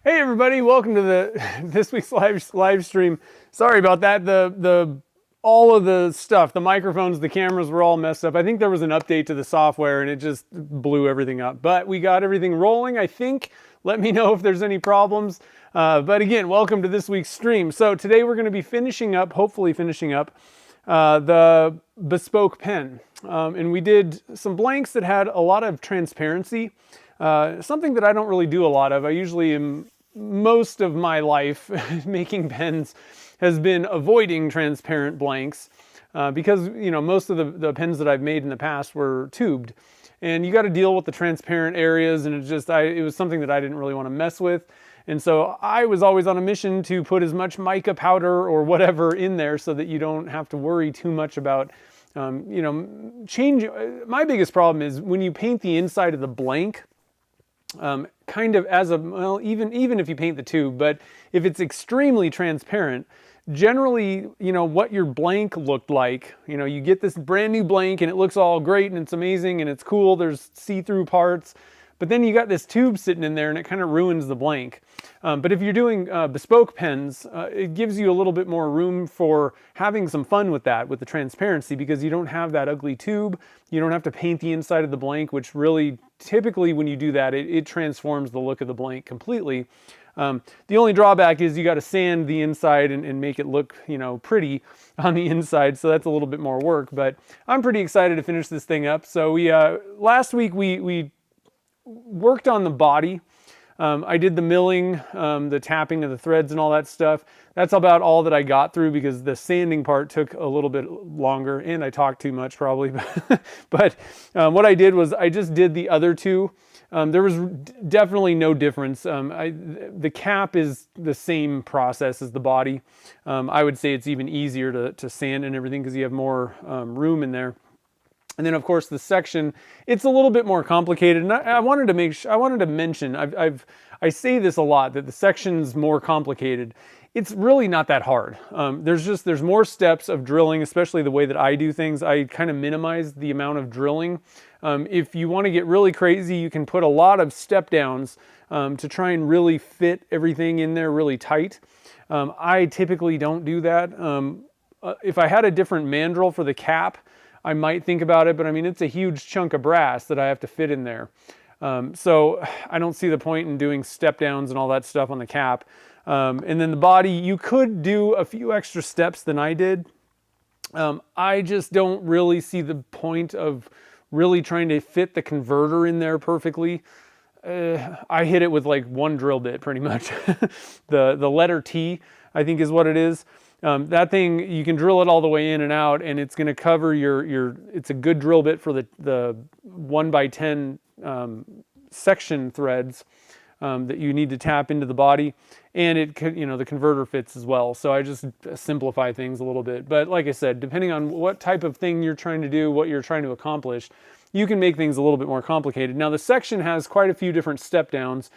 Hey everybody, welcome to this week's live stream. Sorry about that. The all of the stuff, the microphones, the cameras were all messed up. I think there was an update to the software and it just blew everything up. But we got everything rolling, I think. Let me know if there's any problems. But again, welcome to this week's stream. So today we're going to be hopefully finishing up the Bespoke pen. And we did some blanks that had a lot of transparency. Something that I don't really do a lot of. I usually am, most of my life making pens has been avoiding transparent blanks because most of the pens that I've made in the past were tubed, and you got to deal with the transparent areas, and it was something that I didn't really want to mess with. And so I was always on a mission to put as much mica powder or whatever in there so that you don't have to worry too much about change. My biggest problem is when you paint the inside of the blank, kind of even if you paint the tube, but if it's extremely transparent, generally, what your blank looked like, you get this brand new blank and it looks all great and it's amazing and it's cool, there's see-through parts, but then you got this tube sitting in there and it kind of ruins the blank. But if you're doing bespoke pens, it gives you a little bit more room for having some fun with that, with the transparency, because you don't have that ugly tube. You don't have to paint the inside of the blank, which really, typically when you do that, it transforms the look of the blank completely. The only drawback is you got to sand the inside and make it look, pretty on the inside. So that's a little bit more work, but I'm pretty excited to finish this thing up. So last week we worked on the body. I did the milling, the tapping of the threads and all that stuff. That's about all that I got through because the sanding part took a little bit longer and I talked too much probably. But what I did was I just did the other two. There was definitely no difference. The cap is the same process as the body. I would say it's even easier to sand and everything because you have more room in there. And then, of course, the section, it's a little bit more complicated. And I wanted to mention, I say this a lot, that the section's more complicated. It's really not that hard. There's more steps of drilling, especially the way that I do things. I kind of minimize the amount of drilling. If you want to get really crazy, you can put a lot of step downs to try and really fit everything in there really tight. I typically don't do that. If I had a different mandrel for the cap, I might think about it, but I mean, it's a huge chunk of brass that I have to fit in there. So I don't see the point in doing step downs and all that stuff on the cap. And then the body, you could do a few extra steps than I did. I just don't really see the point of really trying to fit the converter in there perfectly. I hit it with like one drill bit pretty much. The letter T, I think is what it is. That thing, you can drill it all the way in and out, and it's going to cover it's a good drill bit for the 1x10 section threads that you need to tap into the body, and the converter fits as well. So I just simplify things a little bit. But like I said, depending on what type of thing you're trying to do, what you're trying to accomplish, you can make things a little bit more complicated. Now the section has quite a few different step downs,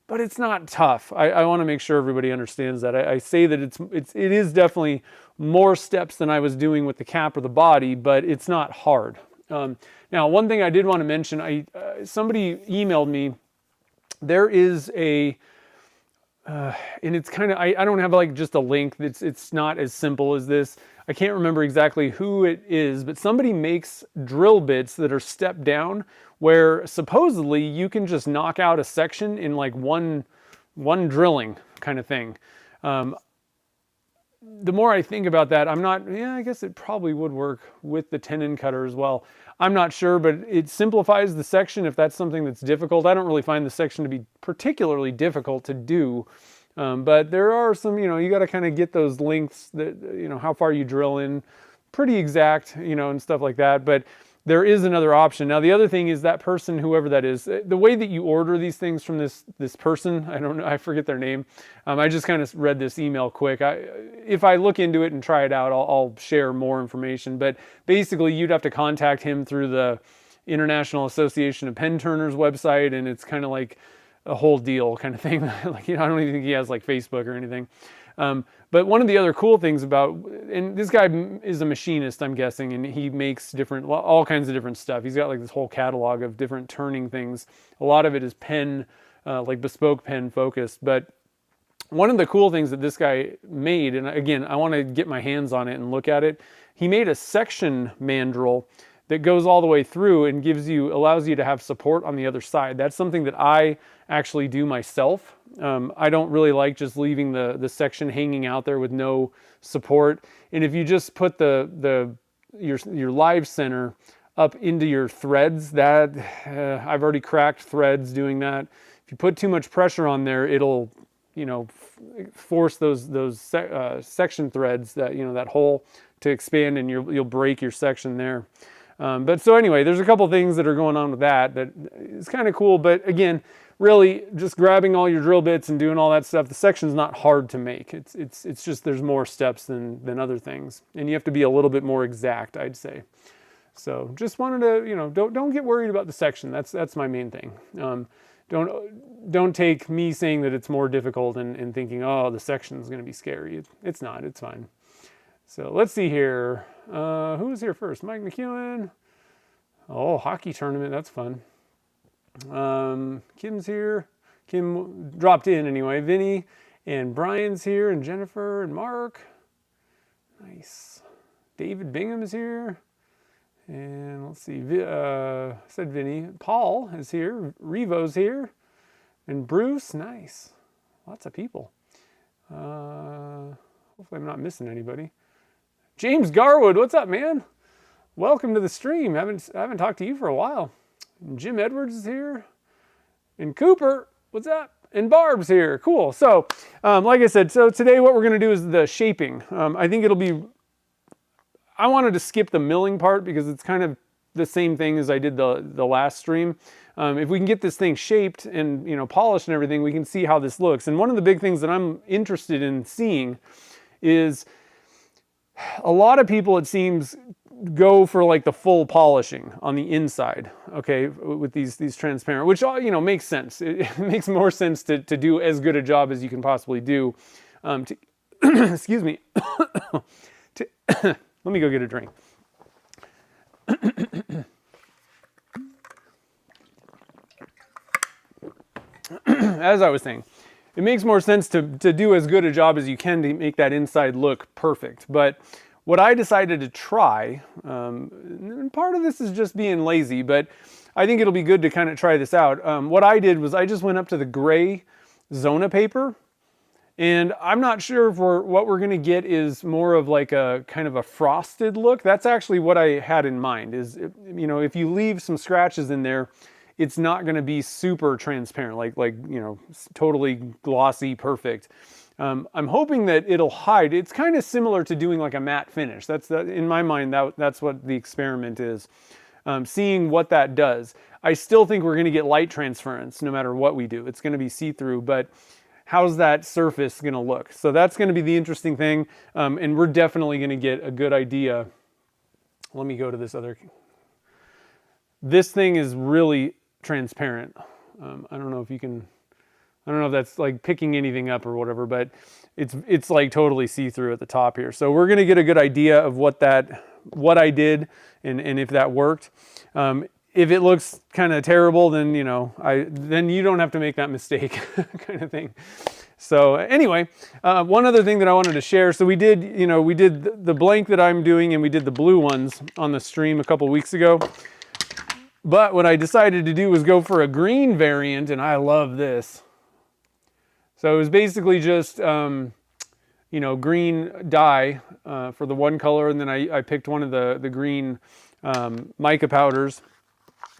but it's not tough. I want to make sure everybody understands that. I say that it is definitely more steps than I was doing with the cap or the body, but it's not hard. Now, one thing I did want to mention, somebody emailed me. There is and it's kind of, I don't have like just a link. It's not as simple as this. I can't remember exactly who it is, but somebody makes drill bits that are stepped down where supposedly you can just knock out a section in like one drilling kind of thing. The more I think about that, I guess it probably would work with the tenon cutter as well. I'm not sure, but it simplifies the section if that's something that's difficult. I don't really find the section to be particularly difficult to do. But there are some, you got to kind of get those lengths that, how far you drill in, pretty exact, and stuff like that. But there is another option. Now, the other thing is that person, whoever that is, the way that you order these things from this person, I don't know, I forget their name. I just kind of read this email quick. If I look into it and try it out, I'll share more information. But basically, you'd have to contact him through the International Association of Pen Turners website, and it's kind of like a whole deal kind of thing. Like, I don't even think he has like Facebook or anything. But one of the other cool things and this guy is a machinist, I'm guessing, and he makes all kinds of different stuff. He's got like this whole catalog of different turning things. A lot of it is pen, like bespoke pen focused, but one of the cool things that this guy made, and again, I want to get my hands on it and look at it. He made a section mandrel that goes all the way through and allows you to have support on the other side. That's something that I actually do myself. I don't really like just leaving the section hanging out there with no support. And if you just put your live center up into your threads, that I've already cracked threads doing that. If you put too much pressure on there, it'll force those section threads, that hole, to expand, and you'll break your section there. But so anyway, there's a couple things that are going on with that is kind of cool. But again, really just grabbing all your drill bits and doing all that stuff, the section's not hard to make. It's just there's more steps than other things, and you have to be a little bit more exact, I'd say. So just wanted to, don't get worried about the section. That's my main thing. Don't take me saying that it's more difficult and thinking, oh, the section's going to be scary. It's not. It's fine. So let's see here. Who was here first? Mike McEwen. Oh, hockey tournament. That's fun. Kim's here. Kim dropped in anyway. Vinny and Brian's here, and Jennifer and Mark. Nice. David Bingham is here. And let's see, said Vinny. Paul is here. Revo's here. And Bruce, nice. Lots of people. Hopefully I'm not missing anybody. James Garwood, what's up, man? Welcome to the stream. I haven't talked to you for a while. And Jim Edwards is here. And Cooper, what's up? And Barb's here. Cool. So, like I said, so today what we're going to do is the shaping. I think I wanted to skip the milling part because it's kind of the same thing as I did the last stream. If we can get this thing shaped and polished and everything, we can see how this looks. And one of the big things that I'm interested in seeing is a lot of people, it seems, go for like the full polishing on the inside, okay, with these transparent, which makes sense. It makes more sense to do as good a job as you can possibly do. Excuse me. Let me go get a drink. As I was saying, it makes more sense to do as good a job as you can to make that inside look perfect. But what I decided to try, and part of this is just being lazy, but I think it'll be good to kind of try this out. What I did was I just went up to the gray Zona paper, and I'm not sure if what we're going to get is more of like a kind of a frosted look. That's actually what I had in mind, is, if you leave some scratches in there, it's not going to be super transparent, like totally glossy, perfect. I'm hoping that it'll hide. It's kind of similar to doing like a matte finish. In my mind, that's what the experiment is. Seeing what that does. I still think we're going to get light transference no matter what we do. It's going to be see-through, but how's that surface going to look? So that's going to be the interesting thing, and we're definitely going to get a good idea. Let me go to this other. This thing is really transparent. I don't know if you can. I don't know if that's like picking anything up or whatever, but it's like totally see-through at the top here. So we're going to get a good idea of what I did and if that worked. If it looks kind of terrible, then then you don't have to make that mistake, kind of thing. So anyway, one other thing that I wanted to share. So we did the blank that I'm doing, and we did the blue ones on the stream a couple weeks ago. But what I decided to do was go for a green variant, and I love this. So it was basically just, green dye for the one color, and then I picked one of the green mica powders,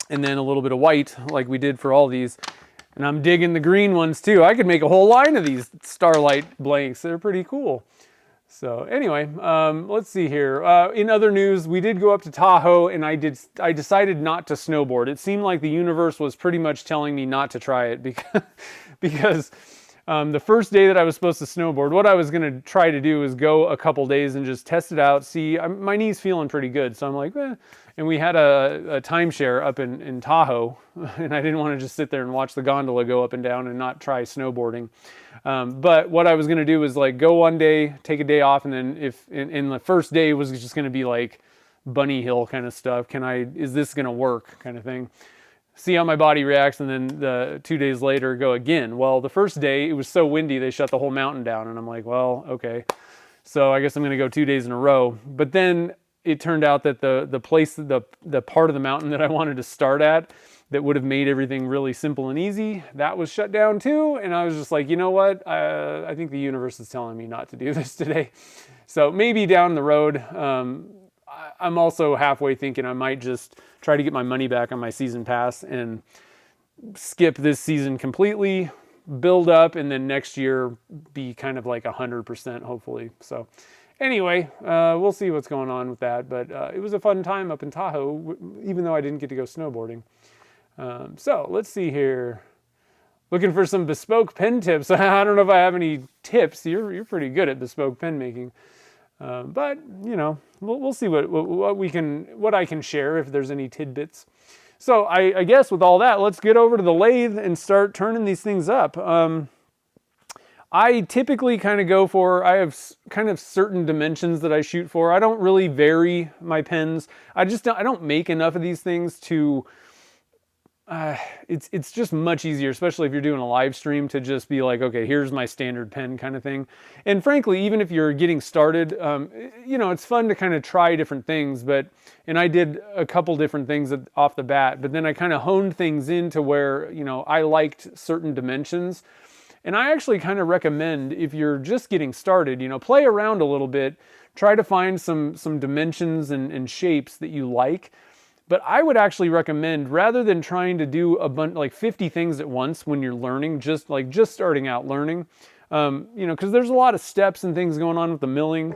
and then a little bit of white, like we did for all these. And I'm digging the green ones too. I could make a whole line of these Starlight blanks. They're pretty cool. So anyway, let's see here. In other news, we did go up to Tahoe, and I decided not to snowboard. It seemed like the universe was pretty much telling me not to try it because the first day that I was supposed to snowboard, what I was going to try to do is go a couple days and just test it out, see. My knee's feeling pretty good, so I'm like, And we had a timeshare up in Tahoe, and I didn't want to just sit there and watch the gondola go up and down and not try snowboarding. But what I was going to do was like go one day, take a day off, and then if in the first day was just going to be like bunny hill kind of stuff. Is this going to work kind of thing? see how my body reacts, and then the 2 days later go again. Well, the first day it was so windy they shut the whole mountain down, and I'm like, well, okay, so I guess I'm gonna go 2 days in a row. But then it turned out that the place, the part of the mountain that I wanted to start at, that would have made everything really simple and easy, that was shut down too. And I was just like, you know what? I think the universe is telling me not to do this today. So maybe down the road. I'm also halfway thinking I might just try to get my money back on my season pass and skip this season completely, build up, and then next year be kind of like 100%, hopefully. So anyway, we'll see what's going on with that. But it was a fun time up in Tahoe, even though I didn't get to go snowboarding. So let's see here. Looking for some Bespoke pen tips. I don't know if I have any tips. You're pretty good at Bespoke pen making. But you know, we'll see what I can share if there's any tidbits. So I guess with all that, let's get over to the lathe and start turning these things up. I typically kind of go for, I have kind of certain dimensions that I shoot for. I don't really vary my pens. I don't make enough of these things to, it's just much easier, especially if you're doing a live stream, to just be like, okay, here's my standard pen kind of thing. And frankly, even if you're getting started, you know, it's fun to kind of try different things. And I did a couple different things off the bat, but then I kind of honed things into where, you know, I liked certain dimensions. And I actually kind of recommend, if you're just getting started, you know, play around a little bit, try to find some dimensions and shapes that you like. But I would actually recommend, rather than trying to do a bunch, like 50 things at once when you're learning, just starting out learning, you know, because there's a lot of steps and things going on with the milling.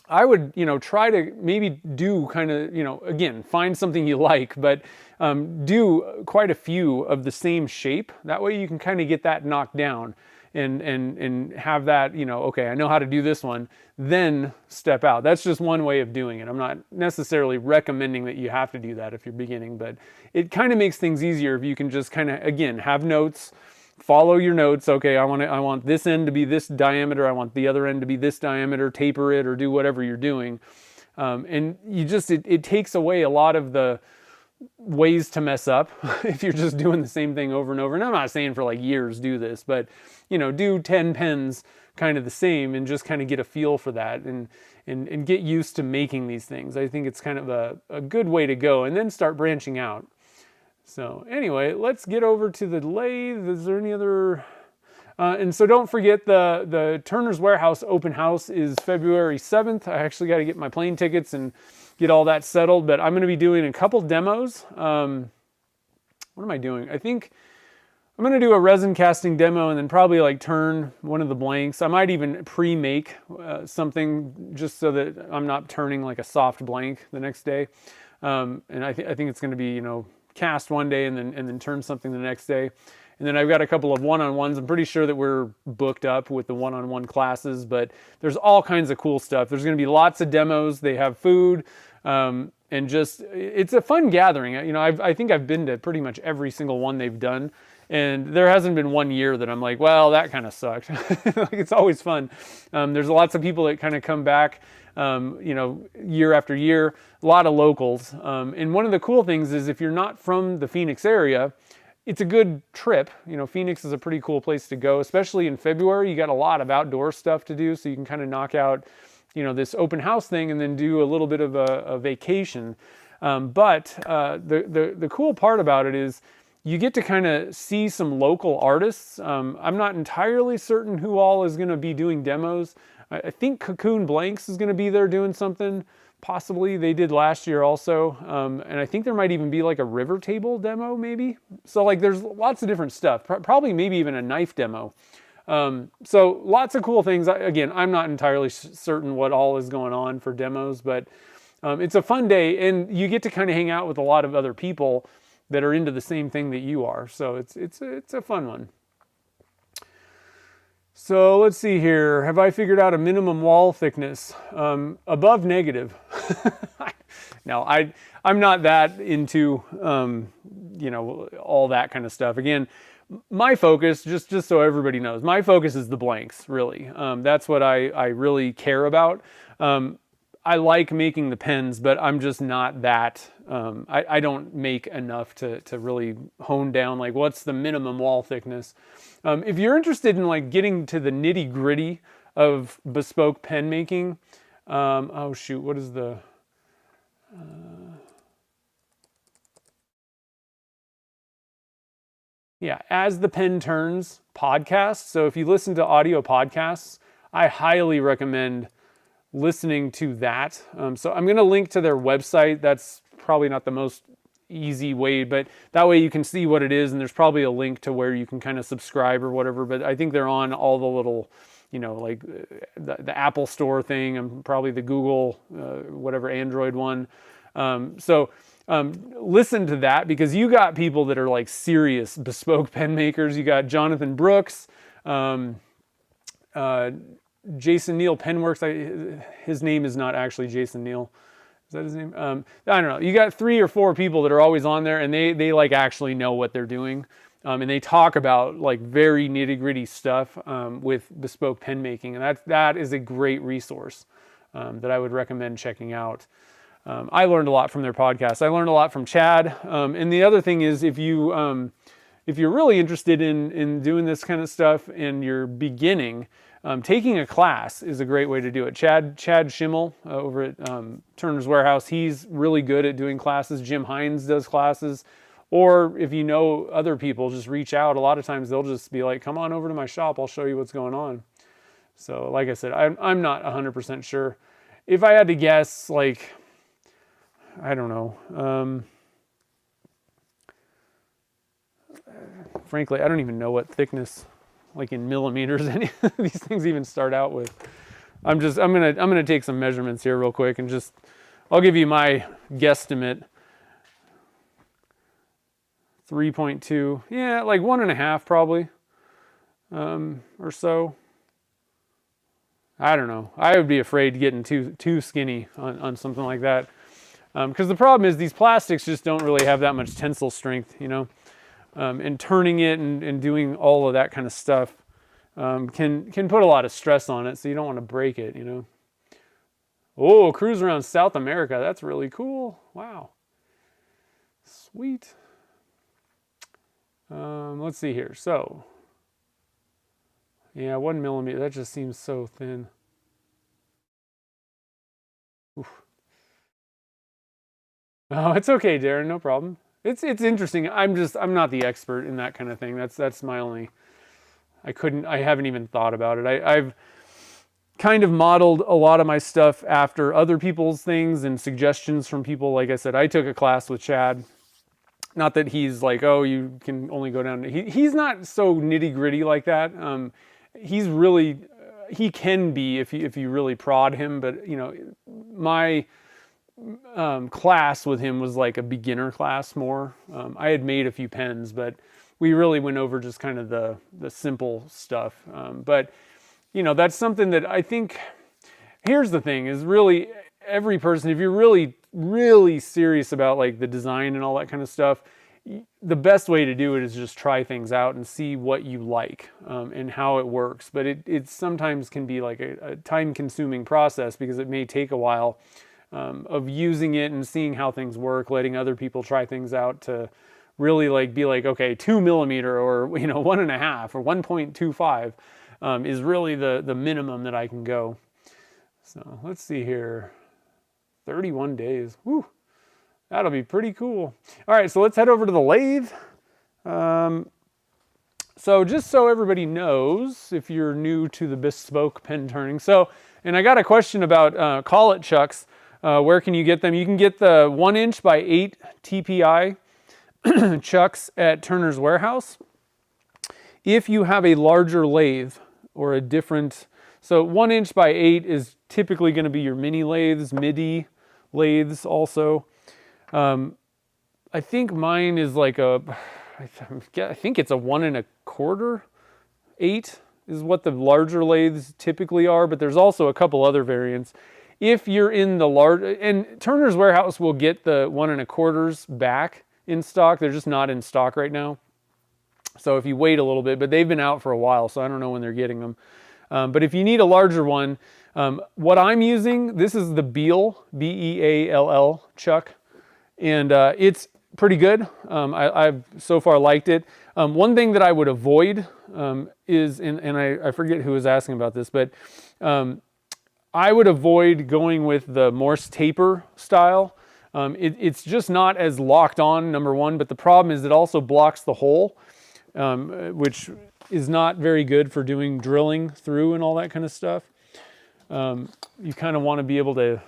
I would, you know, try to maybe do kind of, you know, again, find something you like, but do quite a few of the same shape. That way you can kind of get that knocked down and have that, you know, okay, I know how to do this one, then step out. That's just one way of doing it. I'm not necessarily recommending that you have to do that if you're beginning, but it kind of makes things easier if you can just kind of, again, have notes, follow your notes. Okay, I want this end to be this diameter, I want the other end to be this diameter, taper it, or do whatever you're doing. And you just, it takes away a lot of the ways to mess up if you're just doing the same thing over and over. And I'm not saying for like years do this, but you know, do 10 pens kind of the same and just kind of get a feel for that and get used to making these things. I think it's kind of a good way to go, and then start branching out. So anyway, let's get over to the lathe. Is there any other? And so don't forget, the Turner's Warehouse open house is February 7th. I actually got to get my plane tickets and get all that settled, but I'm going to be doing a couple demos. What am I doing? I think I'm going to do a resin casting demo and then probably like turn one of the blanks. I might even pre-make something just so that I'm not turning like a soft blank the next day. And I think it's going to be, you know, cast one day and then turn something the next day. And then I've got a couple of one-on-ones. I'm pretty sure that we're booked up with the one-on-one classes, but there's all kinds of cool stuff. There's going to be lots of demos. They have food, and just, it's a fun gathering. You know, I think I've been to pretty much every single one they've done, and there hasn't been one year that I'm like, well, that kind of sucked. Like, it's always fun. There's lots of people that kind of come back, you know, year after year, a lot of locals. And one of the cool things is, if you're not from the Phoenix area, it's a good trip. You know, Phoenix is a pretty cool place to go, especially in February. You got a lot of outdoor stuff to do, so you can kind of knock out, you know, this open house thing and then do a little bit of a vacation. But the cool part about it is you get to kind of see some local artists. I'm not entirely certain who all is going to be doing demos. I think Cocoon Blanks is going to be there doing something. Possibly, they did last year also, and I think there might even be like a river table demo maybe. So like there's lots of different stuff, probably maybe even a knife demo. So lots of cool things. Again, I'm not entirely certain what all is going on for demos, but it's a fun day, and you get to kind of hang out with a lot of other people that are into the same thing that you are. So it's a fun one. So let's see here. Have I figured out a minimum wall thickness? Above negative. No, I'm not that into, you know, all that kind of stuff. Again, my focus, just so everybody knows, my focus is the blanks, really. That's what I really care about. I like making the pens, but I'm just not that, I don't make enough to really hone down like what's the minimum wall thickness. If you're interested in like getting to the nitty gritty of bespoke pen making, oh shoot, what is the, yeah, As the Pen Turns podcast. So if you listen to audio podcasts, I highly recommend listening to that. So I'm going to link to their website. That's probably not the most easy way, but that way you can see what it is. And there's probably a link to where you can kind of subscribe or whatever. But I think they're on all the little, like the Apple Store thing and probably the Google, whatever Android one. Listen to that, because you got people that are like serious bespoke pen makers. You got Jonathan Brooks, Jason Neal Penworks. His name is not actually Jason Neal. Is that his name? I don't know. You got 3 or 4 people that are always on there, and they like actually know what they're doing. And they talk about like very nitty gritty stuff with bespoke pen making. And that is a great resource that I would recommend checking out. I learned a lot from their podcast. I learned a lot from Chad. And the other thing is, if you're really interested in doing this kind of stuff and you're beginning, taking a class is a great way to do it. Chad Schimmel over at Turner's Warehouse, he's really good at doing classes. Jim Hines does classes. Or if you know other people, just reach out. A lot of times they'll just be like, come on over to my shop, I'll show you what's going on. So like I said, I'm not 100% sure. If I had to guess, like, I don't know. Frankly, I don't even know what thickness, like in millimeters, any of these things even start out with. I'm gonna take some measurements here real quick and I'll give you my guesstimate. 3.2, yeah, like 1.5 probably, or so. I don't know. I would be afraid getting too skinny on something like that. Because the problem is these plastics just don't really have that much tensile strength, and turning it and doing all of that kind of stuff can put a lot of stress on it, so you don't want to break it, Oh, cruise around South America. That's really cool. Wow. Sweet. Let's see here. So, yeah, 1 millimeter. That just seems so thin. Oof. Oh, it's okay, Darren. No problem. It's interesting. I'm not the expert in that kind of thing. That's my only. I haven't even thought about it. I've kind of modeled a lot of my stuff after other people's things and suggestions from people. Like I said, I took a class with Chad. Not that he's like, oh, you can only go down. He's not so nitty gritty like that. He's really, he can be if you really prod him. But my class with him was like a beginner class more. I had made a few pens, but we really went over just kind of the simple stuff. But that's something that I think. Here's the thing: is really every person, if you're really really serious about like the design and all that kind of stuff, the best way to do it is just try things out and see what you like and how it works. But it sometimes can be like a time-consuming process, because it may take a while of using it and seeing how things work, letting other people try things out to really like be like, okay, 2 millimeter or 1.5 or 1.25 is really the minimum that I can go. So let's see here. 31 days. Whew. That'll be pretty cool. All right, so let's head over to the lathe. So just so everybody knows, if you're new to the bespoke pen turning. And I got a question about collet chucks. Where can you get them? You can get the 1 inch by 8 TPI chucks at Turner's Warehouse. If you have a larger lathe or a different, so 1 inch by 8 is typically going to be your mini lathes, MIDI lathes also. I think mine is like I think it's a 1 1/4. 8 is what the larger lathes typically are, but there's also a couple other variants. If you're in the large, and Turner's Warehouse will get the 1 1/4s back in stock. They're just not in stock right now. So if you wait a little bit, but they've been out for a while, so I don't know when they're getting them. But if you need a larger one, What I'm using, this is the Beal, B-E-A-L-L chuck, and it's pretty good. I've so far liked it. One thing that I would avoid is, and I forget who was asking about this, but I would avoid going with the Morse taper style. It's just not as locked on, number one, but the problem is it also blocks the hole, which is not very good for doing drilling through and all that kind of stuff. You kind of want to be able to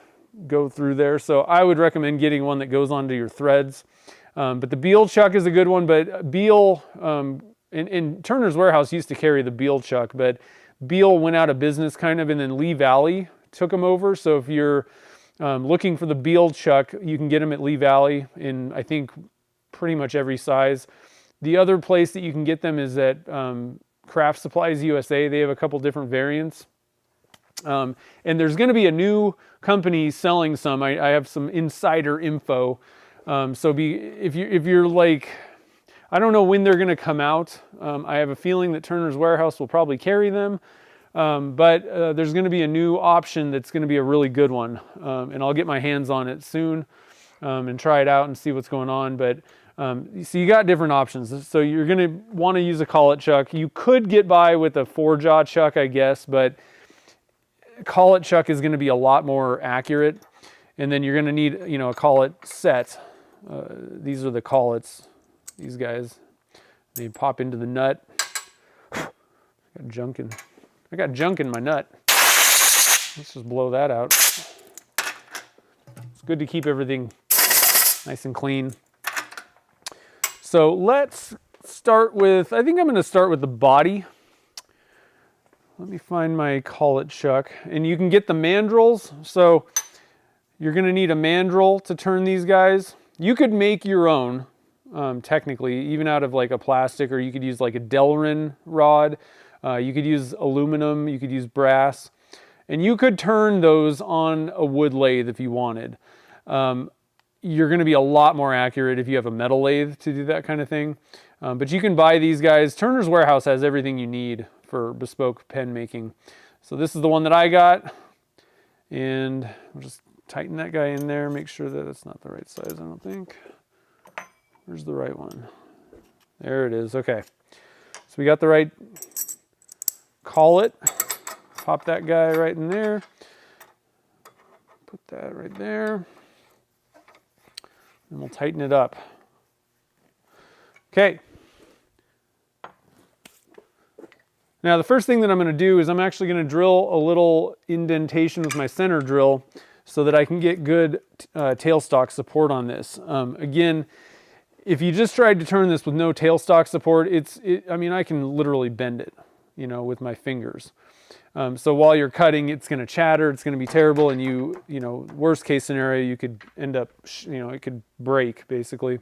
go through there. So I would recommend getting one that goes onto your threads. But the Beal chuck is a good one, but Beal, and Turner's Warehouse used to carry the Beal chuck, but Beal went out of business kind of, and then Lee Valley took them over. So if you're looking for the Beal chuck, you can get them at Lee Valley in, I think, pretty much every size. The other place that you can get them is at Craft Supplies USA. They have a couple different variants. And there's going to be a new company selling some. I have some insider info. So if you're like, I don't know when they're going to come out. I have a feeling that Turner's Warehouse will probably carry them. But there's going to be a new option that's going to be a really good one. And I'll get my hands on it soon and try it out and see what's going on. But so you got different options. So you're going to want to use a collet chuck. You could get by with a 4-jaw chuck, I guess, but collet chuck is going to be a lot more accurate. And then you're going to need, a collet set. These are the collets. These guys, they pop into the nut. I got junk in my nut. Let's just blow that out. It's good to keep everything nice and clean. So let's start with, I think I'm going to start with the body. Let me find my collet chuck. And you can get the mandrels. So you're going to need a mandrel to turn these guys. You could make your own, technically, even out of like a plastic, or you could use like a Delrin rod. You could use aluminum, you could use brass, and you could turn those on a wood lathe if you wanted. You're going to be a lot more accurate if you have a metal lathe to do that kind of thing. But you can buy these guys. Turner's Warehouse has everything you need for bespoke pen making. So this is the one that I got, and we'll just tighten that guy in there, make sure that it's not the right size, I don't think. Where's the right one? There it is, okay. So we got the right collet. Pop that guy right in there. Put that right there. And we'll tighten it up. Okay. Now the first thing that I'm going to do is I'm actually going to drill a little indentation with my center drill so that I can get good tailstock support on this. Again, if you just tried to turn this with no tailstock support, I mean, I can literally bend it, with my fingers. So while you're cutting, it's going to chatter, it's going to be terrible, and worst case scenario, you could end up, it could break basically.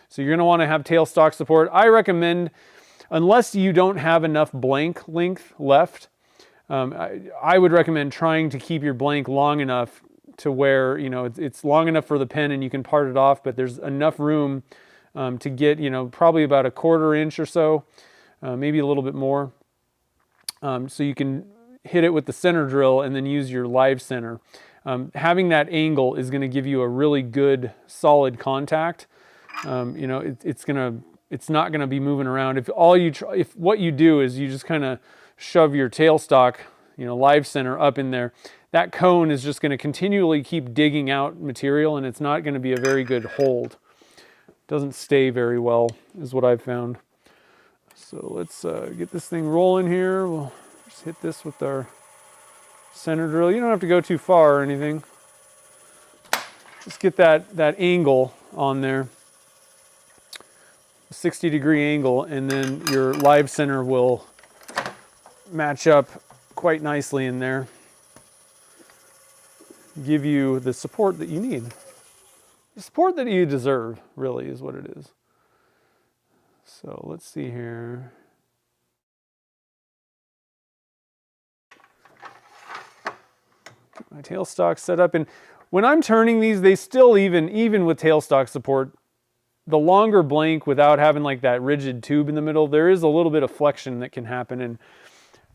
So you're going to want to have tailstock support. I recommend, unless you don't have enough blank length left, I would recommend trying to keep your blank long enough to where, it's long enough for the pen and you can part it off, but there's enough room to get, probably about a 1/4 inch or so, maybe a little bit more. So you can hit it with the center drill and then use your live center. Having that angle is going to give you a really good solid contact. It's not going to be moving around. If what you do is you just kind of shove your tailstock, live center up in there, that cone is just going to continually keep digging out material, and it's not going to be a very good hold. It doesn't stay very well, is what I've found. So let's get this thing rolling here. We'll just hit this with our center drill. You don't have to go too far or anything. Just get that angle on there, 60-degree angle, and then your live center will match up quite nicely in there. Give you the support that you need. The support that you deserve, really, is what it is. So let's see here. Get my tailstock set up, and when I'm turning these, they still, even with tailstock support, the longer blank without having like that rigid tube in the middle, there is a little bit of flexion that can happen, and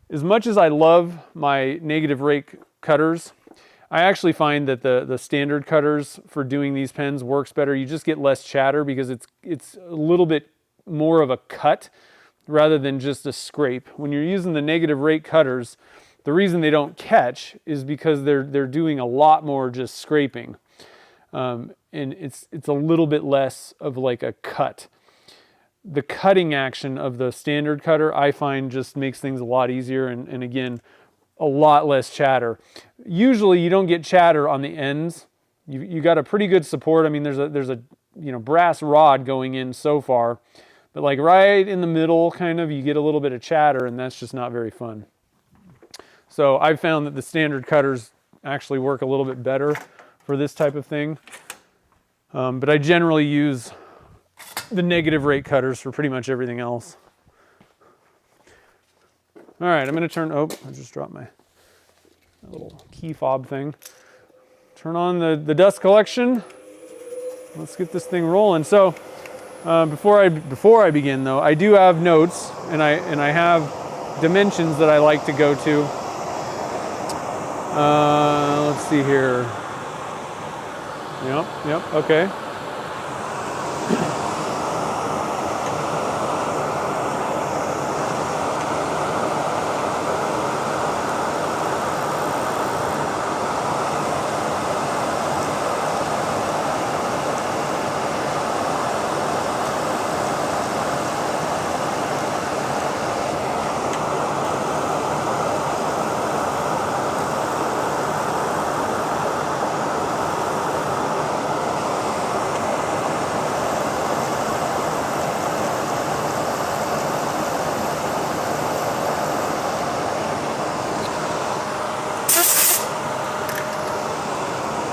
as much as I love my negative rake cutters, I actually find that the standard cutters for doing these pens works better. You just get less chatter because it's a little bit more of a cut rather than just a scrape. When you're using the negative rake cutters, the reason they don't catch is because they're doing a lot more just scraping. And it's a little bit less of like a cut. The cutting action of the standard cutter, I find, just makes things a lot easier, and again, a lot less chatter. Usually you don't get chatter on the ends. You got a pretty good support. I mean, there's a brass rod going in so far, but like right in the middle, kind of, you get a little bit of chatter, and that's just not very fun. So I've found that the standard cutters actually work a little bit better for this type of thing. But I generally use the negative rake cutters for pretty much everything else. All right, I'm going to turn, I just dropped my little key fob thing. Turn on the dust collection. Let's get this thing rolling. So before I begin though, I do have notes, and I have dimensions that I like to go to. Let's see here. Yep, okay.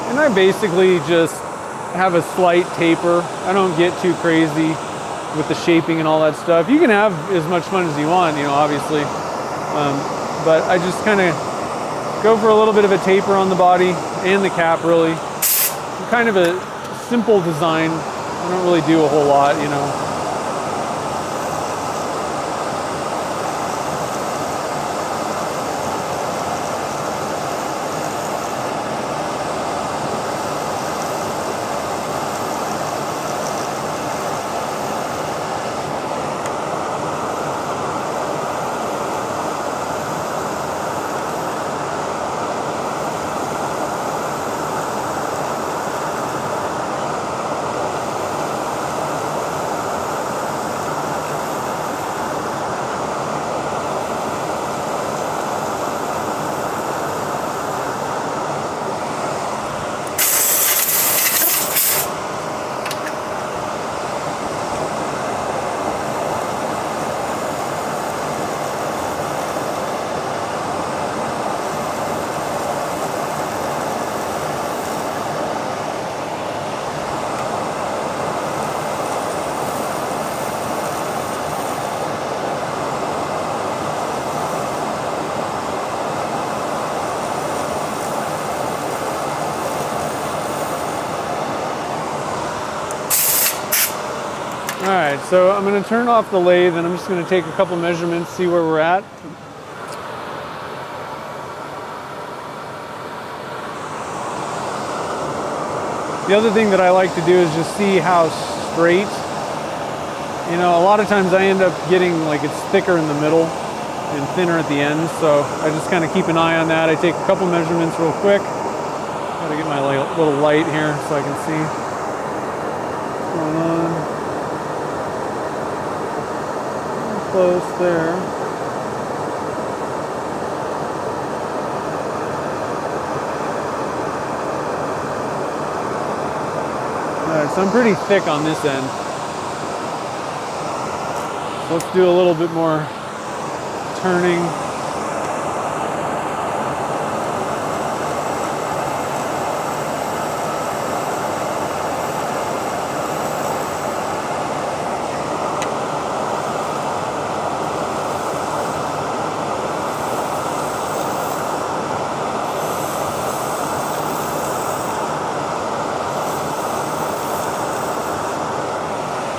And I basically just have a slight taper. I don't get too crazy with the shaping and all that stuff. You can have as much fun as you want, obviously. But I just kind of go for a little bit of a taper on the body and the cap, really. Kind of a simple design. I don't really do a whole lot, All right, so I'm going to turn off the lathe, and I'm just going to take a couple measurements, see where we're at. The other thing that I like to do is just see how straight. A lot of times I end up getting like it's thicker in the middle and thinner at the end, so I just kind of keep an eye on that. I take a couple measurements real quick. Gotta get my little light here so I can see what's going on. Close there. Alright, so I'm pretty thick on this end. So let's do a little bit more turning.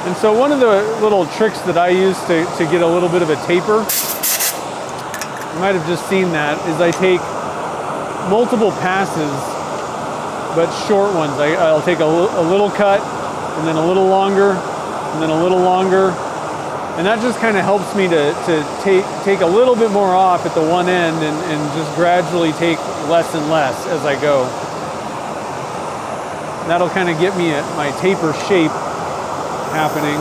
And so one of the little tricks that I use to get a little bit of a taper you might have just seen that, is I take multiple passes, but short ones. I'll take a little cut, and then a little longer, and then a little longer. And that just kind of helps me to take a little bit more off at the one end and just gradually take less and less as I go. That'll kind of get me at my taper shape happening.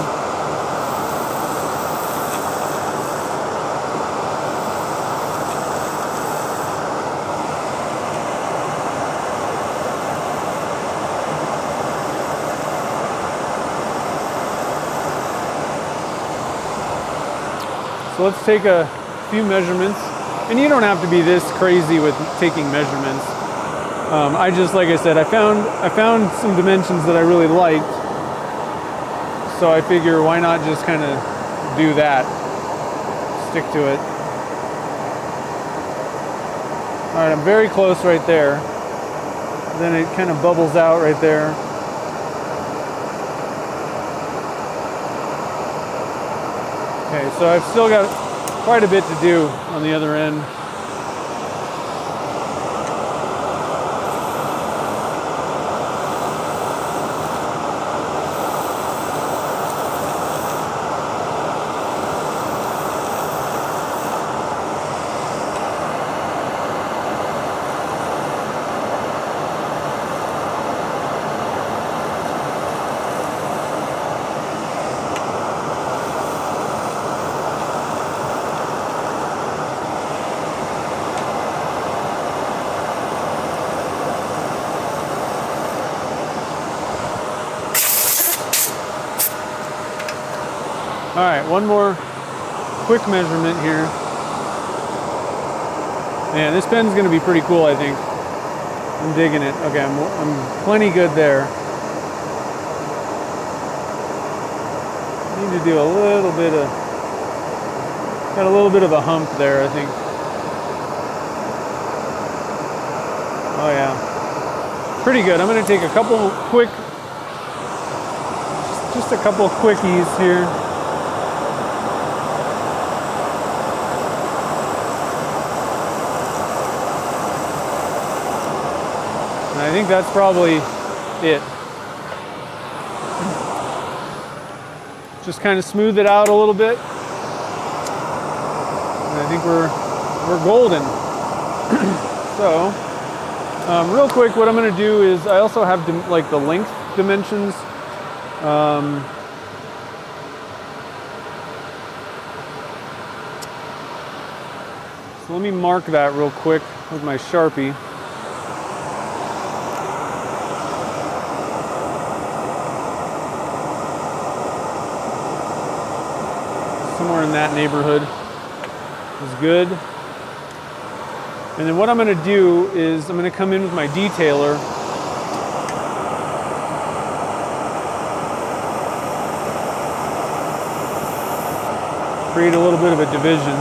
So let's take a few measurements, and you don't have to be this crazy with taking measurements. I just, like I said, I found some dimensions that I really liked, so I figure why not just kind of do that, stick to it. All right, I'm very close right there. Then it kind of bubbles out right there. Okay, so I've still got quite a bit to do on the other end. All right, one more quick measurement here. Man, this pen's gonna be pretty cool, I think. I'm digging it. Okay, I'm plenty good there. Need to do a little bit of, got a little bit of a hump there, I think. Oh yeah, pretty good. I'm gonna take a couple quick, just a couple quickies here. I think that's probably it. Just kind of smooth it out a little bit. And I think we're golden. So, real quick, what I'm going to do is I also have like the length dimensions. So let me mark that real quick with my Sharpie. Somewhere in that neighborhood is good. And then what I'm going to do is I'm going to come in with my detailer. Create a little bit of a division.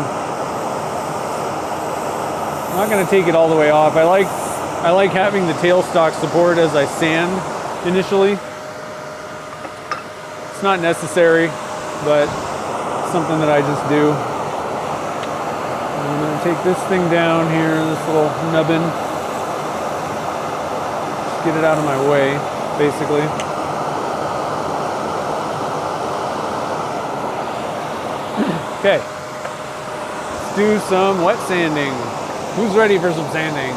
I'm not going to take it all the way off. I like having the tailstock support as I sand initially. It's not necessary, but something that I just do. I'm going to take this thing down here, this little nubbin. Just get it out of my way, basically. Okay. Let's do some wet sanding. Who's ready for some sanding?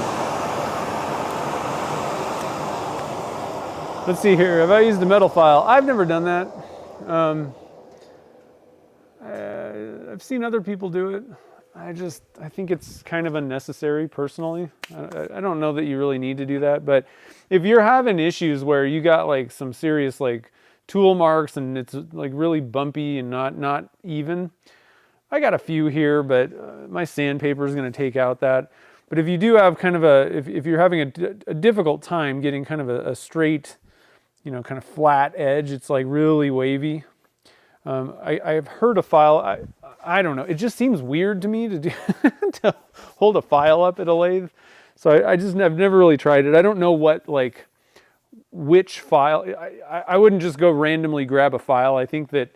Let's see here. Have I used a metal file? I've never done that. I've seen other people do it. I think it's kind of unnecessary personally. I don't know that you really need to do that, but if you're having issues where you got like some serious like tool marks and it's like really bumpy and not even, I got a few here, but my sandpaper is going to take out that. But if you do have kind of if you're having a difficult time getting kind of a straight, kind of flat edge, it's like really wavy. I've heard a file, I don't know, it just seems weird to me to do to hold a file up at a lathe. So I've never really tried it. I don't know which file. I wouldn't just go randomly grab a file. I think that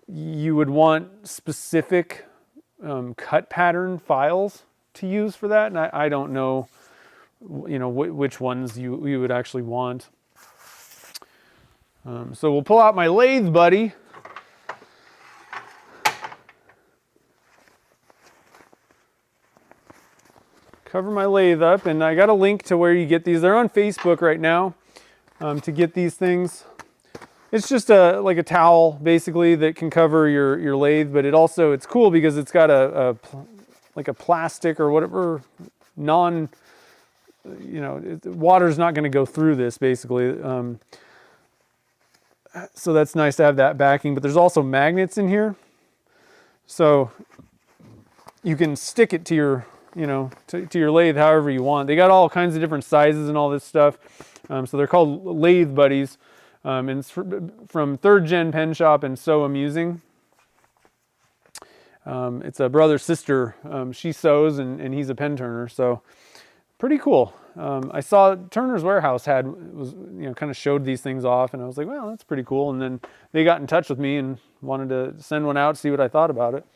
you would want specific cut pattern files to use for that, and I don't know, which ones you would actually want. So we'll pull out my lathe buddy. Cover my lathe up, and I got a link to where you get these. They're on Facebook right now to get these things. It's just like a towel basically that can cover your lathe, but it's cool because it's got like a plastic or whatever water's not going to go through this basically. So that's nice to have that backing, but there's also magnets in here. So you can stick it to your, to your lathe however you want. They got all kinds of different sizes and all this stuff. So they're called Lathe Buddies. And it's from Third Gen Pen Shop and So Amusing. It's a brother-sister. She sews and he's a pen turner, so pretty cool. I saw Turner's Warehouse kind of showed these things off, and I was like, well, that's pretty cool. And then they got in touch with me and wanted to send one out, see what I thought about it.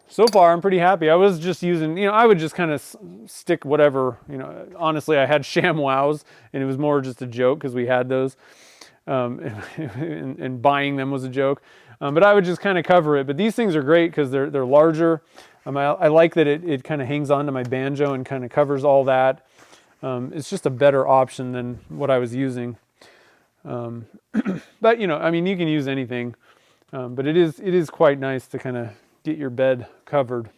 So far, I'm pretty happy. I was just using, I would just kind of stick whatever, honestly, I had ShamWows, and it was more just a joke because we had those, and buying them was a joke. But I would just kind of cover it. But these things are great because they're larger. I like that it kind of hangs onto my banjo and kind of covers all that. It's just a better option than what I was using. But you can use anything. But it is quite nice to kind of get your bed covered.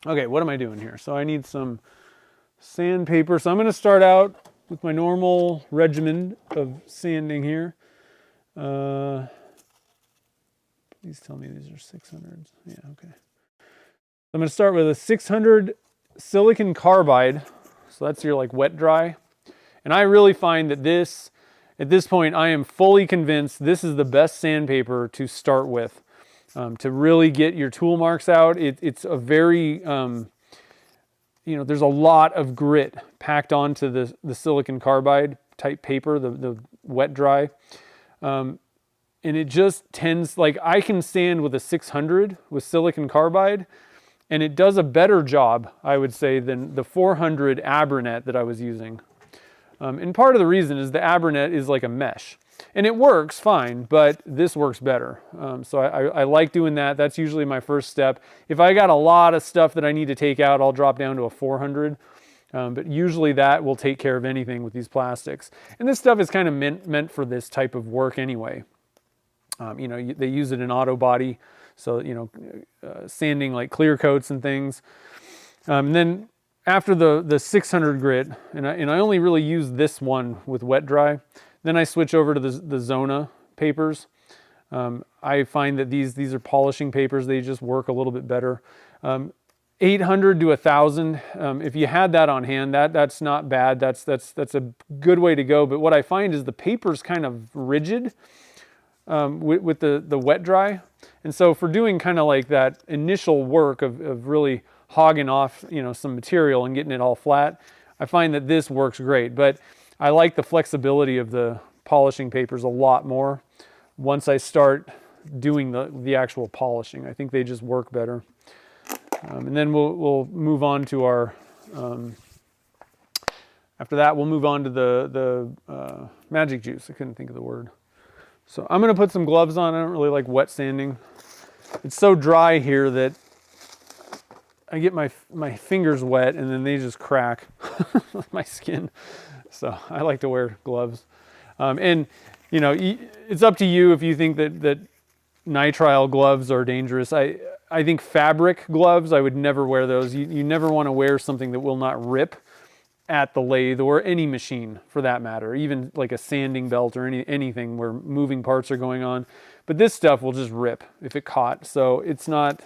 Okay, what am I doing here? So I need some sandpaper. So I'm going to start out with my normal regimen of sanding here. Please tell me these are 600s. Yeah, okay. I'm going to start with a 600 silicon carbide. So that's your like wet dry. And I really find that at this point, I am fully convinced this is the best sandpaper to start with. To really get your tool marks out. It's a very, there's a lot of grit packed onto the silicon carbide type paper, the wet dry. And it just tends, like I can sand with a 600 with silicon carbide, and it does a better job, I would say, than the 400 Abranet that I was using. And part of the reason is the Abranet is like a mesh. And it works fine, but this works better. So I like doing that. That's usually my first step. If I got a lot of stuff that I need to take out, I'll drop down to a 400. But usually that will take care of anything with these plastics. And this stuff is kind of meant for this type of work anyway. They use it in auto body. So, sanding like clear coats and things. And then after the 600 grit, and I only really use this one with wet dry, then I switch over to the Zona papers. I find that these are polishing papers. They just work a little bit better. 800 to 1,000. If you had that on hand, that's not bad. That's a good way to go. But what I find is the paper's kind of rigid with the wet dry. And so for doing kind of like that initial work of really hogging off, some material and getting it all flat, I find that this works great. But I like the flexibility of the polishing papers a lot more once I start doing the actual polishing. I think they just work better. And then we'll move on to our, after that we'll move on to the magic juice. I couldn't think of the word. So I'm going to put some gloves on. I don't really like wet sanding. It's so dry here that I get my fingers wet and then they just crack my skin. So I like to wear gloves. And, it's up to you if you think that nitrile gloves are dangerous. I think fabric gloves, I would never wear those. You never want to wear something that will not rip at the lathe or any machine for that matter, even like a sanding belt or anything where moving parts are going on. But this stuff will just rip if it caught. So it's not,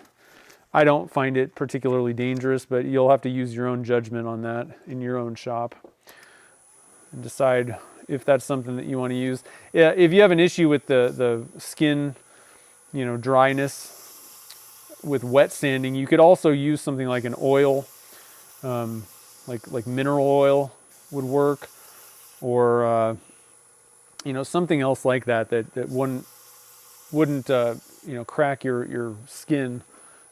I don't find it particularly dangerous, but you'll have to use your own judgment on that in your own shop and decide if that's something that you want to use. Yeah, if you have an issue with the skin, dryness with wet sanding, you could also use something like an oil, like mineral oil would work, or something else like that wouldn't crack your skin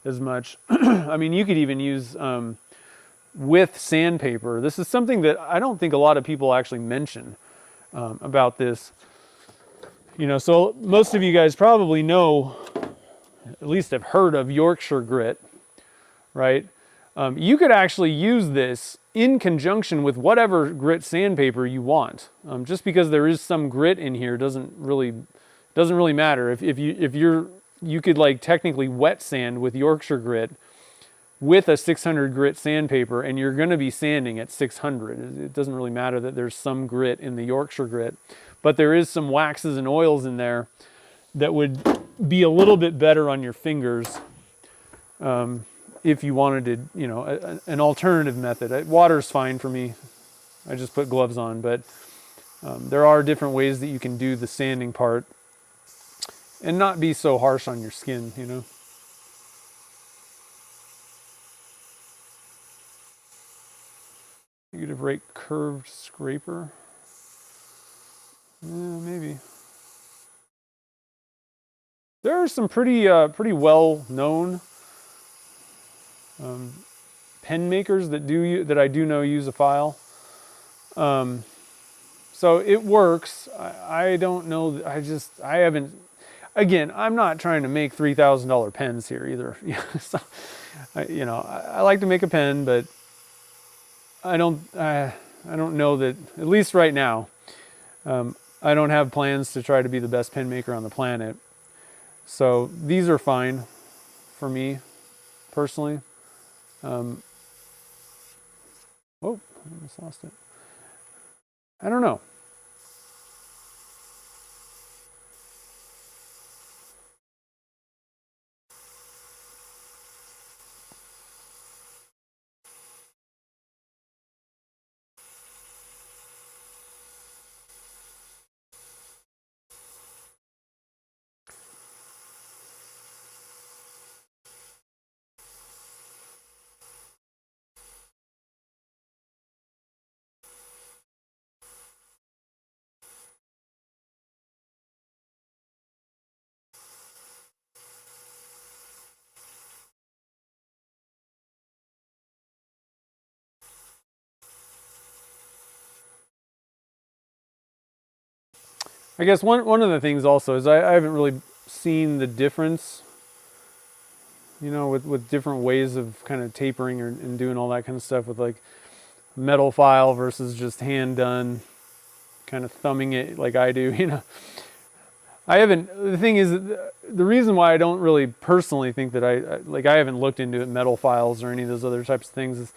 as much. I mean, you could even use with sandpaper. This is something that I don't think a lot of people actually mention about this. You know, so most of you guys probably know, at least have heard of Yorkshire grit, right? You could actually use this in conjunction with whatever grit sandpaper you want. Just because there is some grit in here doesn't really matter. You could like technically wet sand with Yorkshire grit with a 600 grit sandpaper, and you're going to be sanding at 600. It doesn't really matter that there's some grit in the Yorkshire grit, but there is some waxes and oils in there that would be a little bit better on your fingers if you wanted to, you know, an alternative method. Water's fine for me. I just put gloves on, but there are different ways that you can do the sanding part and not be so harsh on your skin, you know. Negative rate curved scraper. Yeah, maybe. There are some pretty well known pen makers that I do know use a file. So it works. I don't know. I haven't. Again, I'm not trying to make $3,000 pens here either. So, you know, I like to make a pen, but I don't know that, at least right now, I don't have plans to try to be the best pen maker on the planet. So these are fine for me personally. Oh, I almost lost it. I don't know. I guess one of the things also is I haven't really seen the difference, you know, with different ways of kind of tapering and doing all that kind of stuff with like metal file versus just hand done, kind of thumbing it like I do, you know. The thing is, the reason why I don't really personally think that I haven't looked into metal files or any of those other types of things is,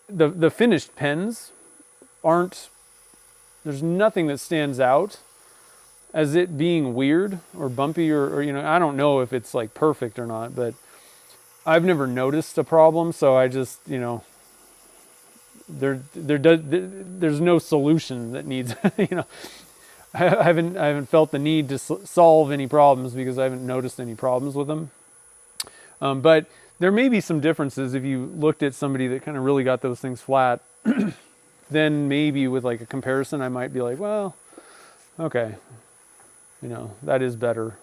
the finished pens aren't, there's nothing that stands out as it being weird or bumpy or, you know, I don't know if it's like perfect or not, but I've never noticed a problem. So I just, you know, there's no solution that needs, you know, I haven't felt the need to solve any problems because I haven't noticed any problems with them. But there may be some differences if you looked at somebody that kind of really got those things flat. Then maybe with like a comparison, I might be like, well, okay, you know, that is better.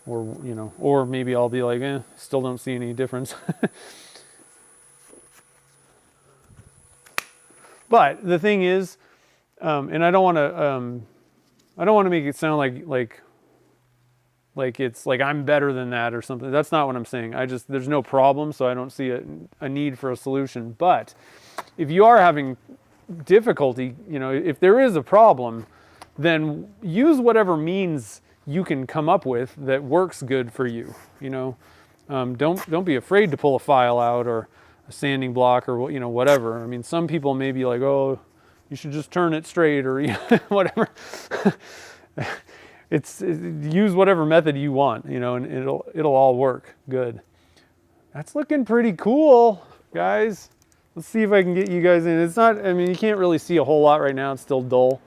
Or, you know, or maybe I'll be like, still don't see any difference. But the thing is, and I don't want to make it sound like it's like I'm better than that or something. That's not what I'm saying. There's no problem, so I don't see a need for a solution. But if you are having difficulty, you know, if there is a problem, then use whatever means you can come up with that works good for you. You know, don't be afraid to pull a file out or a sanding block or, you know, whatever. I mean, some people may be like, oh, you should just turn it straight or whatever. Use whatever method you want, you know, and it'll all work good. That's looking pretty cool, guys. Let's see if I can get you guys in. It's not, I mean, you can't really see a whole lot right now. It's still dull.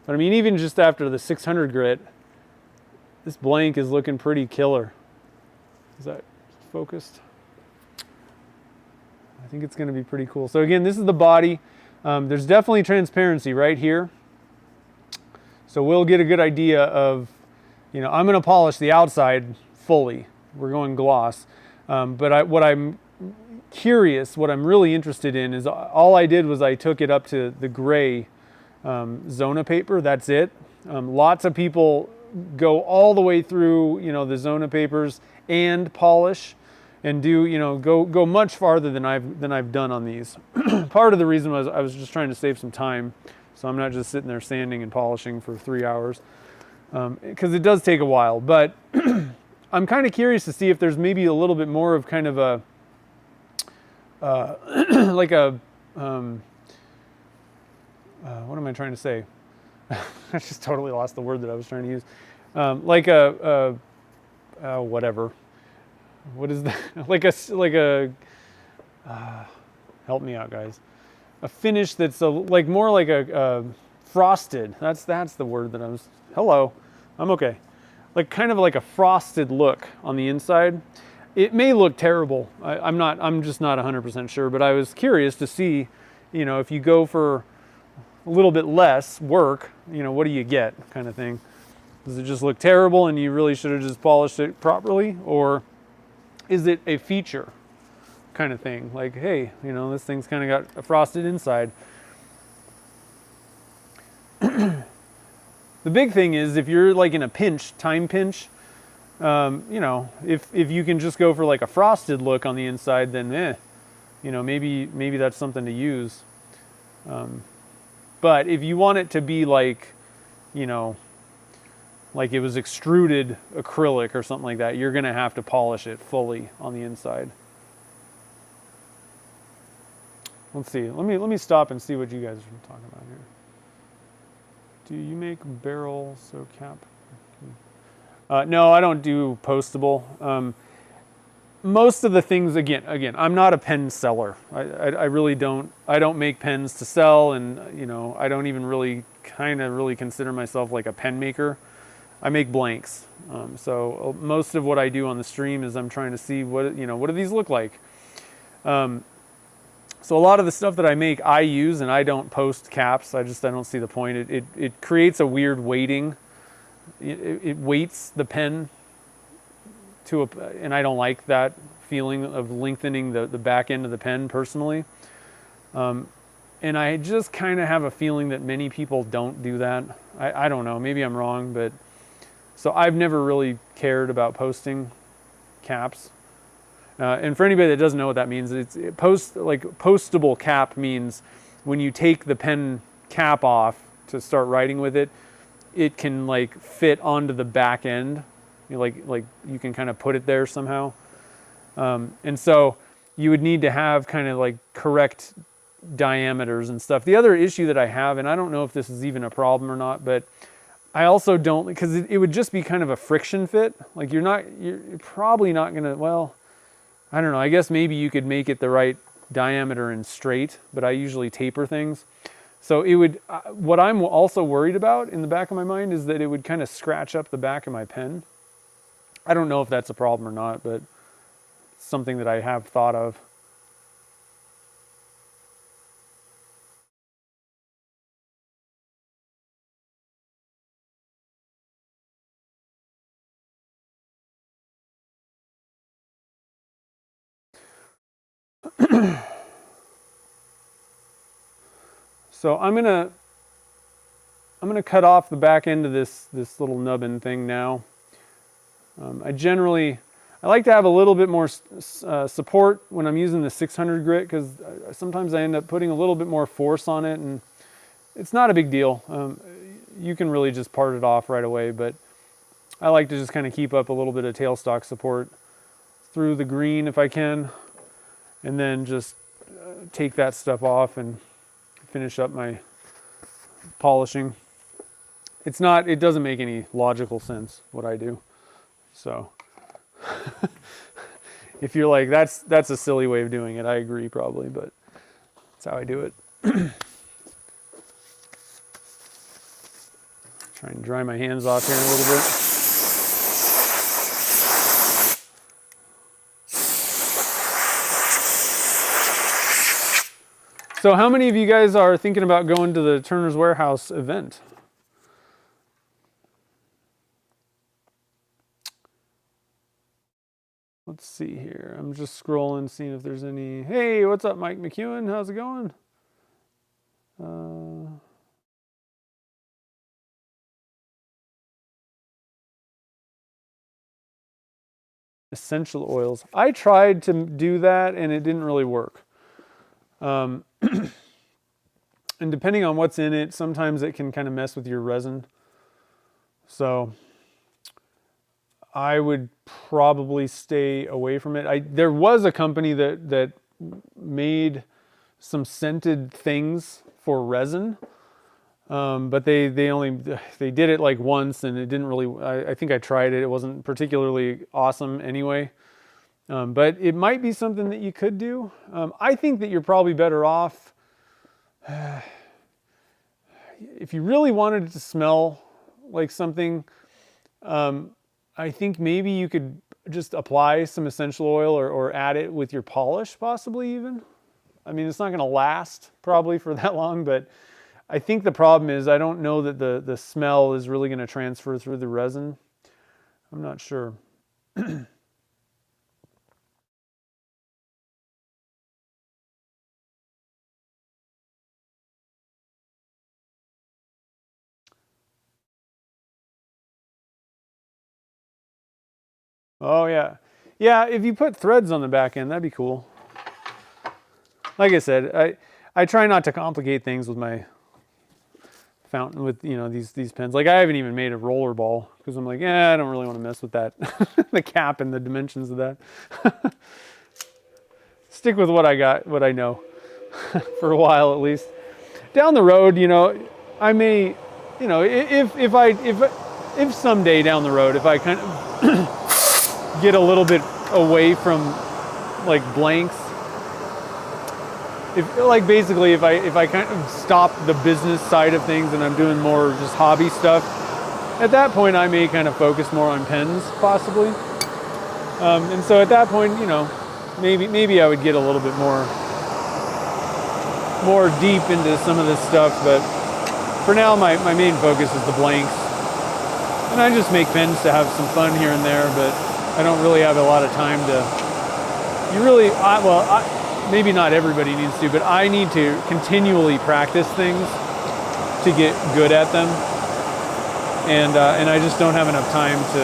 But I mean, even just after the 600 grit, this blank is looking pretty killer. Is that focused? I think it's going to be pretty cool. So again, this is the body. There's definitely transparency right here. So we'll get a good idea of, you know, I'm going to polish the outside fully. we're going gloss. But what I'm curious, what I'm really interested in is all I did was I took it up to the gray Zona paper. That's it. Lots of people go all the way through, the Zona papers and polish, and do, go much farther than I've done on these. Part of the reason was I was just trying to save some time, so I'm not just sitting there sanding and polishing for 3 hours, because it does take a while. But I'm kind of curious to see if there's maybe a little bit more of kind of a like a what am I trying to say? I just totally lost the word that I was trying to use. Like whatever. What is that? Help me out, guys. A finish that's like more like a frosted. That's the word that I was. Hello, I'm okay. Like kind of like a frosted look on the inside. It may look terrible. I'm just not 100% sure, but I was curious to see, if you go for a little bit less work, what do you get, kind of thing. Does it just look terrible and you really should have just polished it properly? Or is it a feature kind of thing? Like, hey, this thing's kind of got a frosted inside. The big thing is if you're like in a time pinch, if you can just go for like a frosted look on the inside, then maybe that's something to use. But if you want it to be like, like it was extruded acrylic or something like that, you're going to have to polish it fully on the inside. Let's see. Let me stop and see what you guys are talking about here. Do you make barrel so cap? No, I don't do postable. Most of the things, again, I'm not a pen seller. I really don't. I don't make pens to sell, and I don't even really consider myself like a pen maker. I make blanks. So most of what I do on the stream is I'm trying to see what do these look like. So a lot of the stuff that I make, I use, and I don't post caps. I don't see the point. It creates a weird weighting. It weights the pen and I don't like that feeling of lengthening the back end of the pen personally. And I just kind of have a feeling that many people don't do that. I don't know, maybe I'm wrong, but so I've never really cared about posting caps. And for anybody that doesn't know what that means, postable cap means when you take the pen cap off to start writing with it, it can like fit onto the back end. Like you can kind of put it there somehow. And so you would need to have kind of like correct diameters and stuff. The other issue that I have, and I don't know if this is even a problem or not, but I also don't, because it would just be kind of a friction fit. Like you're probably not gonna, well, I don't know, I guess maybe you could make it the right diameter and straight, but I usually taper things. So it would, what I'm also worried about in the back of my mind is that it would kind of scratch up the back of my pen. I don't know if that's a problem or not, but it's something that I have thought of. So I'm gonna cut off the back end of this little nubbin thing now. I like to have a little bit more support when I'm using the 600 grit, because sometimes I end up putting a little bit more force on it, and it's not a big deal. You can really just part it off right away, but I like to just kind of keep up a little bit of tailstock support through the green if I can, and then just take that stuff off and finish up my polishing. It doesn't make any logical sense what I do. So if you're like, that's a silly way of doing it, I agree probably, but that's how I do it. Try and dry my hands off here a little bit. So how many of you guys are thinking about going to the Turner's Warehouse event? let's see here. I'm just scrolling, seeing if there's any. Hey, what's up, Mike McEwen? How's it going? Essential oils. I tried to do that and it didn't really work. And depending on what's in it, sometimes it can kind of mess with your resin. So I would probably stay away from it. There was a company that made some scented things for resin, but they did it like once and it didn't really. I think I tried it. It wasn't particularly awesome anyway. But it might be something that you could do. I think that you're probably better off if you really wanted it to smell like something. I think maybe you could just apply some essential oil or add it with your polish, possibly even. I mean, it's not going to last probably for that long, but I think the problem is I don't know that the smell is really going to transfer through the resin. I'm not sure. Oh yeah. Yeah, if you put threads on the back end, that'd be cool. Like I said, I try not to complicate things with my fountain with, you know, these pens. Like I haven't even made a roller ball because I'm like, I don't really want to mess with that. The cap and the dimensions of that. Stick with what I got, what I know for a while at least. Down the road, you know, I may, you know, if someday down the road, if I kind of get a little bit away from like blanks, basically if I kind of stop the business side of things and I'm doing more just hobby stuff, at that point I may kind of focus more on pens possibly. And so at that point, you know, maybe I would get a little bit more deep into some of this stuff, but for now my main focus is the blanks. And I just make pens to have some fun here and there, but I don't really have a lot of time to, maybe not everybody needs to, but I need to continually practice things to get good at them. And I just don't have enough time to,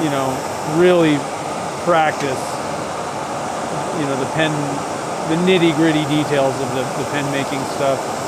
you know, really practice, you know, the nitty gritty details of the pen making stuff.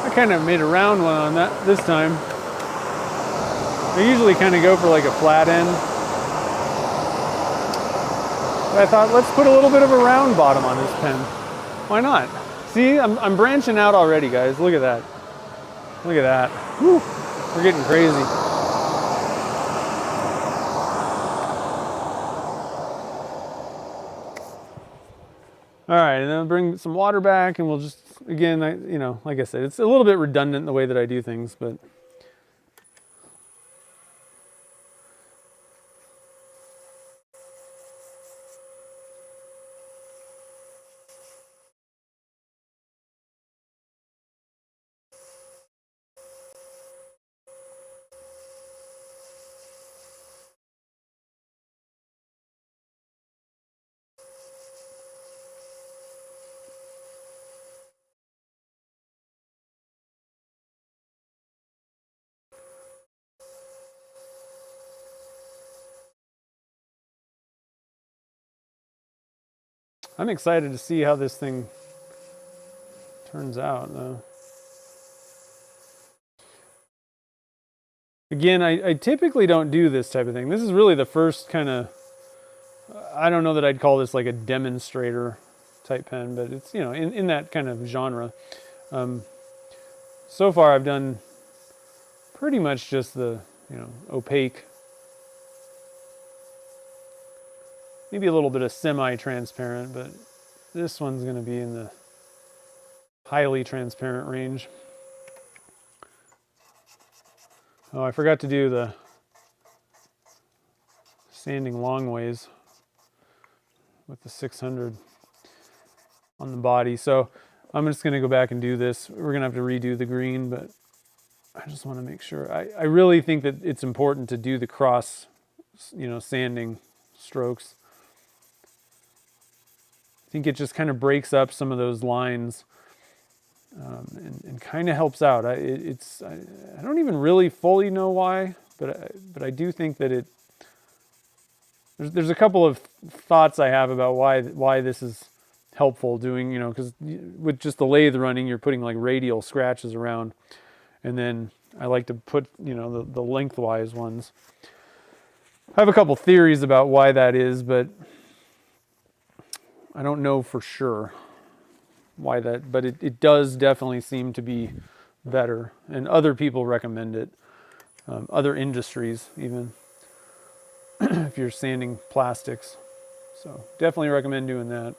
I kind of made a round one on that this time. I usually kind of go for like a flat end. But I thought, let's put a little bit of a round bottom on this pen. Why not? See, I'm branching out already, guys. Look at that. Look at that. Whew. We're getting crazy. All right, and then I'll bring some water back and we'll just, again, you know, like I said, it's a little bit redundant the way that I do things, but I'm excited to see how this thing turns out, though. Again, I typically don't do this type of thing. This is really the first kind of, I don't know that I'd call this like a demonstrator type pen, but it's, you know, in that kind of genre. So far I've done pretty much just the, you know, opaque, maybe a little bit of semi-transparent, but this one's going to be in the highly transparent range. Oh, I forgot to do the sanding long ways with the 600 on the body. So I'm just going to go back and do this. We're going to have to redo the green, but I just want to make sure. I really think that it's important to do the cross, you know, sanding strokes. I think it just kind of breaks up some of those lines and kind of helps out. I don't even really fully know why, but I do think that there's a couple of thoughts I have about why this is helpful doing, you know, because with just the lathe running, you're putting like radial scratches around, and then I like to put, you know, the lengthwise ones. I have a couple theories about why that is, but I don't know for sure why that, but it does definitely seem to be better, and other people recommend it, other industries even, if you're sanding plastics. So definitely recommend doing that.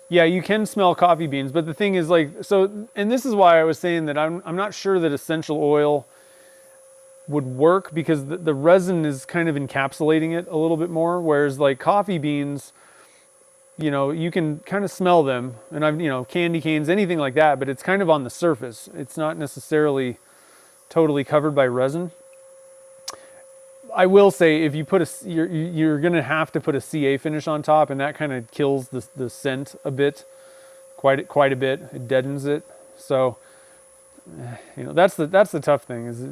Yeah, you can smell coffee beans, but the thing is, like, so, and this is why I was saying that I'm not sure that essential oil would work, because the resin is kind of encapsulating it a little bit more, whereas like coffee beans, you know, you can kind of smell them, and I've, you know, candy canes, anything like that, but it's kind of on the surface. It's not necessarily totally covered by resin. I will say, if you put you're going to have to put a CA finish on top, and that kind of kills the scent a bit, quite a bit. It deadens it. So, you know, that's the tough thing, is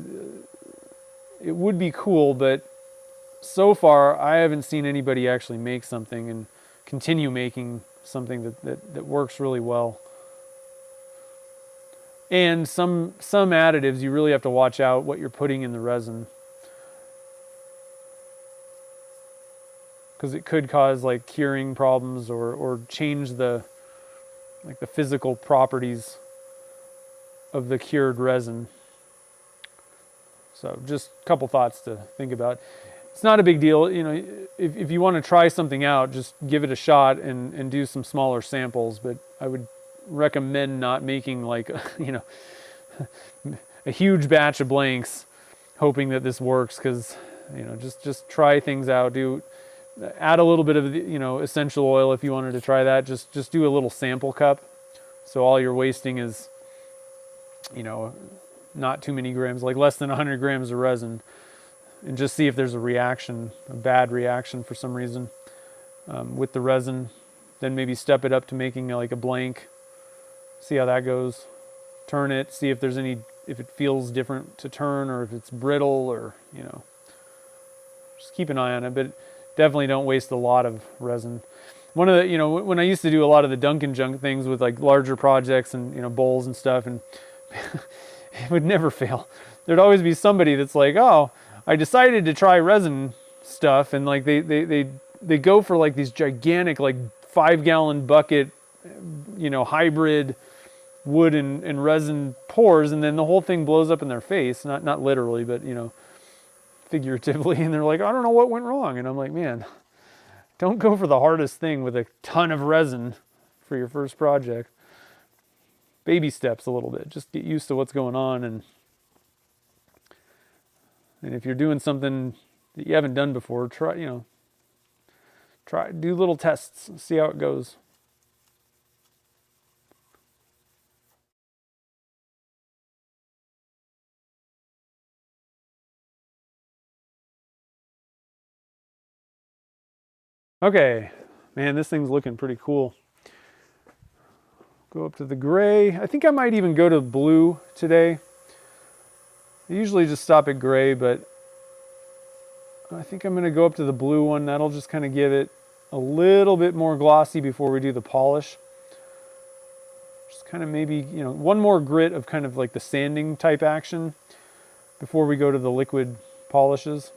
it would be cool, but so far I haven't seen anybody actually make something and continue making something that works really well. And some additives, you really have to watch out what you're putting in the resin, because it could cause like curing problems or change the physical properties of the cured resin. So just a couple thoughts to think about. It's not a big deal, you know. If you want to try something out, just give it a shot and do some smaller samples. But I would recommend not making like, you know, a huge batch of blanks, hoping that this works, because, you know, just try things out. Add a little bit of, you know, essential oil if you wanted to try that. Just do a little sample cup, so all you're wasting is, you know, not too many grams, like less than 100 grams of resin, and just see if there's a reaction, a bad reaction for some reason with the resin. Then maybe step it up to making like a blank, see how that goes. Turn it, see if there's if it feels different to turn, or if it's brittle, or, you know, just keep an eye on it. But definitely don't waste a lot of resin. One of the, you know, when I used to do a lot of the Dunkin' junk things with like larger projects and, you know, bowls and stuff, and it would never fail. There'd always be somebody that's like, oh, I decided to try resin stuff, and like they go for like these gigantic, like 5-gallon bucket, you know, hybrid wood and resin pours, and then the whole thing blows up in their face. Not literally, but, you know, figuratively. And they're like, I don't know what went wrong. And I'm like, man, don't go for the hardest thing with a ton of resin for your first project. Baby steps a little bit. Just get used to what's going on, and if you're doing something that you haven't done before, do little tests, see how it goes. Okay, man, this thing's looking pretty cool. Go up to the gray. I think I might even go to blue today. I usually just stop at gray, but I think I'm going to go up to the blue one. That'll just kind of give it a little bit more glossy before we do the polish. Just kind of maybe, you know, one more grit of kind of like the sanding type action before we go to the liquid polishes.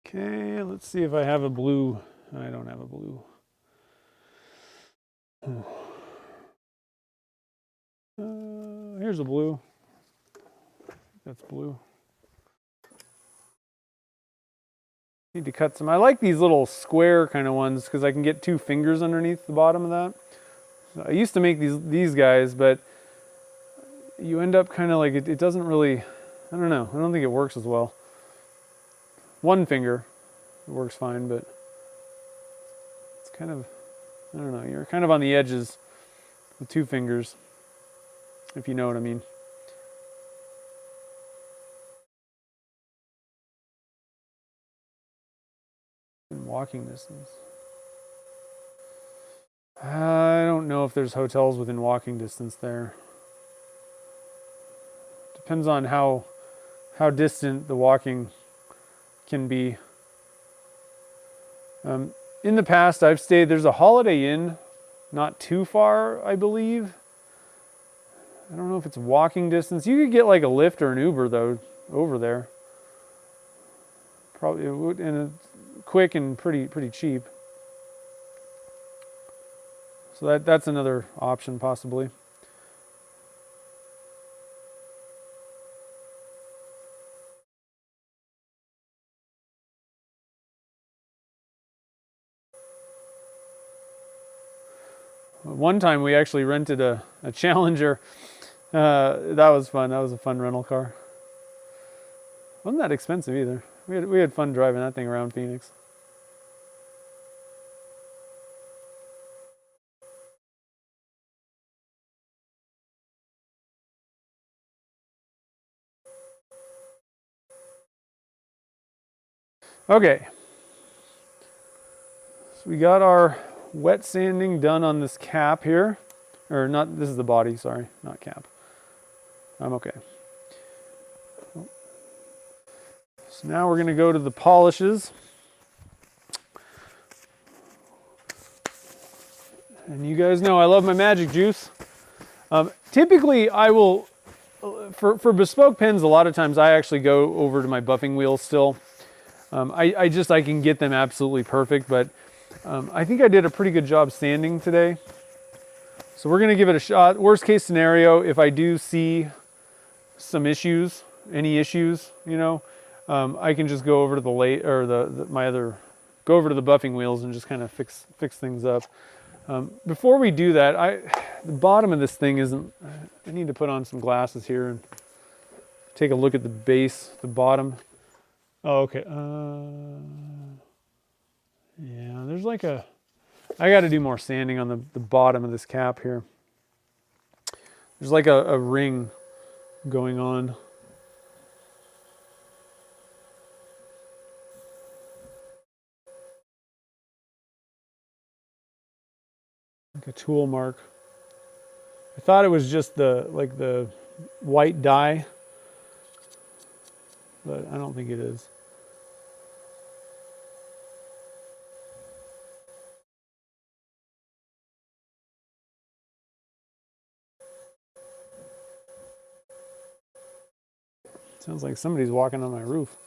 Okay, let's see if I have a blue. I don't have a blue. Here's a blue. That's blue. Need to cut some. I like these little square kind of ones because I can get 2 fingers underneath the bottom of that. So I used to make these guys, but you end up kind of like it doesn't really. I don't know. I don't think it works as well. 1 finger, it works fine, but it's kind of, I don't know. You're kind of on the edges with 2 fingers, if you know what I mean. In walking distance. I don't know if there's hotels within walking distance there. Depends on how distant the walking can be. In the past, I've stayed, there's a Holiday Inn not too far, I believe. I don't know if it's walking distance. You could get like a Lyft or an Uber though over there. Probably, it would, and it's quick and pretty cheap. So that's another option possibly. One time we actually rented a Challenger. That was fun. That was a fun rental car. Wasn't that expensive either. We had fun driving that thing around Phoenix. Okay. So we got our wet sanding done on this cap here. Or not, this is the body, sorry, not cap. I'm okay. So now we're going to go to the polishes. And you guys know I love my magic juice. Typically I will, for bespoke pens, a lot of times I actually go over to my buffing wheels still. I can get them absolutely perfect, but I think I did a pretty good job sanding today. So we're going to give it a shot. Worst case scenario, if I do see some issues, any issues, you know, I can just go over to go over to the buffing wheels and just kind of fix things up. Before we do that, the bottom of this thing isn't, I need to put on some glasses here and take a look at the base, the bottom. Oh, okay. Yeah, there's like I got to do more sanding on the bottom of this cap here. There's like a ring going on. Like a tool mark. I thought it was just the white dye, but I don't think it is. Sounds like somebody's walking on my roof.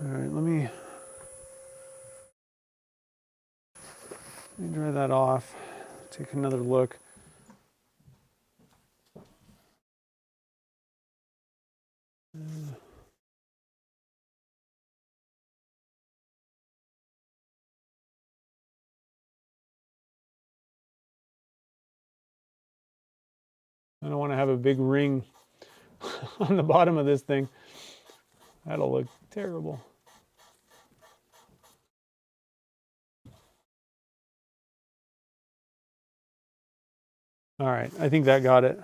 All right, let me dry that off. Take another look. I don't want to have a big ring on the bottom of this thing. That'll look terrible. All right, I think that got it.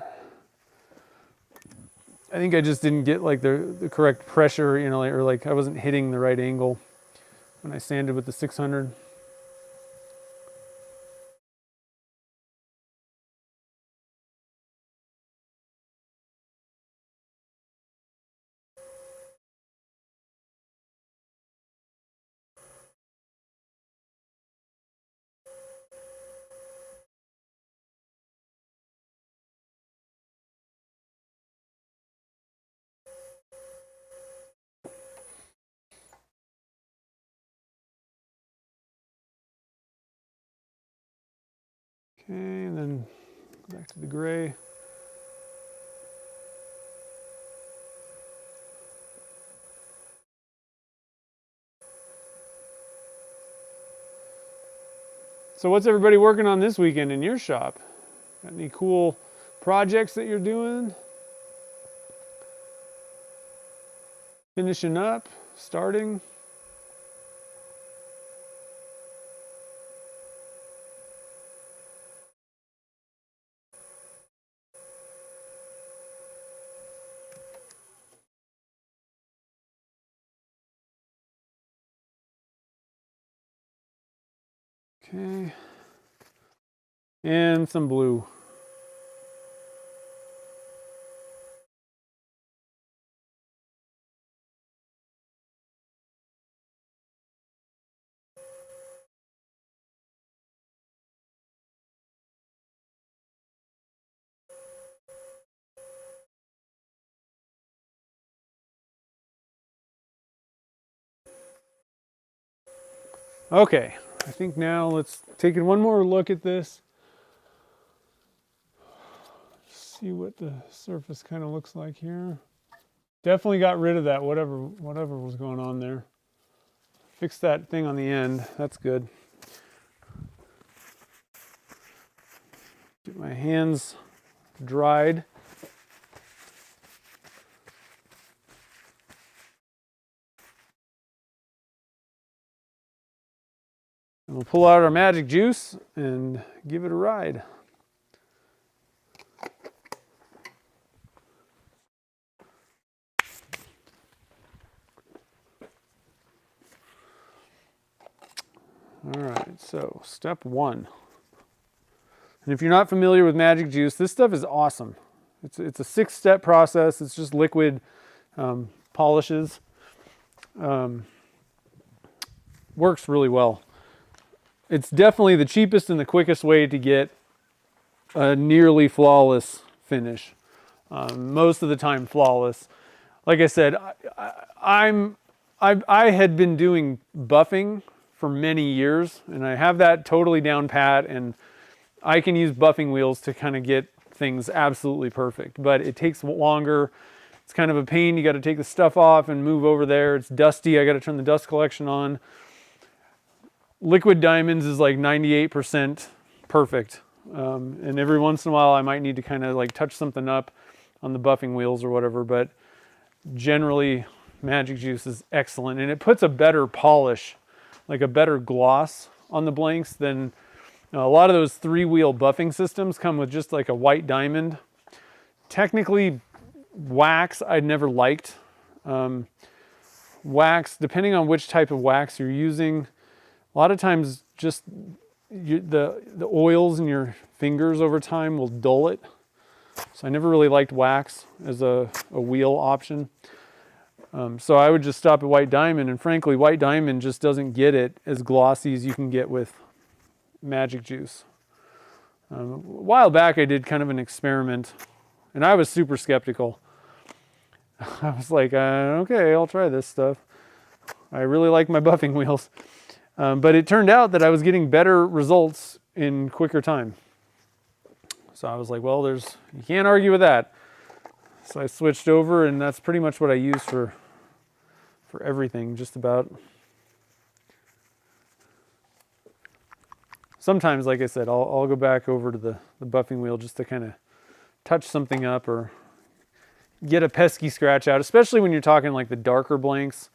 I think I just didn't get like the correct pressure, you know, or like I wasn't hitting the right angle when I sanded with the 600. Okay, and then go back to the gray. So what's everybody working on this weekend in your shop? Got any cool projects that you're doing? Finishing up? Starting? Okay. And some blue. Okay, I think now let's take one more look at this. See what the surface kind of looks like here. Definitely got rid of that whatever was going on there. Fixed that thing on the end. That's good. Get my hands dried. And we'll pull out our magic juice and give it a ride. All right, so step one. And if you're not familiar with magic juice, this stuff is awesome. It's a 6-step process. It's just liquid polishes. Works really well. It's definitely the cheapest and the quickest way to get a nearly flawless finish. Most of the time flawless. Like I said, I had been doing buffing for many years, and I have that totally down pat, and I can use buffing wheels to kind of get things absolutely perfect, but it takes longer. It's kind of a pain. You got to take the stuff off and move over there. It's dusty. I got to turn the dust collection on. Liquid diamonds is like 98% perfect. And every once in a while I might need to kind of like touch something up on the buffing wheels or whatever, but generally magic juice is excellent, and it puts a better polish, like a better gloss on the blanks than a lot of those 3-wheel buffing systems come with just like a white diamond. Technically wax I'd never liked. Wax, depending on which type of wax you're using, a lot of times just the oils in your fingers over time will dull it. So I never really liked wax as a wheel option. So I would just stop at white diamond, and frankly, white diamond just doesn't get it as glossy as you can get with magic juice. A while back I did kind of an experiment, and I was super skeptical. I was like, okay, I'll try this stuff. I really like my buffing wheels. But it turned out that I was getting better results in quicker time. So I was like, well, you can't argue with that. So I switched over, and that's pretty much what I use for everything, just about. Sometimes, like I said, I'll go back over to the buffing wheel just to kind of touch something up or get a pesky scratch out, especially when you're talking like the darker blanks.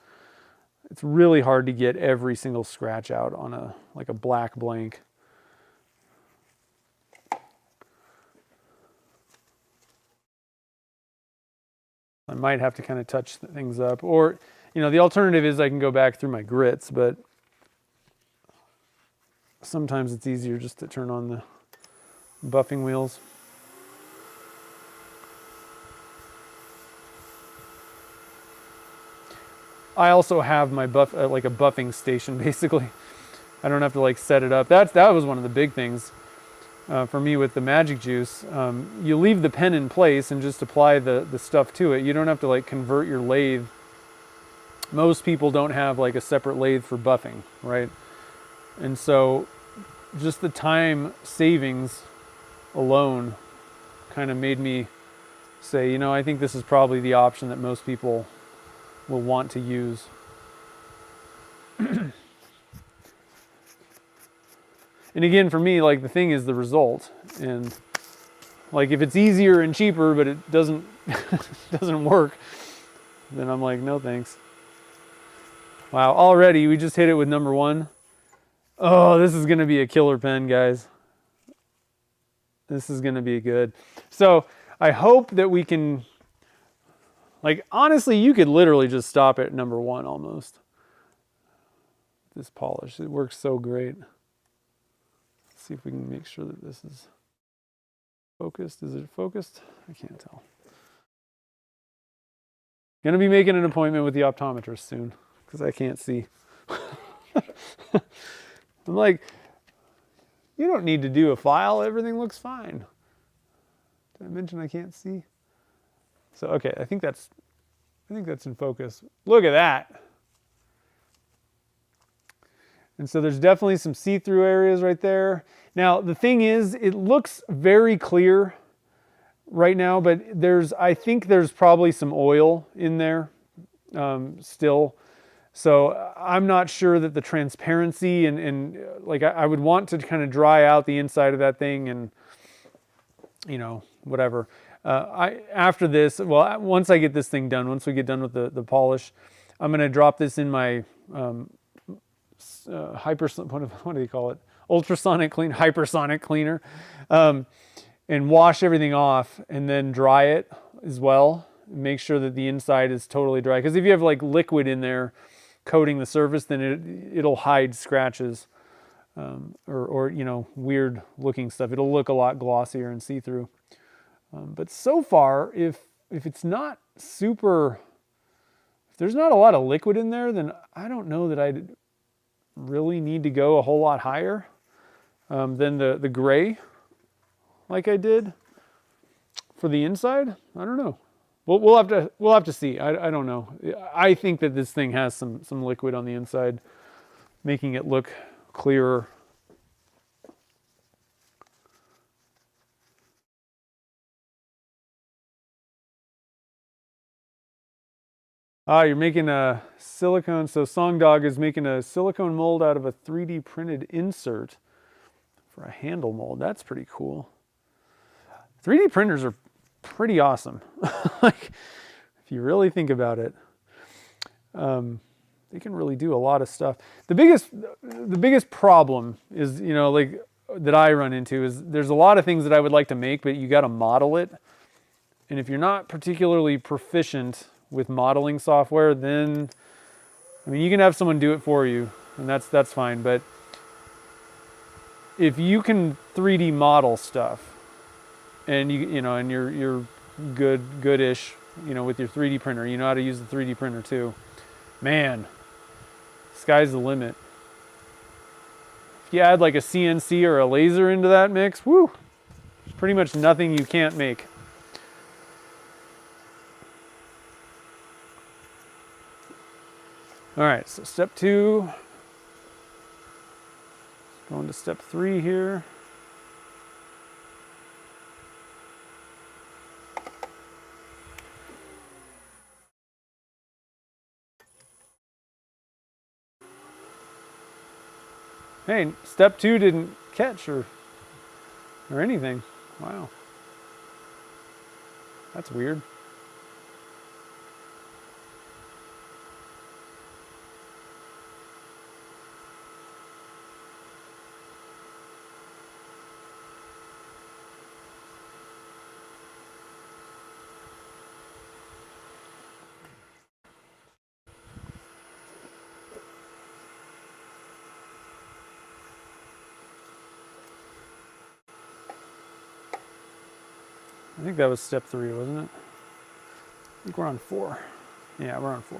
It's really hard to get every single scratch out on a black blank. I might have to kind of touch things up, or the alternative is I can go back through my grits, but sometimes it's easier just to turn on the buffing wheels. I also have my like a buffing station basically. I don't have to like set it up. That was one of the big things for me with the Magic Juice. You leave the pen in place and just apply the stuff to it. You don't have to like convert your lathe. Most people don't have like a separate lathe for buffing, right? And so just the time savings alone kind of made me say, I think this is probably the option that most people will want to use. And again, for me, like the thing is the result. And like if it's easier and cheaper, but it doesn't doesn't work, then I'm like, no thanks. Wow, already we just hit it with number 1. Oh, this is gonna be a killer pen, guys. This is gonna be good. So I hope that we can, like, honestly, you could literally just stop at number 1 almost. This polish, it works so great. Let's see if we can make sure that this is focused. Is it focused? I can't tell. Gonna be making an appointment with the optometrist soon because I can't see. I'm like, you don't need to do a file. Everything looks fine. Did I mention I can't see? So, okay, I think that's in focus. Look at that. And so there's definitely some see-through areas right there. Now, the thing is, it looks very clear right now, but I think there's probably some oil in there still. So I'm not sure that the transparency and like I would want to kind of dry out the inside of that thing and, whatever. After this, well, once I get this thing done, once we get done with the polish, I'm going to drop this in my what do you call it? Ultrasonic clean, hypersonic cleaner, and wash everything off and then dry it as well. Make sure that the inside is totally dry. Because if you have like liquid in there coating the surface, then it'll hide scratches or weird looking stuff. It'll look a lot glossier and see-through. But so far, if it's not super, if there's not a lot of liquid in there, then I don't know that I'd really need to go a whole lot higher than the gray like I did for the inside. I don't know. We'll have to see. I don't know. I think that this thing has some liquid on the inside, making it look clearer. You're making a silicone. So Songdog is making a silicone mold out of a 3D printed insert for a handle mold. That's pretty cool. 3D printers are pretty awesome. Like, if you really think about it, they can really do a lot of stuff. The biggest problem is, like that I run into is there's a lot of things that I would like to make, but you got to model it. And if you're not particularly proficient with modeling software, then, I mean, you can have someone do it for you, and that's fine. But if you can 3D model stuff, and you're goodish, with your 3D printer, you know how to use the 3D printer too, man, sky's the limit. If you add like a CNC or a laser into that mix, woo, there's pretty much nothing you can't make. All right, so step 2. Going to step 3 here. Hey, step 2 didn't catch or anything. Wow. That's weird. I think that was step 3, wasn't it? I think we're on 4. Yeah, we're on 4.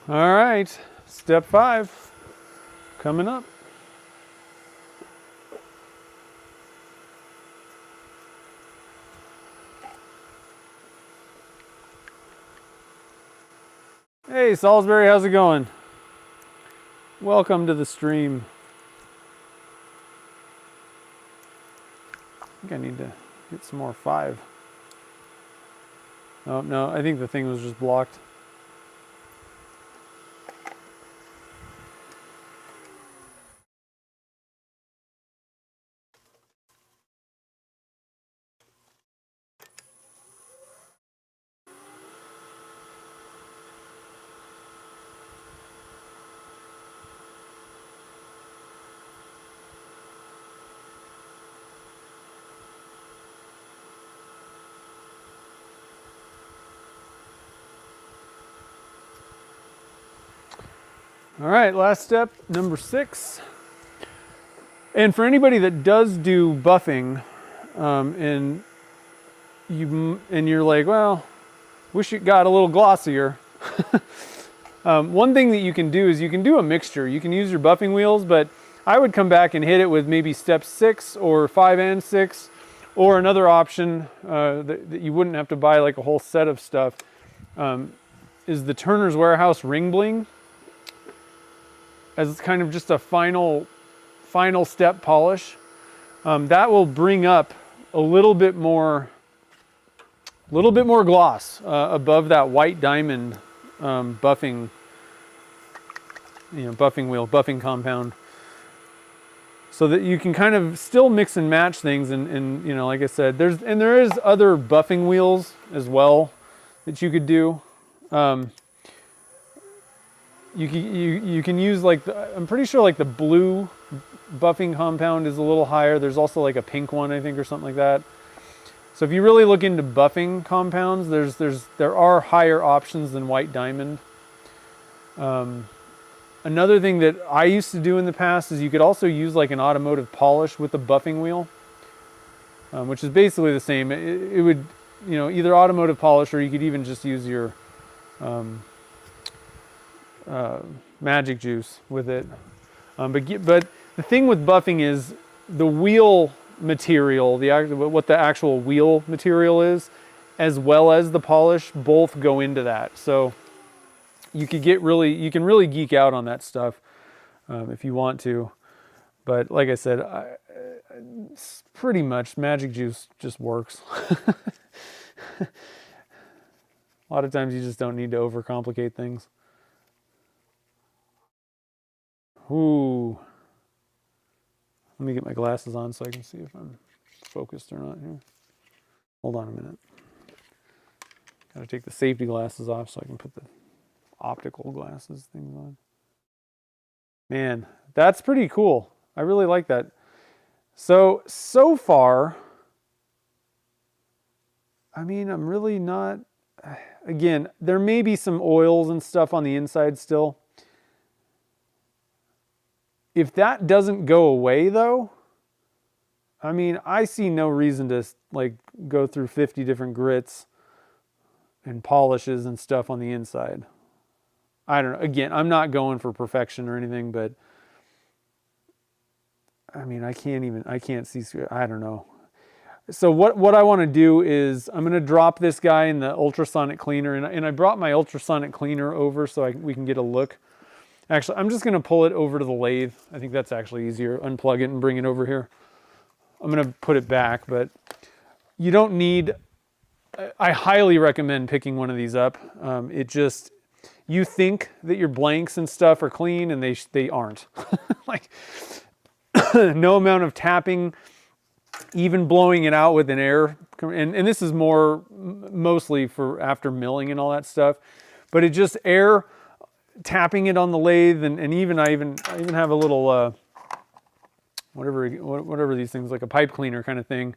All right, step 5 coming up. Hey, Salisbury, how's it going? Welcome to the stream. I think I need to get some more 5. Oh, no, I think the thing was just blocked. All right, last step, number 6. And for anybody that does do buffing, and you're like, well, wish it got a little glossier. One thing that you can do is you can do a mixture. You can use your buffing wheels, but I would come back and hit it with maybe step 6 or 5 and 6, or another option that you wouldn't have to buy like a whole set of stuff, is the Turner's Warehouse ring bling, as kind of just a final step polish. That will bring up a little bit more gloss above that white diamond buffing wheel, buffing compound, so that you can kind of still mix and match things. And like I said, there is other buffing wheels as well that you could do. You can use like I'm pretty sure like the blue buffing compound is a little higher. There's also like a pink one, I think, or something like that. So if you really look into buffing compounds, there are higher options than white diamond. Another thing that I used to do in the past is you could also use like an automotive polish with a buffing wheel, which is basically the same. It would, either automotive polish, or you could even just use your magic juice with it. But the thing with buffing is the wheel material, what the actual wheel material is, as well as the polish, both go into that. So you can really geek out on that stuff if you want to. But like I said, pretty much magic juice just works. A lot of times you just don't need to overcomplicate things. Ooh. Let me get my glasses on so I can see if I'm focused or not here. Hold on a minute. Gotta take the safety glasses off so I can put the optical glasses things on. Man, that's pretty cool. I really like that. So far, I mean, I'm really not, again, there may be some oils and stuff on the inside still. If that doesn't go away though, I mean, I see no reason to like go through 50 different grits and polishes and stuff on the inside. I don't know. Again, I'm not going for perfection or anything, but I mean, I can't see, I don't know. So what I want to do is I'm going to drop this guy in the ultrasonic cleaner, and I brought my ultrasonic cleaner over so we can get a look. Actually, I'm just going to pull it over to the lathe. I think that's actually easier. Unplug it and bring it over here. I'm going to put it back, but you don't need, I highly recommend picking one of these up. It just, you think that your blanks and stuff are clean, and they aren't. Like, no amount of tapping, even blowing it out with an air, and this is mostly for after milling and all that stuff, but it just air tapping it on the lathe, and I even have a little whatever these things, like a pipe cleaner kind of thing,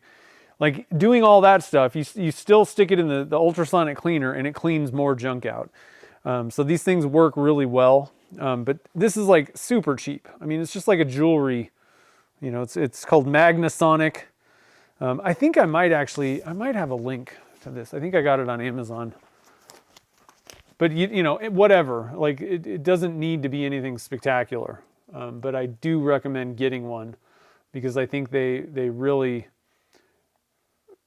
like doing all that stuff. You still stick it in the ultrasonic cleaner, and it cleans more junk out. So these things work really well, but this is like super cheap. I mean, it's just like a jewelry. You know, it's called Magnasonic. I think I might have a link to this. I think I got it on Amazon. But you know, whatever. Like it doesn't need to be anything spectacular. But I do recommend getting one because I think they really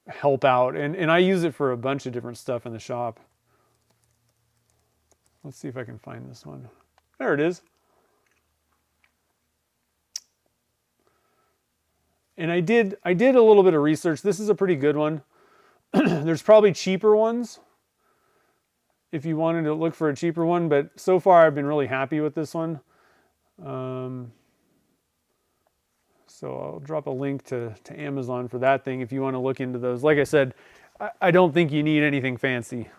help out. And I use it for a bunch of different stuff in the shop. Let's see if I can find this one. There it is. And I did a little bit of research. This is a pretty good one. There's probably cheaper ones if you wanted to look for a cheaper one, but so far I've been really happy with this one. So I'll drop a link to Amazon for that thing if you want to look into those. Like I said, I don't think you need anything fancy.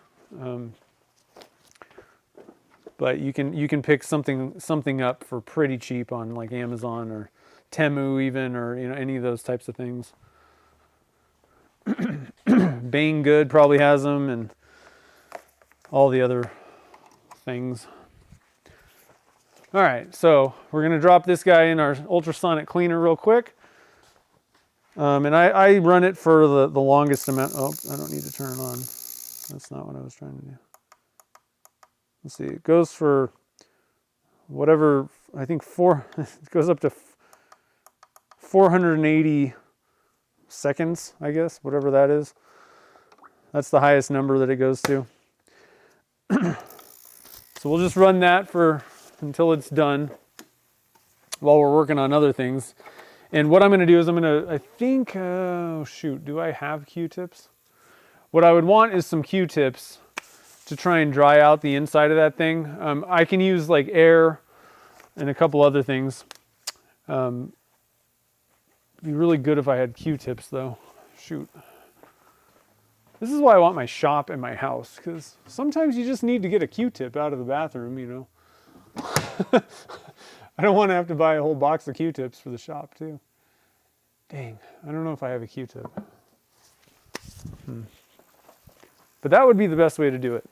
But you can pick something up for pretty cheap on like Amazon or Temu even, or you know, any of those types of things. Bang Good probably has them, and all the other things. All right, so we're gonna drop this guy in our ultrasonic cleaner real quick. And I run it for the longest amount. Oh, I don't need to turn it on. That's not what I was trying to do. Let's see, it goes for whatever, I think it goes up to 480 seconds, I guess, whatever that is. That's the highest number that it goes to. So we'll just run that until it's done while we're working on other things. And what I'm going to do is I think, oh shoot, do I have Q-tips? What I would want is some Q-tips to try and dry out the inside of that thing. I can use like air and a couple other things. It'd be really good if I had Q-tips though. Shoot. This is why I want my shop in my house, because sometimes you just need to get a Q-tip out of the bathroom, you know. I don't want to have to buy a whole box of Q-tips for the shop too. Dang, I don't know if I have a Q-tip. But that would be the best way to do it.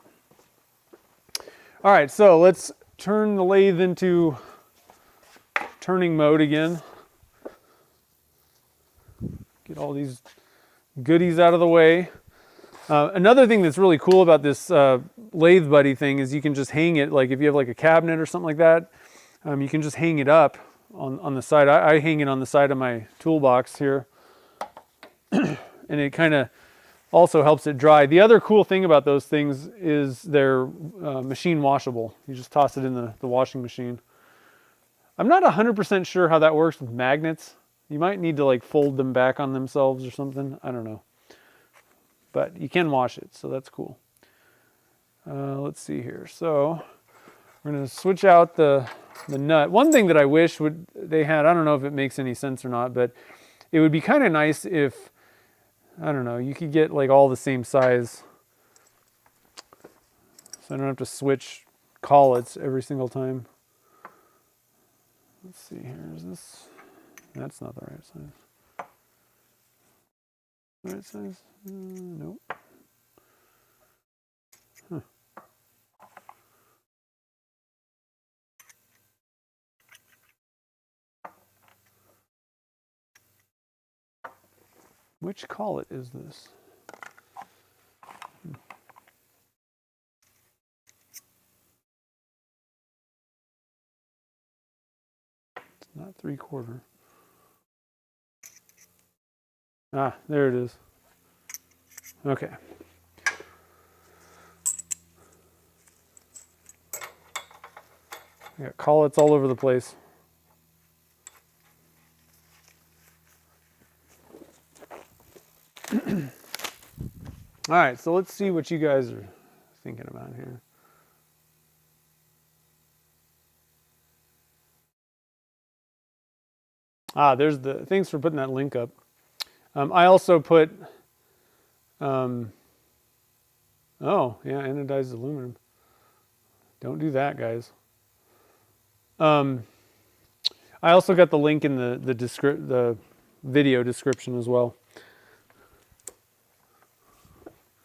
All right, so let's turn the lathe into turning mode again. Get all these goodies out of the way. Another thing that's really cool about this lathe buddy thing is you can just hang it, like if you have like a cabinet or something like that, you can just hang it up on the side. I hang it on the side of my toolbox here. And it kind of also helps it dry. The other cool thing about those things is they're machine washable. You just toss it in the washing machine. I'm not 100% sure how that works with magnets. You might need to like fold them back on themselves or something. I don't know. But you can wash it, so that's cool. Let's see here. So we're going to switch out the nut. One thing that I wish they had, I don't know if it makes any sense or not, but it would be kind of nice if, I don't know, you could get like all the same size. So I don't have to switch collets every single time. Let's see here. Is this? That's not the right size. Right size? Nope. Huh. Which collet is this? 3/4? Ah, there it is. Okay. I got collets all over the place. All right, so let's see what you guys are thinking about here. Ah, there's the, thanks for putting that link up. I also put, oh, yeah, anodized aluminum. Don't do that, guys. I also got the link in the video description as well.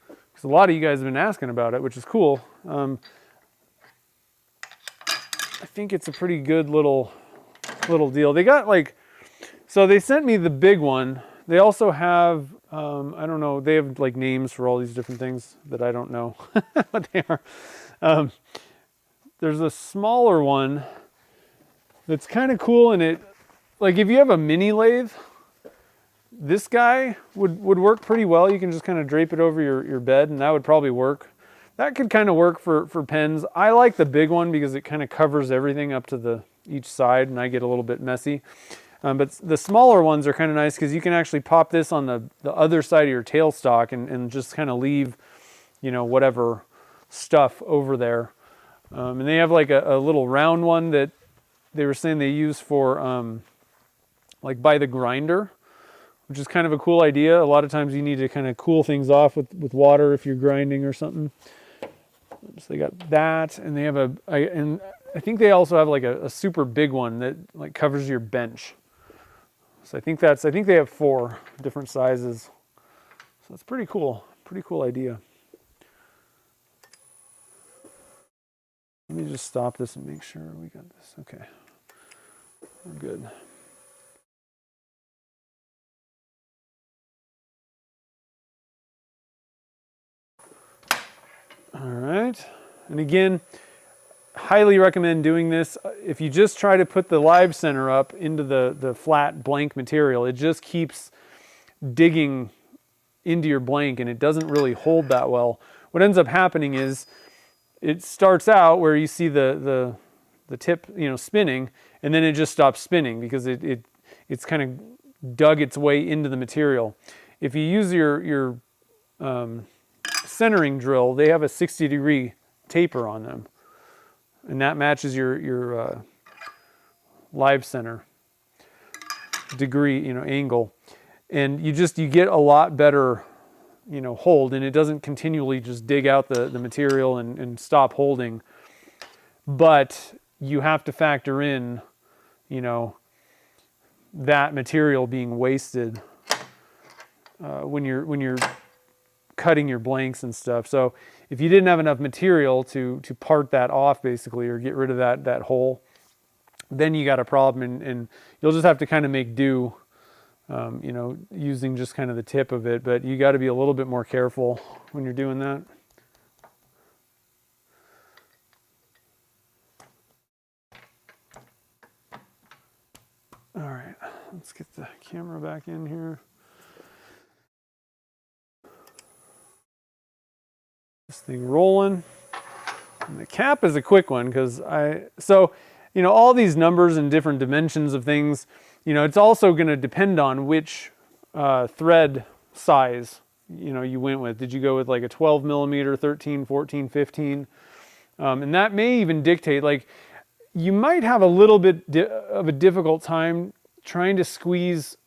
Because a lot of you guys have been asking about it, which is cool. I think it's a pretty good little deal. They got like, so they sent me the big one. They also have, I don't know, they have like names for all these different things that I don't know what they are. There's a smaller one that's kind of cool, and it, like if you have a mini lathe, this guy would work pretty well. You can just kind of drape it over your bed, and that would probably work. That could kind of work for pens. I like the big one because it kind of covers everything up to each side, and I get a little bit messy. But the smaller ones are kind of nice because you can actually pop this on the other side of your tailstock and just kind of leave, you know, whatever stuff over there. And they have like a little round one that they were saying they use for like by the grinder, which is kind of a cool idea. A lot of times you need to kind of cool things off with water if you're grinding or something. So they got that, and they have and I think they also have like a super big one that like covers your bench. So I think they have 4 different sizes. So it's pretty cool idea. Let me just stop this and make sure we got this. Okay, we're good. All right, and again, highly recommend doing this. If you just try to put the live center up into the flat blank material, it just keeps digging into your blank and it doesn't really hold that well. What ends up happening is it starts out where you see the tip, you know, spinning, and then it just stops spinning because it's kind of dug its way into the material. If you use your centering drill, they have a 60-degree taper on them, and that matches your live center degree, you know, angle, and you get a lot better, you know, hold, and it doesn't continually just dig out the material and stop holding. But you have to factor in, you know, that material being wasted when you're cutting your blanks and stuff. So if you didn't have enough material to part that off basically, or get rid of that hole, then you got a problem, and you'll just have to kind of make do, you know, using just kind of the tip of it. But you got to be a little bit more careful when you're doing that. All right, let's get the camera back in here. This thing rolling. And the cap is a quick one because so, you know, all these numbers and different dimensions of things, you know, it's also going to depend on which thread size, you know, you went with. Did you go with like a 12 millimeter, 13, 14, 15? And that may even dictate, like, you might have a little bit of a difficult time trying to squeeze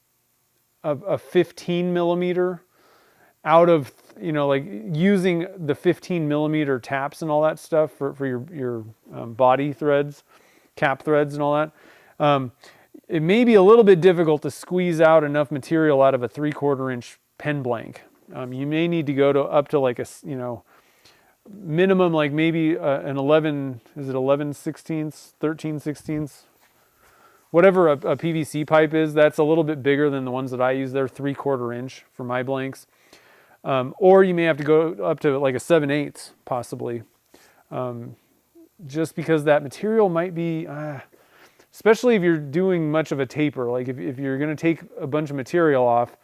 a 15 millimeter out of, you know, like using the 15 millimeter taps and all that stuff for your body threads, cap threads and all that. It may be a little bit difficult to squeeze out enough material out of a 3/4 inch pen blank. You may need to go up to like a, you know, minimum, like maybe an 11, is it 11/16, 13/16? Whatever a PVC pipe is, that's a little bit bigger than the ones that I use. They're 3/4 inch for my blanks. Or you may have to go up to like a 7/8 possibly, just because that material might be, especially if you're doing much of a taper. Like if you're going to take a bunch of material off,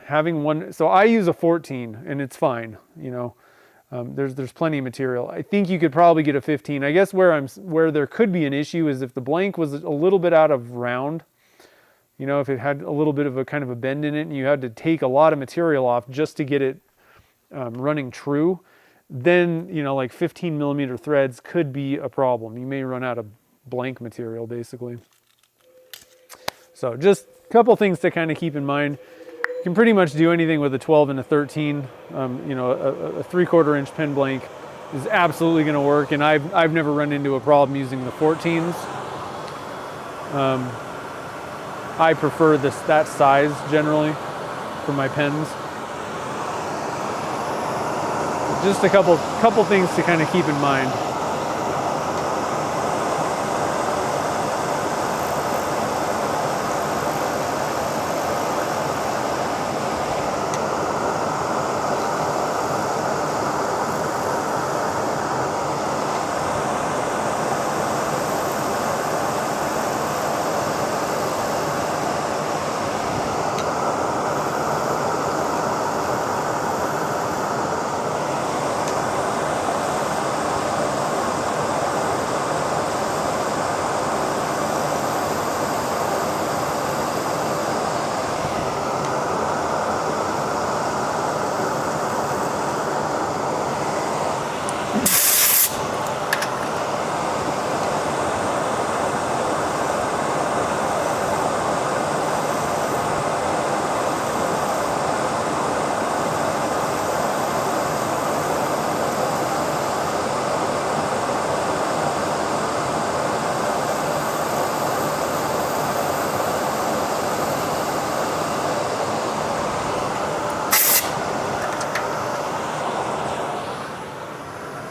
having one, so I use a 14 and it's fine, you know. There's plenty of material. I think you could probably get a 15. I guess where there could be an issue is if the blank was a little bit out of round, you know, if it had a little bit of a kind of a bend in it and you had to take a lot of material off just to get it running true, then, you know, like 15 millimeter threads could be a problem. You may run out of blank material basically. So just a couple things to kind of keep in mind. You can pretty much do anything with a 12 and a 13. You know, a 3/4 inch pen blank is absolutely going to work, and I've never run into a problem using the 14s. I prefer that size generally for my pens. Just a couple things to kind of keep in mind.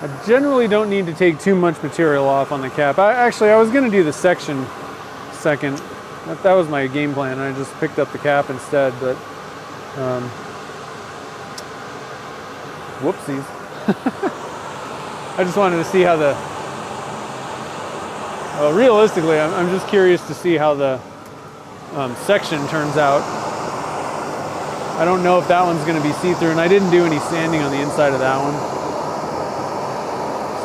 I generally don't need to take too much material off on the cap. I was going to do the section second. That was my game plan. I just picked up the cap instead, but whoopsies. I just wanted to see how realistically, I'm just curious to see how the section turns out. I don't know if that one's going to be see-through, and I didn't do any sanding on the inside of that one.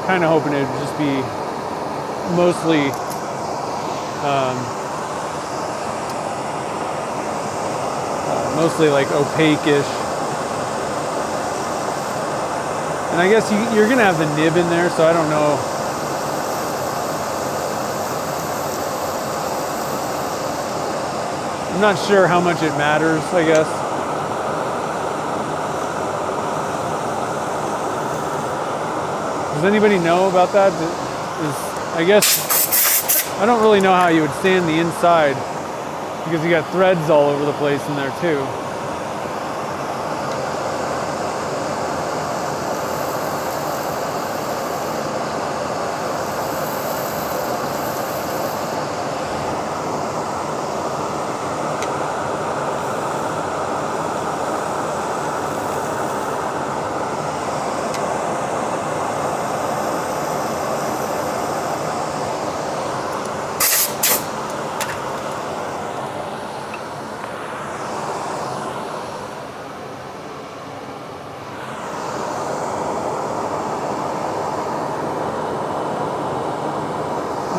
Kind of hoping it would just be mostly mostly like opaque-ish. And I guess you're gonna have the nib in there, so I don't know. I'm not sure how much it matters, I guess. Does anybody know about that? I guess, I don't really know how you would sand the inside because you got threads all over the place in there too.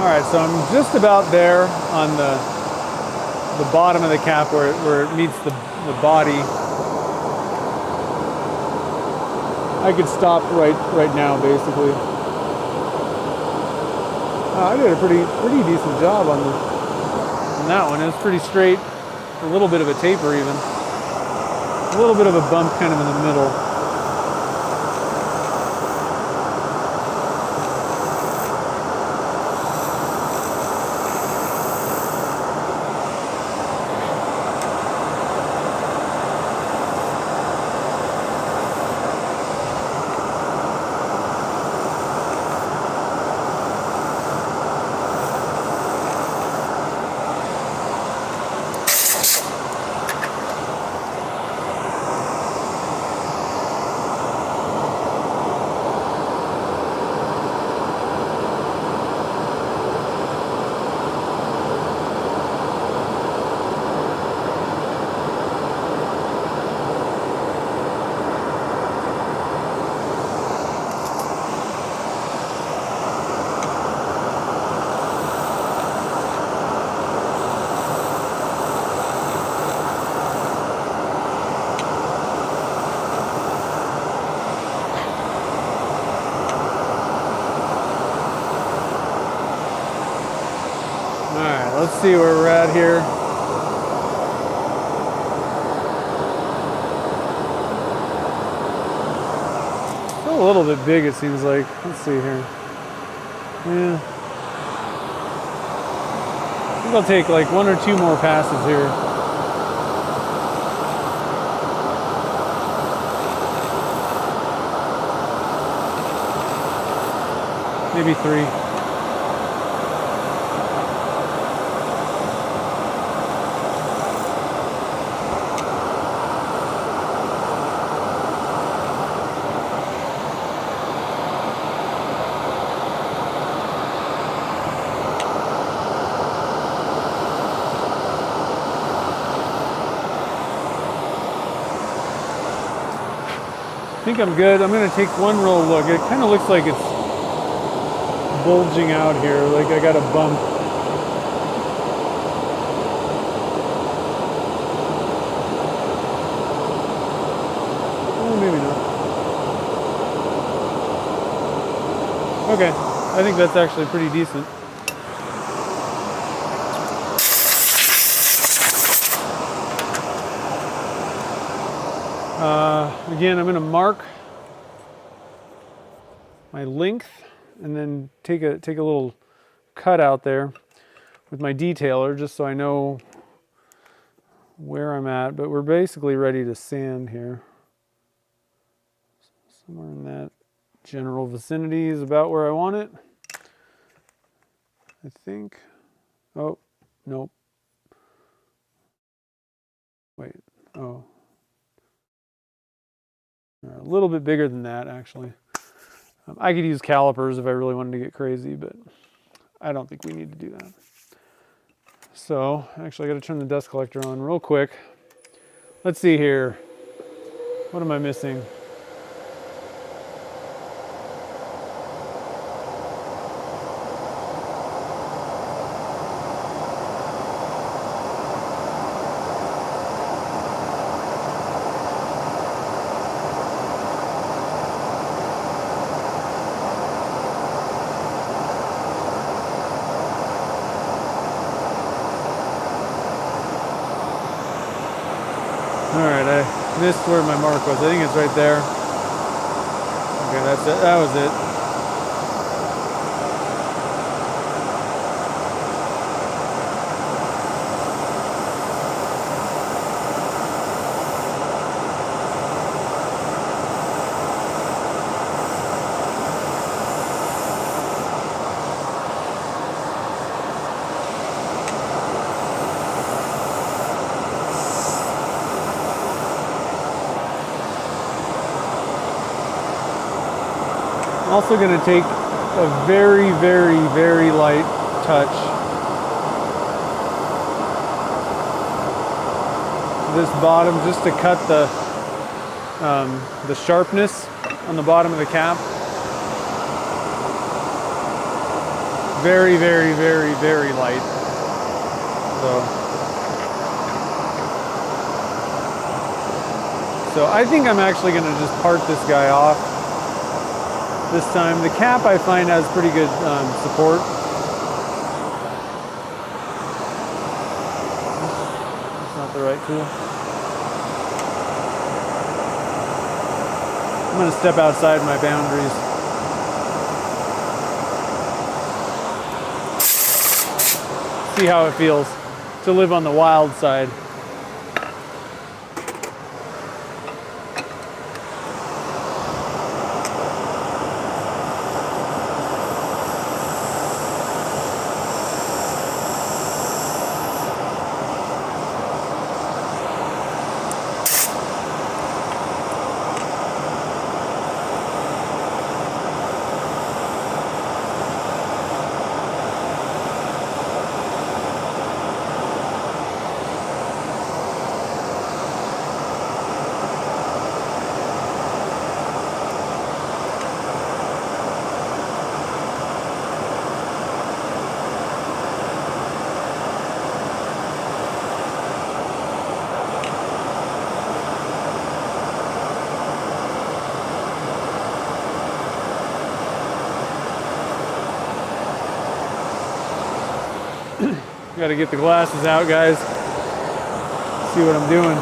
Alright, so I'm just about there on the bottom of the cap where it meets the body. I could stop right now, basically. I did a pretty decent job on that one. It was pretty straight, a little bit of a taper even. A little bit of a bump kind of in the middle. see where we're at here. Still a little bit big, it seems like. Let's see here. Yeah. I think I'll take like 1 or 2 more passes here. Maybe 3. I think I'm good. I'm going to take one real look. It kind of looks like it's bulging out here, like I got a bump. Oh, maybe not. Okay, I think that's actually pretty decent. Again, I'm going to mark my length and then take a little cut out there with my detailer just so I know where I'm at. But we're basically ready to sand here. Somewhere in that general vicinity is about where I want it, I think. Oh, nope. Wait, oh. A little bit bigger than that, actually. I could use calipers if I really wanted to get crazy, but I don't think we need to do that. So, actually, I got to turn the dust collector on real quick. Let's see here. What am I missing? Alright, I missed where my mark was. I think it's right there. Okay, that's it. That was it. I'm also going to take a very, very, very light touch to this bottom just to cut the sharpness on the bottom of the cap. Very, very, very, very light. So I think I'm actually going to just part this guy off this time. The cap I find has pretty good support. That's not the right tool. I'm going to step outside my boundaries. See how it feels to live on the wild side. Got to get the glasses out, guys. See what I'm doing.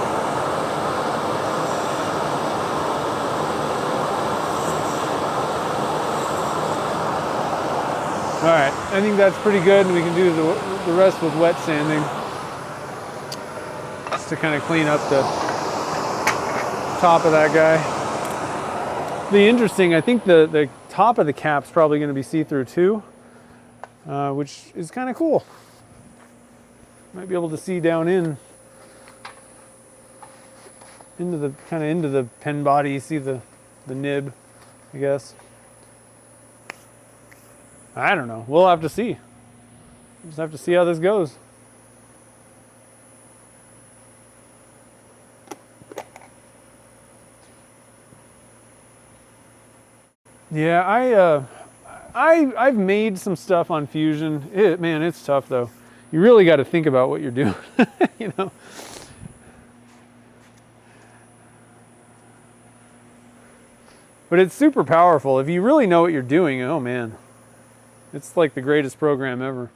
All right, I think that's pretty good, and we can do the rest with wet sanding. Just to kind of clean up the top of that guy. Be interesting, I think the top of the cap's probably going to be see-through too, which is kind of cool. Might be able to see down into the pen body, see the nib, I guess. I don't know. We'll have to see. Just have to see how this goes. Yeah, I've made some stuff on Fusion. Man, it's tough though. You really got to think about what you're doing, you know. But it's super powerful. If you really know what you're doing, oh man, it's like the greatest program ever.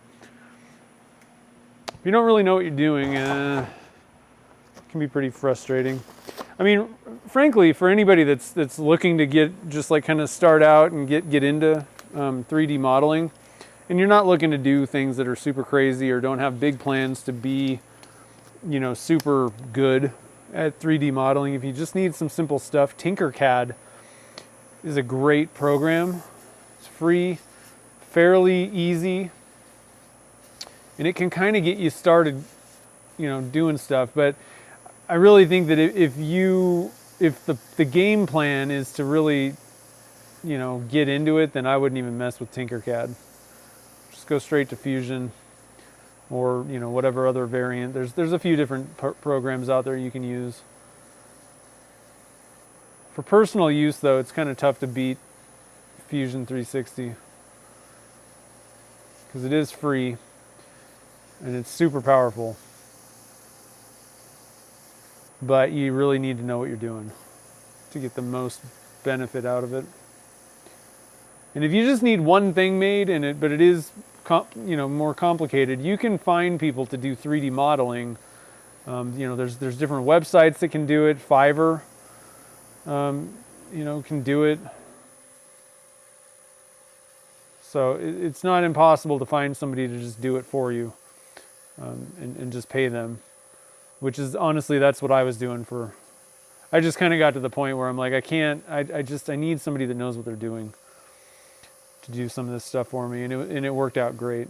If you don't really know what you're doing, it can be pretty frustrating. I mean, frankly, for anybody that's looking to get just like kind of start out and get into 3D modeling, and you're not looking to do things that are super crazy or don't have big plans to be, you know, super good at 3D modeling. If you just need some simple stuff, Tinkercad is a great program. It's free, fairly easy, and it can kind of get you started, you know, doing stuff. But I really think that if the game plan is to really, you know, get into it, then I wouldn't even mess with Tinkercad. Just go straight to Fusion, or you know, whatever other variant. There's a few different programs out there you can use. For personal use though, it's kind of tough to beat Fusion 360 because it is free and it's super powerful. But you really need to know what you're doing to get the most benefit out of it. And if you just need one thing made, but it is you know, more complicated, you can find people to do 3D modeling. You know, there's different websites that can do it. Fiverr, you know, can do it. So it's not impossible to find somebody to just do it for you, and just pay them. Which is honestly, that's what I was doing for. I just kind of got to the point where I'm like, I can't. I need somebody that knows what they're doing to do some of this stuff for me, and it worked out great.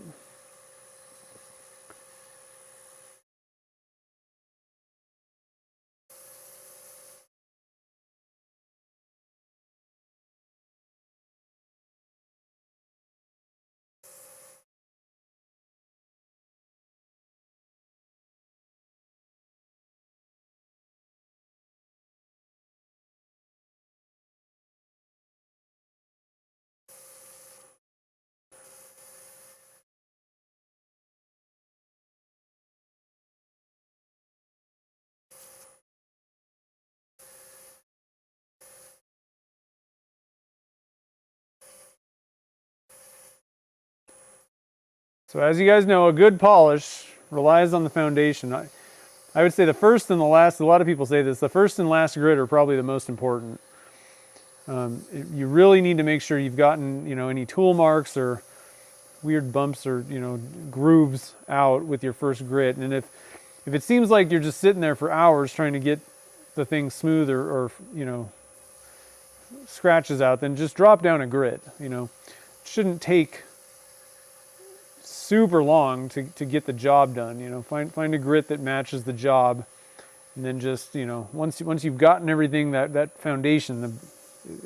So as you guys know, a good polish relies on the foundation. I would say the first and the last, a lot of people say this, the first and last grit are probably the most important. You really need to make sure you've gotten, you know, any tool marks or weird bumps or, you know, grooves out with your first grit. And if it seems like you're just sitting there for hours trying to get the thing smooth or you know, scratches out, then just drop down a grit. You know, it shouldn't take super long to get the job done. You know, find a grit that matches the job, and then just, you know, once you've gotten everything, that foundation,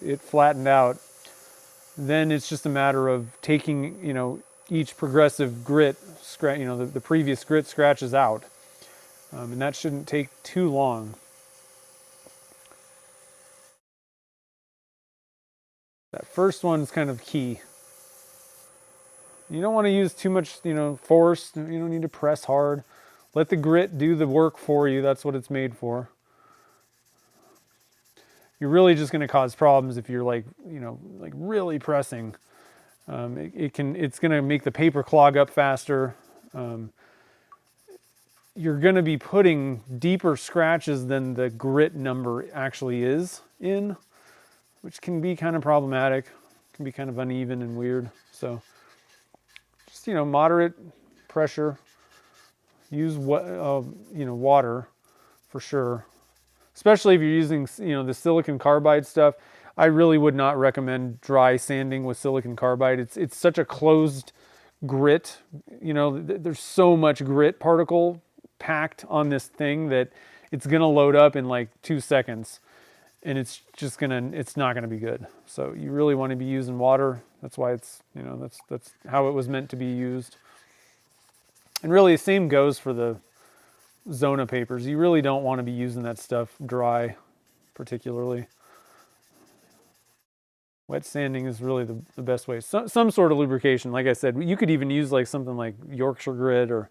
it flattened out, then it's just a matter of taking, you know, each progressive grit, you know, the previous grit scratches out, and that shouldn't take too long. That first one's kind of key. You don't want to use too much, you know, force. You don't need to press hard. Let the grit do the work for you. That's what it's made for. You're really just going to cause problems if you're like, you know, like really pressing. It's going to make the paper clog up faster. you're going to be putting deeper scratches than the grit number actually is in, which can be kind of problematic, can be kind of uneven and weird. So just, moderate pressure, use water for sure, especially if you're using, the silicon carbide stuff. I really would not recommend dry sanding with silicon carbide. It's such a closed grit, there's so much grit particle packed on this thing that it's gonna load up in like 2 seconds, and it's not gonna be good. So you really want to be using water. That's why it's, that's how it was meant to be used. And really the same goes for the Zona papers. You really don't want to be using that stuff dry, particularly. Wet sanding is really the best way. Some sort of lubrication, like I said, you could even use like something like Yorkshire grit, or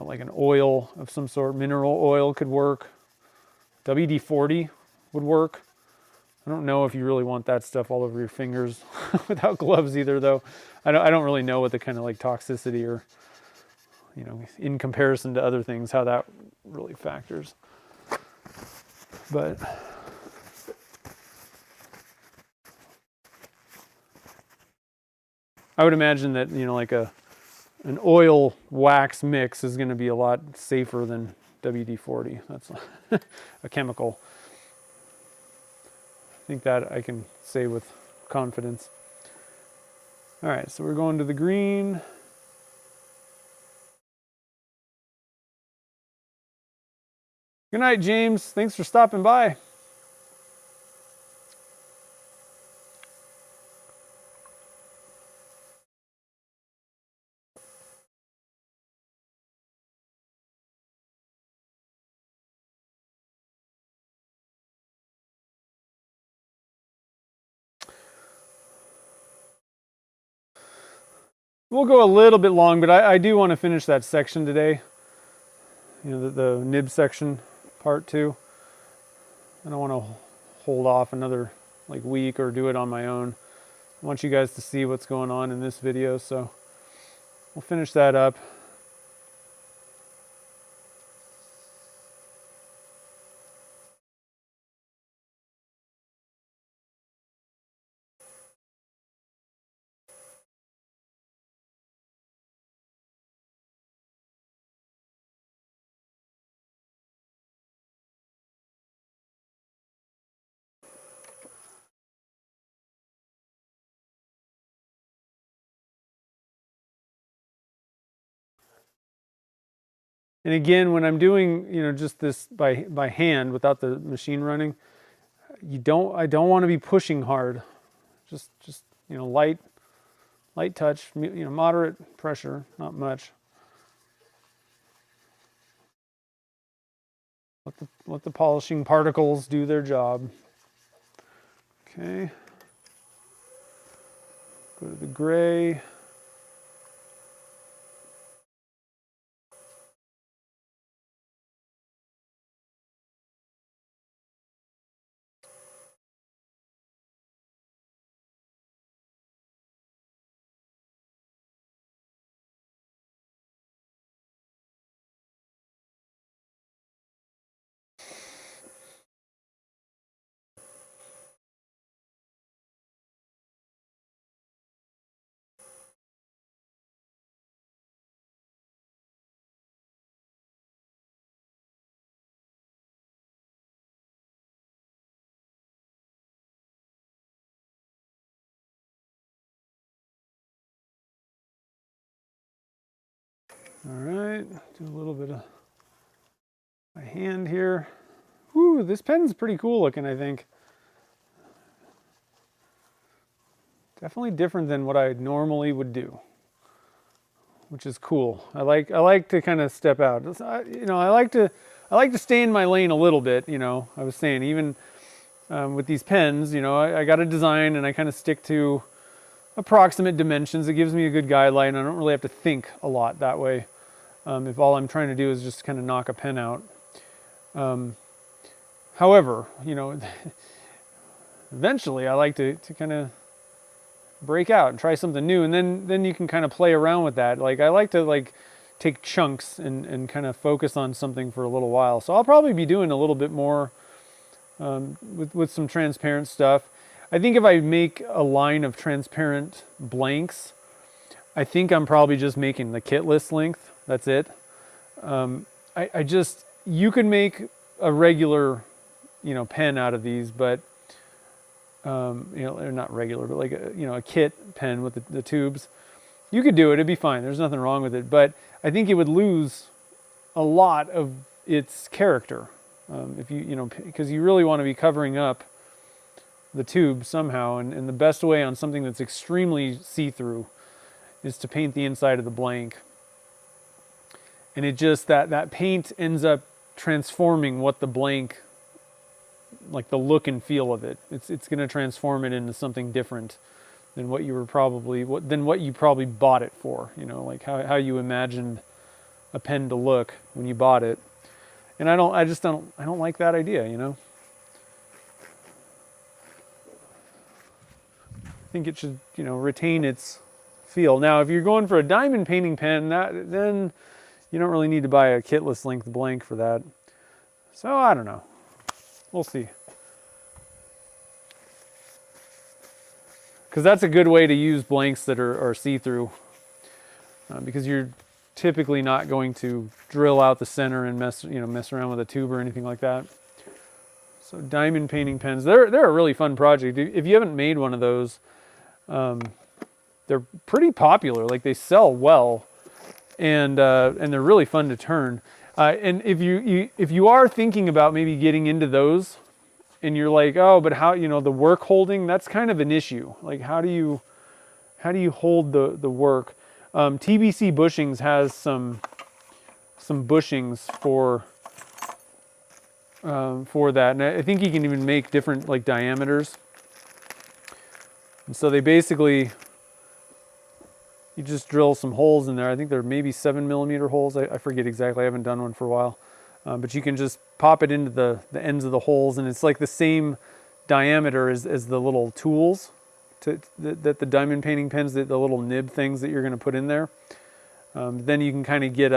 like an oil of some sort. Mineral oil could work. WD-40 would work. I don't know if you really want that stuff all over your fingers without gloves either, though. I don't really know what the kind of like toxicity, or in comparison to other things, how that really factors. But I would imagine that, like an oil wax mix is going to be a lot safer than WD-40. That's a chemical. I think that I can say with confidence. All right, so we're going to the green. Good night, James. Thanks for stopping by. We'll go a little bit long, but I do want to finish that section today. The nib section, part 2. I don't want to hold off another like week or do it on my own. I want you guys to see what's going on in this video, so we'll finish that up. And again, when I'm doing, just this by hand without the machine running, I don't want to be pushing hard. Just light touch, moderate pressure, not much. Let the polishing particles do their job. Okay. Go to the gray. All right, do a little bit of my hand here. Woo, this pen's pretty cool looking, I think. Definitely different than what I normally would do, which is cool. I like to kind of step out. I like to stay in my lane a little bit. I was saying, even with these pens, I got a design and I kind of stick to approximate dimensions. It gives me a good guideline. I don't really have to think a lot that way. If all I'm trying to do is just kind of knock a pen out. However, eventually I like to kind of break out and try something new, and then you can kind of play around with that. Like I like to take chunks and kind of focus on something for a little while. So I'll probably be doing a little bit more with some transparent stuff. I think if I make a line of transparent blanks, I think I'm probably just making the Kitless length. That's it. You could make a regular, pen out of these, but they're not regular, but like a kit pen with the tubes. You could do it; it'd be fine. There's nothing wrong with it, but I think it would lose a lot of its character if because you really want to be covering up the tube somehow, and the best way on something that's extremely see-through is to paint the inside of the blank. And it just that paint ends up transforming what the blank, like the look and feel of it. It's going to transform it into something different than what you probably bought it for. Like how you imagined a pen to look when you bought it. And I don't like that idea. I think it should retain its feel. Now, if you're going for a diamond painting pen, then you don't really need to buy a Kitless length blank for that. So I don't know. We'll see. Because that's a good way to use blanks that are see-through. Because you're typically not going to drill out the center and mess around with a tube or anything like that. So diamond painting pens, they're a really fun project. If you haven't made one of those, they're pretty popular. Like, they sell well, and they're really fun to turn. And if you are thinking about maybe getting into those, and you're like, oh, but how the work holding, that's kind of an issue. Like, how do you hold the work? TBC Bushings has some bushings for that, and I think you can even make different like diameters. And so they basically, you just drill some holes in there. I think they're maybe 7mm holes. I forget exactly. I haven't done one for a while. But you can just pop it into the ends of the holes, and it's like the same diameter as the little tools that the diamond painting pens, the little nib things that you're going to put in there. Then you can kind of get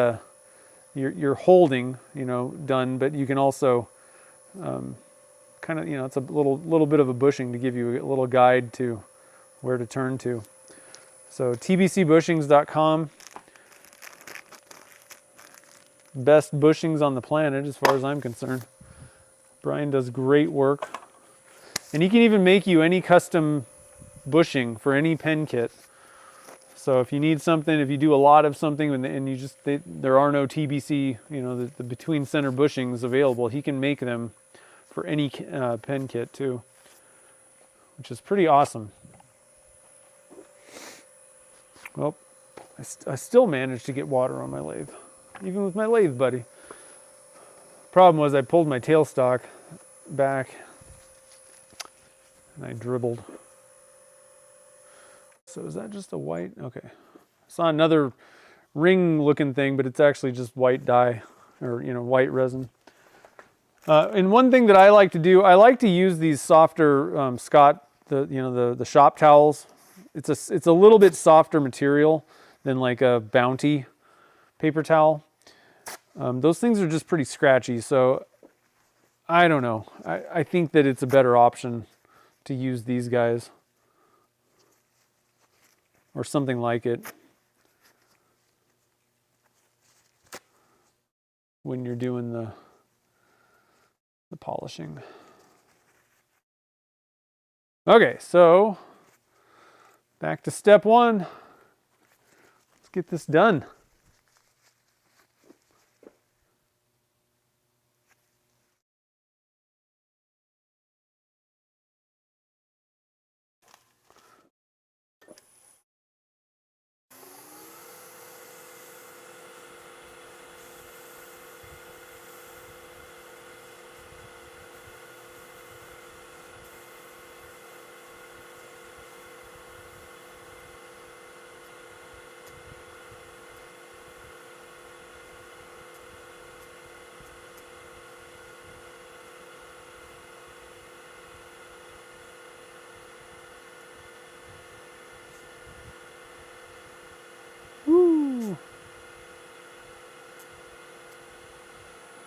your holding, done, but you can also kind of, it's a little bit of a bushing to give you a little guide to where to turn to. So tbcbushings.com. Best bushings on the planet as far as I'm concerned. Brian does great work. And he can even make you any custom bushing for any pen kit. So if you need something, if you do a lot of something and there are no TBC, the between center bushings available, he can make them for any pen kit too, which is pretty awesome. Well, I still managed to get water on my lathe, even with my lathe buddy. Problem was I pulled my tailstock back and I dribbled. So is that just a white? Okay. I saw another ring looking thing, but it's actually just white dye, or white resin. And one thing that I like to do, I like to use these softer Scott, the shop towels. It's a little bit softer material than like a Bounty paper towel. Those things are just pretty scratchy, so I don't know. I think that it's a better option to use these guys or something like it when you're doing the polishing. Okay, so back to step one. Let's get this done.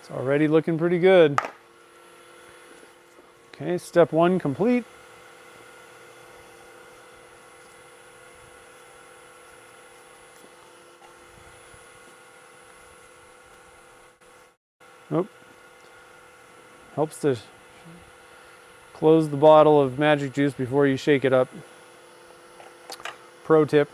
It's already looking pretty good. Okay, step 1 complete. Nope. Helps to close the bottle of magic juice before you shake it up. Pro tip.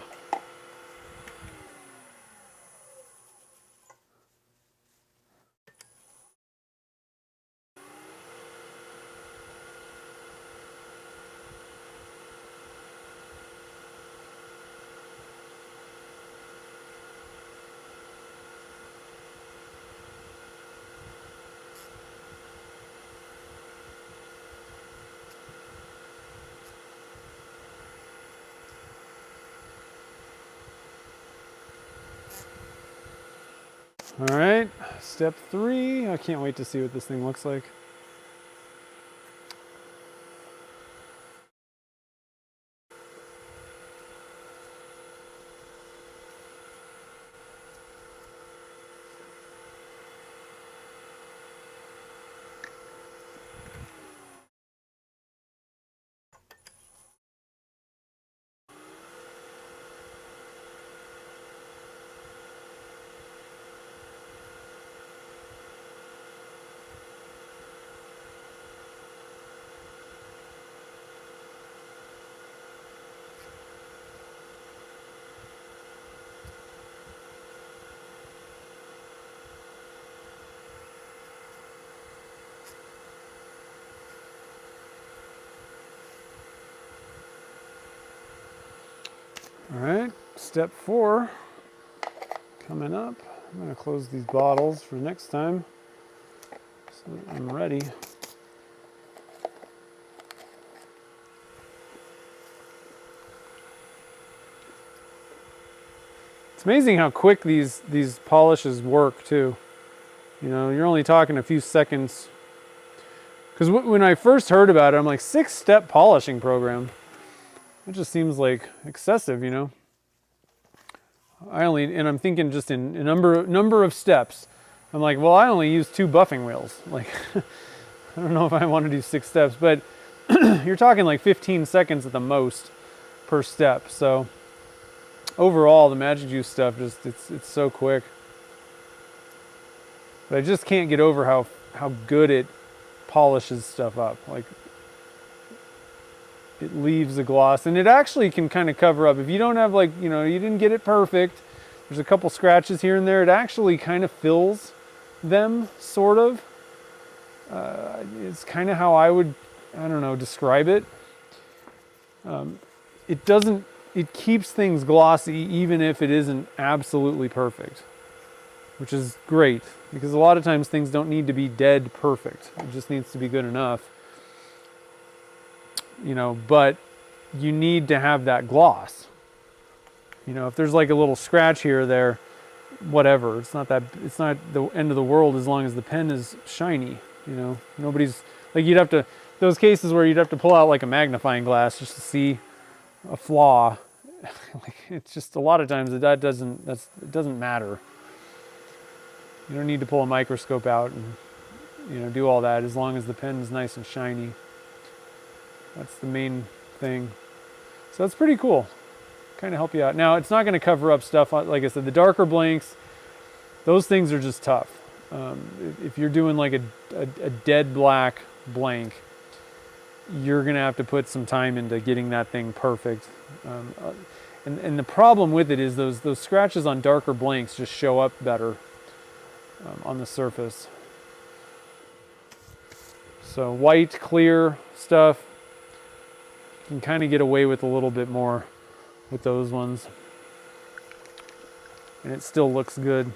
All right, step 3. I can't wait to see what this thing looks like. All right, step 4 coming up. I'm going to close these bottles for next time so that I'm ready. It's amazing how quick these polishes work too. You know, you're only talking a few seconds. Because when I first heard about it, I'm like, 6-step polishing program. It just seems like excessive, you know. And I'm thinking just in a number of steps. I'm like, well, I only use 2 buffing wheels. Like, I don't know if I want to do 6 steps, but you're talking like 15 seconds at the most per step. So overall, the magic juice stuff it's so quick. But I just can't get over how good it polishes stuff up. Like, it leaves a gloss, and it actually can kind of cover up if you don't have, like, you know, you didn't get it perfect. There's a couple scratches here and there. It actually kind of fills them, sort of. It's kind of how I would, I don't know, describe it. It keeps things glossy even if it isn't absolutely perfect, which is great because a lot of times things don't need to be dead perfect. It just needs to be good enough. You know, but you need to have that gloss. You know, if there's like a little scratch here or there, whatever. It's not the end of the world as long as the pen is shiny. You know, nobody's like, you'd have to, those cases where you'd have to pull out like a magnifying glass just to see a flaw. Like, it's just a lot of times it doesn't matter. You don't need to pull a microscope out and, you know, do all that as long as the pen is nice and shiny. That's the main thing. So that's pretty cool. Kind of help you out. Now, it's not going to cover up stuff. Like I said, the darker blanks, those things are just tough. If you're doing like a dead black blank, you're going to have to put some time into getting that thing perfect. And the problem with it is those scratches on darker blanks just show up better on the surface. So white, clear stuff, you can kind of get away with a little bit more with those ones. And it still looks good.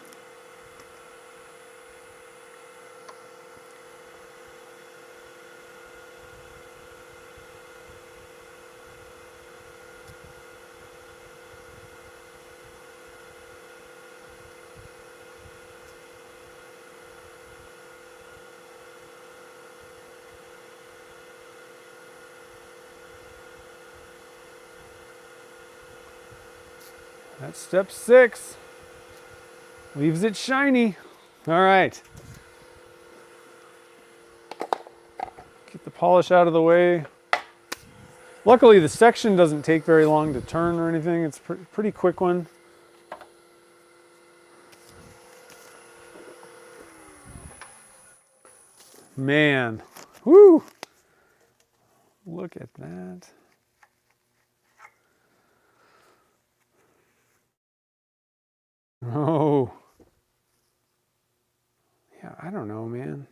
That's step 6. Leaves it shiny. All right. Get the polish out of the way. Luckily, the section doesn't take very long to turn or anything. It's a pretty quick one. Man, whoo! Look at that. Oh. Yeah, I don't know, man.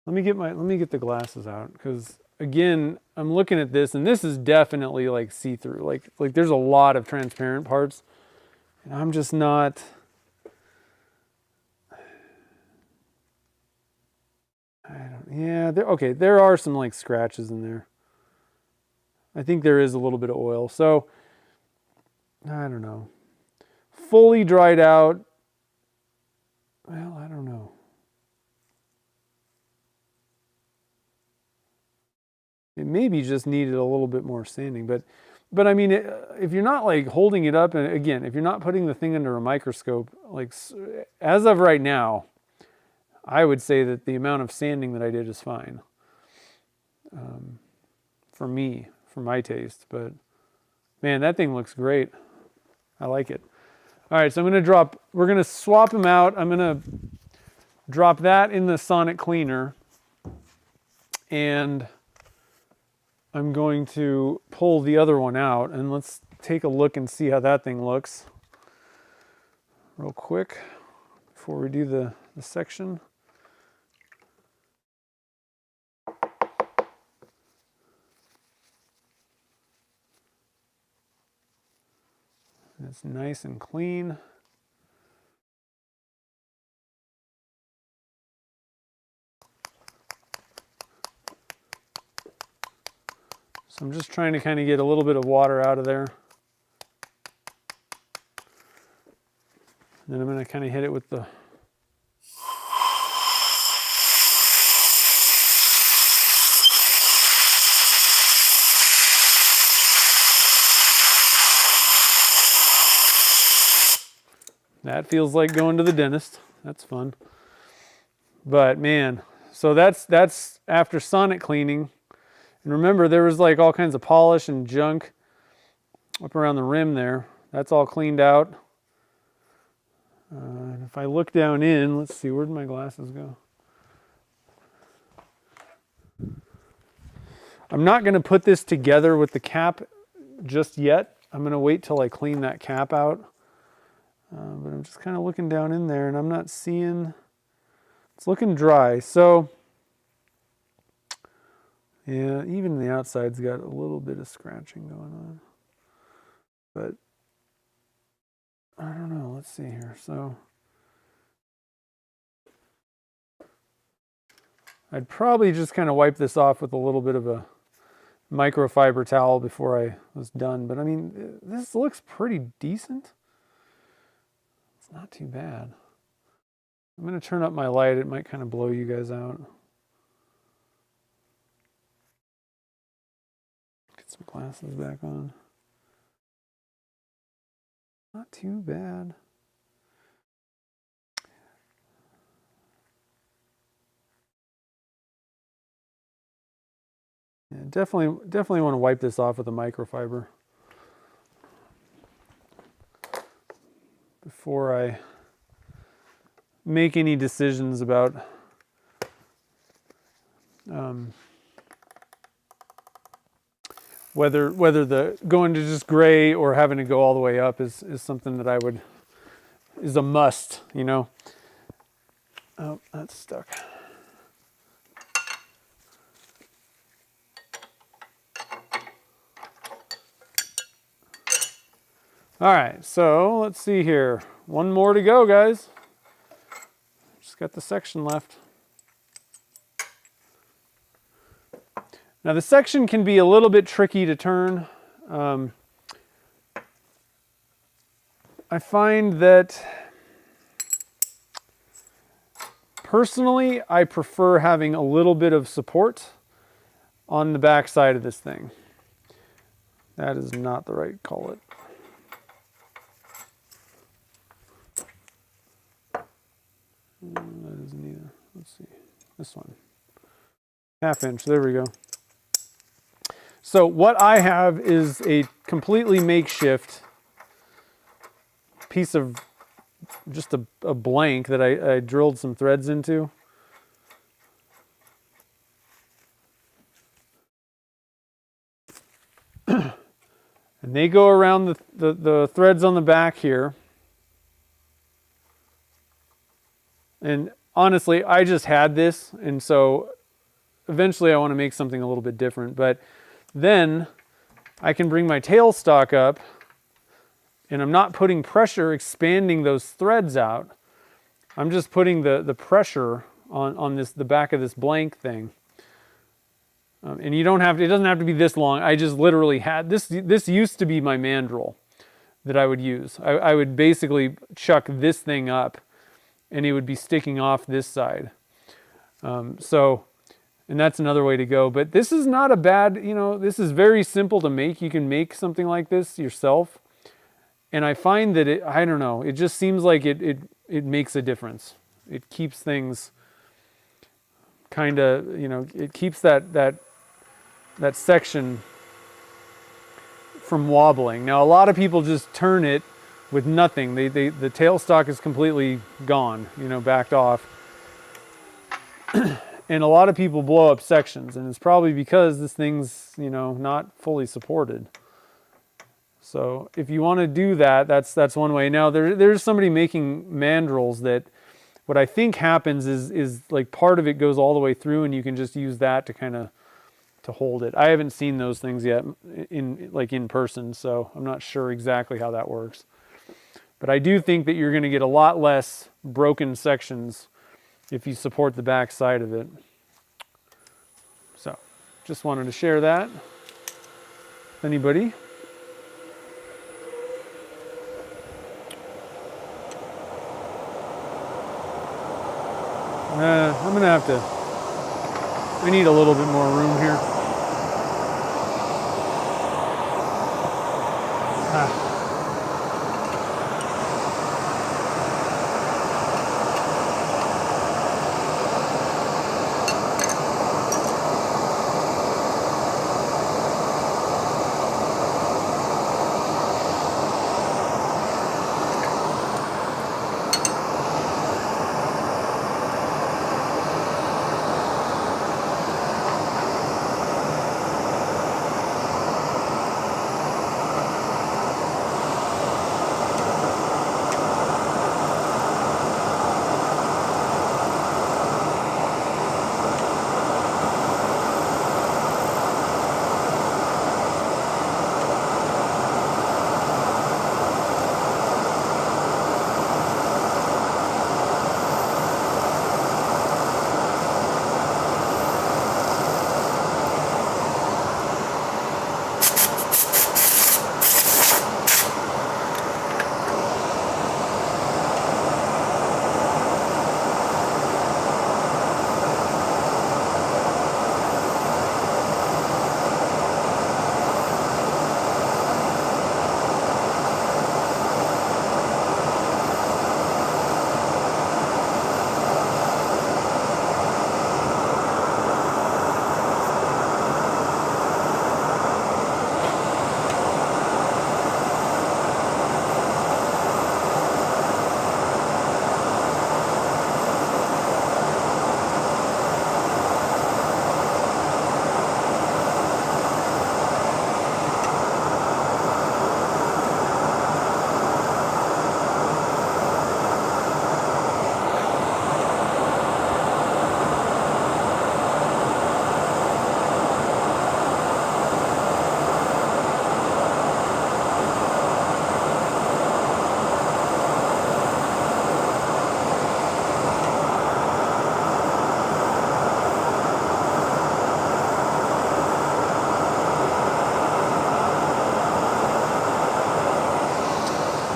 Let me get the glasses out, because again, I'm looking at this and this is definitely like see-through. Like there's a lot of transparent parts. And I'm just not. Yeah, okay, there are some like scratches in there. I think there is a little bit of oil. So, I don't know. Fully dried out. Well, I don't know. It maybe just needed a little bit more sanding, but I mean, if you're not like holding it up, and again, if you're not putting the thing under a microscope, like as of right now, I would say that the amount of sanding that I did is fine. For me, for my taste, but man, that thing looks great. I like it. All right, so we're gonna swap them out. I'm gonna drop that in the sonic cleaner, and I'm going to pull the other one out, and let's take a look and see how that thing looks real quick before we do the section. And it's nice and clean. So I'm just trying to kind of get a little bit of water out of there. And then I'm going to kind of hit it with the That feels like going to the dentist. That's fun. But man, so that's after sonic cleaning. And remember, there was like all kinds of polish and junk up around the rim there. That's all cleaned out. And if I look down in, let's see, where'd my glasses go? I'm not going to put this together with the cap just yet. I'm going to wait till I clean that cap out. But I'm just kind of looking down in there and I'm not seeing, it's looking dry. So yeah, even the outside's got a little bit of scratching going on. But I don't know, let's see here. So I'd probably just kind of wipe this off with a little bit of a microfiber towel before I was done. But I mean, this looks pretty decent. It's not too bad. I'm going to turn up my light. It might kind of blow you guys out. Get some glasses back on. Not too bad. Yeah, definitely want to wipe this off with a microfiber before I make any decisions about whether the going to just gray or having to go all the way up is something that is a must, you know. Oh, that's stuck. All right, so let's see here. One more to go, guys. Just got the section left. Now the section can be a little bit tricky to turn. I find that personally, I prefer having a little bit of support on the back side of this thing. That is not the right collet. That isn't either. Let's see. This one. 1/2 inch, there we go. So what I have is a completely makeshift piece of just a blank that I drilled some threads into. And they go around the threads on the back here. And honestly, I just had this, and so eventually I want to make something a little bit different. But then I can bring my tailstock up, and I'm not putting pressure expanding those threads out. I'm just putting the pressure on the back of this blank thing. And you don't have to, it doesn't have to be this long. I just literally had this. This used to be my mandrel that I would use. I would basically chuck this thing up, and it would be sticking off this side. And that's another way to go. But this is not a bad, this is very simple to make. You can make something like this yourself. And I find that I don't know, it just seems like it makes a difference. It keeps things kind of, it keeps that section from wobbling. Now, a lot of people just turn it with nothing. The tailstock is completely gone, backed off. And a lot of people blow up sections, and it's probably because this thing's, not fully supported. So if you want to do that, that's one way. Now, there's somebody making mandrels that what I think happens is like part of it goes all the way through, and you can just use that to kind of to hold it. I haven't seen those things yet in person, so I'm not sure exactly how that works. But I do think that you're going to get a lot less broken sections if you support the back side of it. So just wanted to share that. Anybody? I'm going to have to, I need a little bit more room here.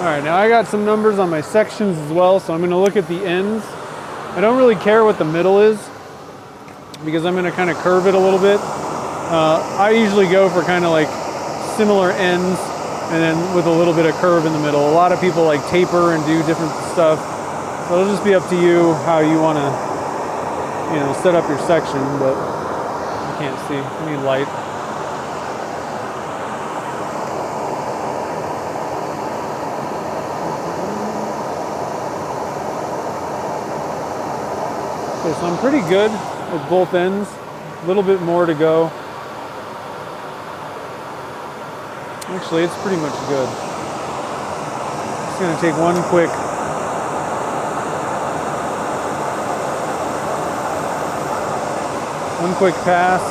All right, now I got some numbers on my sections as well, so I'm going to look at the ends. I don't really care what the middle is because I'm going to kind of curve it a little bit. I usually go for kind of like similar ends and then with a little bit of curve in the middle. A lot of people like taper and do different stuff. So it'll just be up to you how you want to, set up your section. But I can't see. I need light. Okay, so I'm pretty good at both ends. A little bit more to go. Actually, it's pretty much good. Just gonna take one quick pass.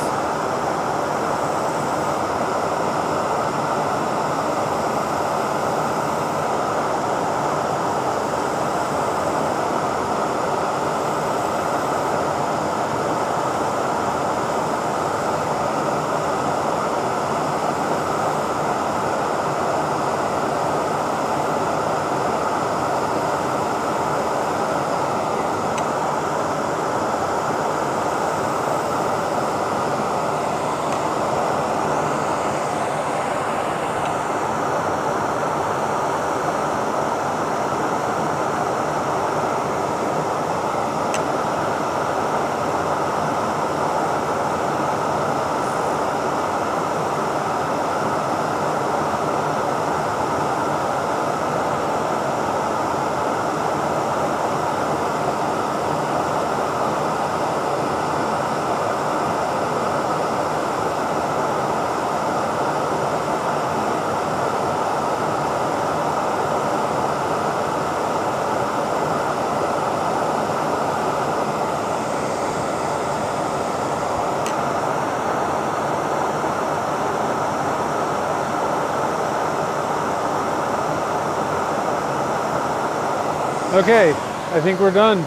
Okay, I think we're done.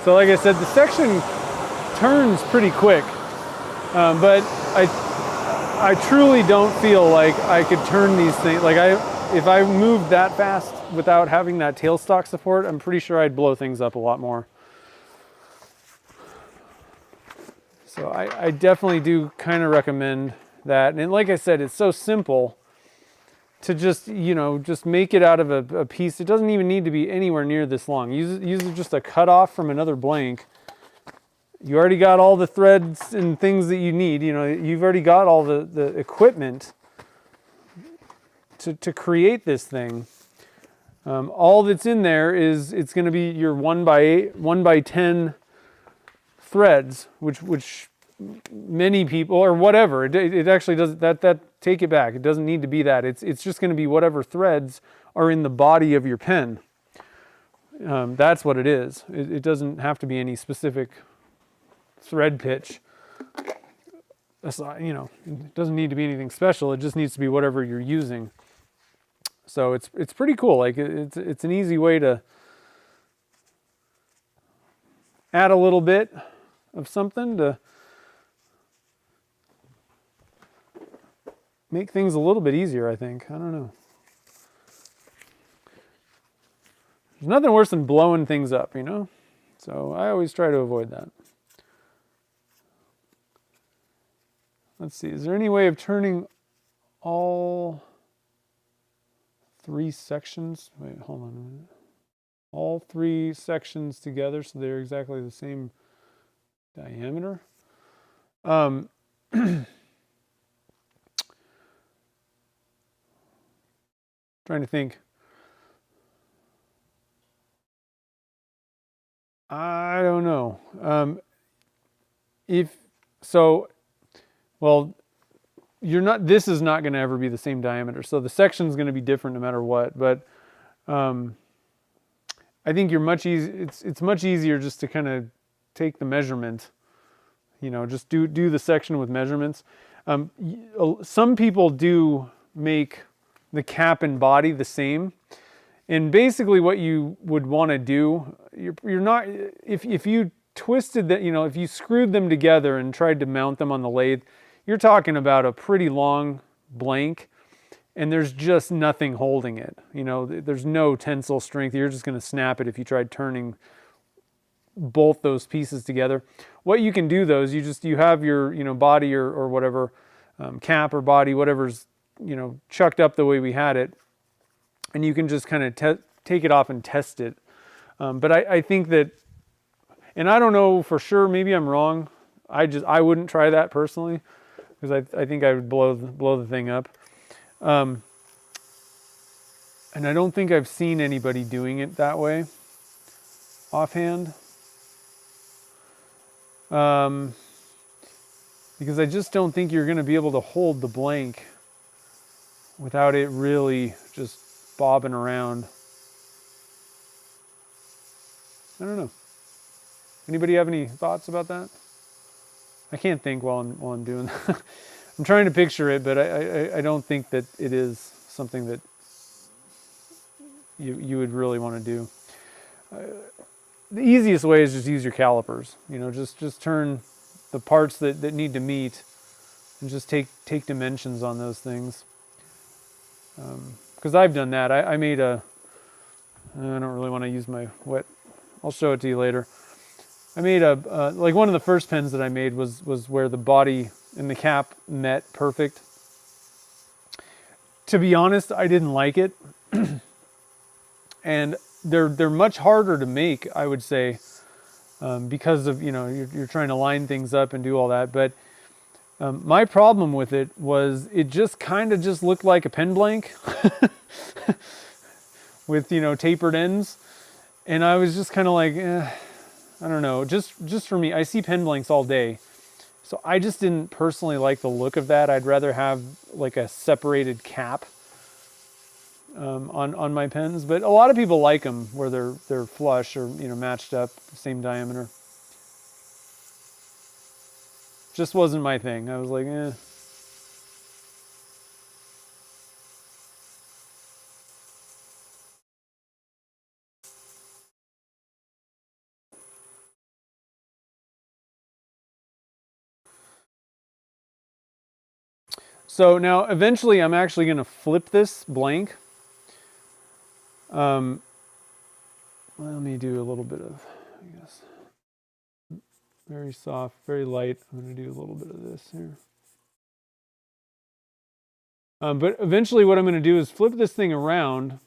So like I said, the section turns pretty quick, but I truly don't feel like I could turn these things, if I moved that fast without having that tailstock support, I'm pretty sure I'd blow things up a lot more. So I definitely do kind of recommend that. And like I said, it's so simple to just, just make it out of a piece. It doesn't even need to be anywhere near this long. Use just a cutoff from another blank. You already got all the threads and things that you need. You've already got all the equipment to create this thing. All that's in there is it's going to be your 1x10 threads, which many people, or whatever, it actually doesn't, that take it back, it doesn't need to be that. It's just going to be whatever threads are in the body of your pen. That's what it is. It doesn't have to be any specific thread pitch. That's not, it doesn't need to be anything special. It just needs to be whatever you're using. So it's pretty cool. Like it's an easy way to add a little bit of something to make things a little bit easier, I think. I don't know. There's nothing worse than blowing things up, So I always try to avoid that. Let's see, is there any way of turning all 3 sections? Wait, hold on a minute. All 3 sections together so they're exactly the same diameter? Trying to think. I don't know. This is not going to ever be the same diameter. So the section's going to be different no matter what. But I think it's much easier just to kind of take the measurement, just do the section with measurements. Some people do make the cap and body the same. And basically what you would want to do, you're not, if you twisted that, if you screwed them together and tried to mount them on the lathe, you're talking about a pretty long blank and there's just nothing holding it. There's no tensile strength. You're just going to snap it if you tried turning both those pieces together. What you can do though is you have your, body or whatever, cap or body, whatever's, chucked up the way we had it. And you can just kind of take it off and test it. But I think that And I don't know for sure, maybe I'm wrong. I wouldn't try that personally, because I think I would blow the thing up. And I don't think I've seen anybody doing it that way offhand. Because I just don't think you're going to be able to hold the blank without it really just bobbing around. I don't know. Anybody have any thoughts about that? I can't think while I'm doing that. I'm trying to picture it, but I don't think that it is something that you would really want to do. The easiest way is just use your calipers. You know, just turn the parts that need to meet and just take dimensions on those things. Because I've done that. I made a, I don't really want to use my wet, I'll show it to you later. I made a, like one of the first pens that I made was where the body and the cap met perfect. To be honest, I didn't like it. And they're much harder to make, I would say, because of, you know, you're trying to line things up and do all that. But my problem with it was it just kind of just looked like a pen blank with, you know, tapered ends. And I was just kind of like, I don't know, just for me, I see pen blanks all day. So I just didn't personally like the look of that. I'd rather have like a separated cap on my pens. But a lot of people like them where they're flush or, you know, matched up, same diameter. Just wasn't my thing. I was like, eh. So now eventually I'm actually going to flip this blank. Let me do a little bit of, I guess, very soft, very light. I'm going to do a little bit of this here. But eventually what I'm going to do is flip this thing around.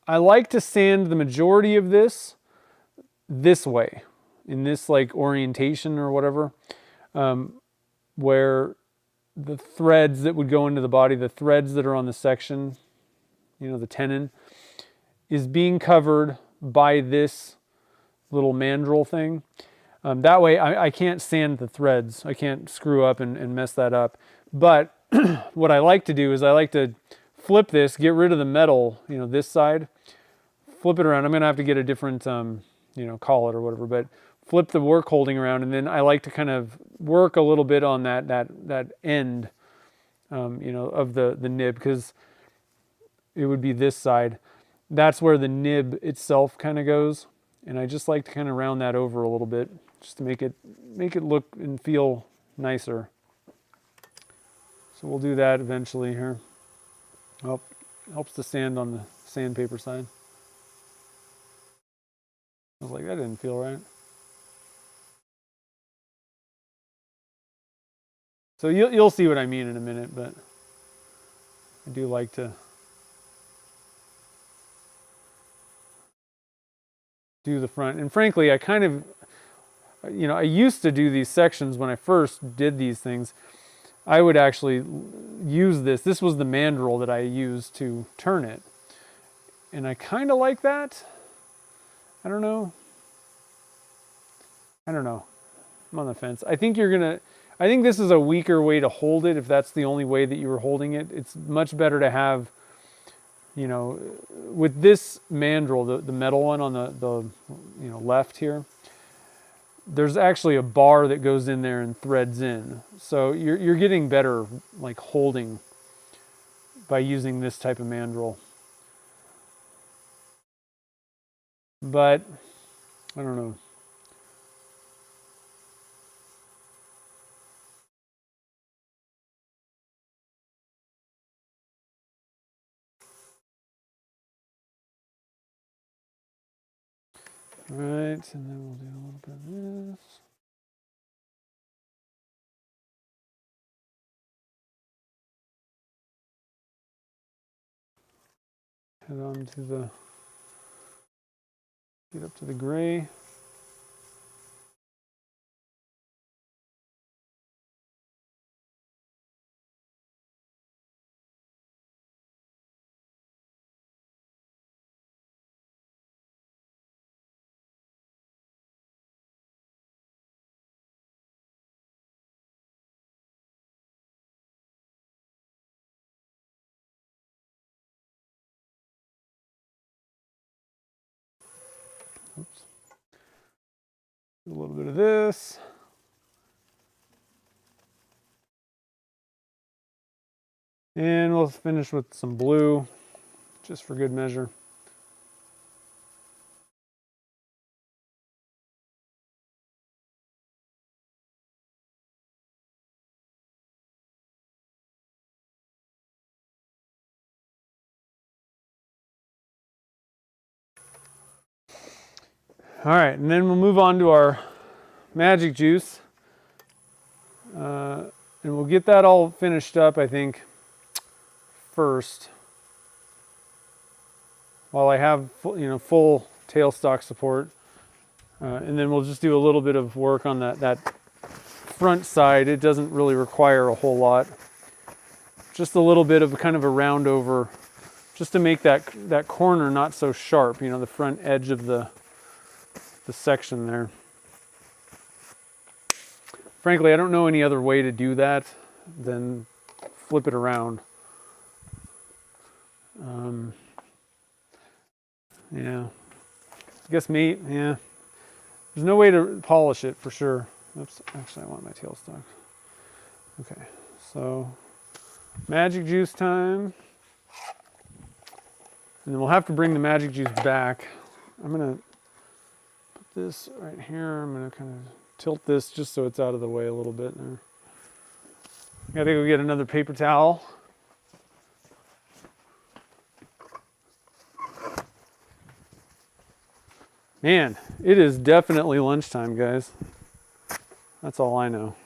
I like to sand the majority of this way, in this like orientation or whatever, where the threads that would go into the body, the threads that are on the section, you know, the tenon, is being covered by this little mandrel thing. That way I can't sand the threads. I can't screw up and mess that up. But what I like to do is I like to flip this, get rid of the metal, you know, this side, flip it around. I'm going to have to get a different, you know, collet or whatever, but flip the work holding around. And then I like to kind of work a little bit on that end, you know, of the nib, because it would be this side. That's where the nib itself kind of goes. And I just like to kind of round that over a little bit just to make it look and feel nicer. So we'll do that eventually here. Oh, helps to sand on the sandpaper side. I was like, that didn't feel right. So you'll see what I mean in a minute, but I do like to do the front. And frankly, I kind of, you know, I used to do these sections when I first did these things. I would actually use this. This was the mandrel that I used to turn it. And I kind of like that. I don't know. I'm on the fence. I think I think this is a weaker way to hold it if that's the only way that you were holding it. It's much better to have, you know, with this mandrel, the metal one on the you know, left here, there's actually a bar that goes in there and threads in. So you're getting better like holding by using this type of mandrel. But I don't know. All right, and then we'll do a little bit of this. Head on to get up to the gray. A little bit of this. And we'll finish with some blue, just for good measure. All right, and then we'll move on to our magic juice. And we'll get that all finished up, I think, first. While I have full tailstock support. And then we'll just do a little bit of work on that front side. It doesn't really require a whole lot. Just a little bit of kind of a round over, just to make that corner not so sharp, the front edge of the section there. Frankly, I don't know any other way to do that than flip it around. Yeah, I guess yeah. There's no way to polish it for sure. Oops, actually I want my tailstock. Okay, so magic juice time. And then we'll have to bring the magic juice back. I'm gonna put this right here. I'm gonna kind of tilt this just so it's out of the way a little bit there. Gotta go get another paper towel. Man, it is definitely lunchtime, guys. That's all I know.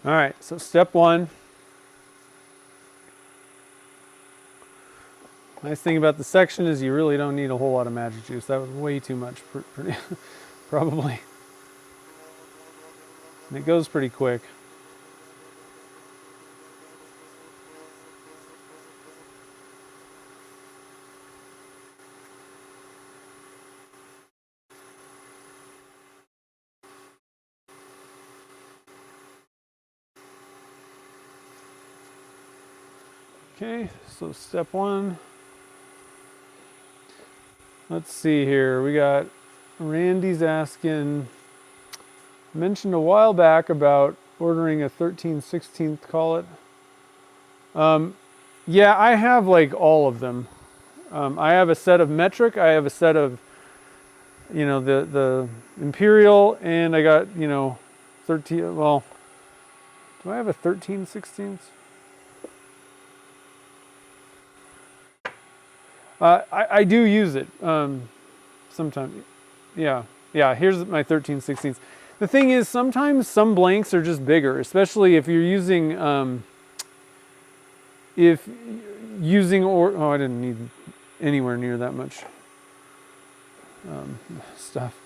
All right, so step one. Nice thing about the section is you really don't need a whole lot of magic juice. That was way too much, probably. And it goes pretty quick. Okay, so step one. Let's see here. We got Randy's asking, mentioned a while back about ordering a 13/16 collet. Yeah, I have like all of them. I have a set of metric. I have a set of, the imperial, and I got 13. Well, do I have a 13/16? I do use it sometimes. Yeah, here's my 13/16. The thing is, sometimes some blanks are just bigger, especially if you're using, oh, I didn't need anywhere near that much stuff.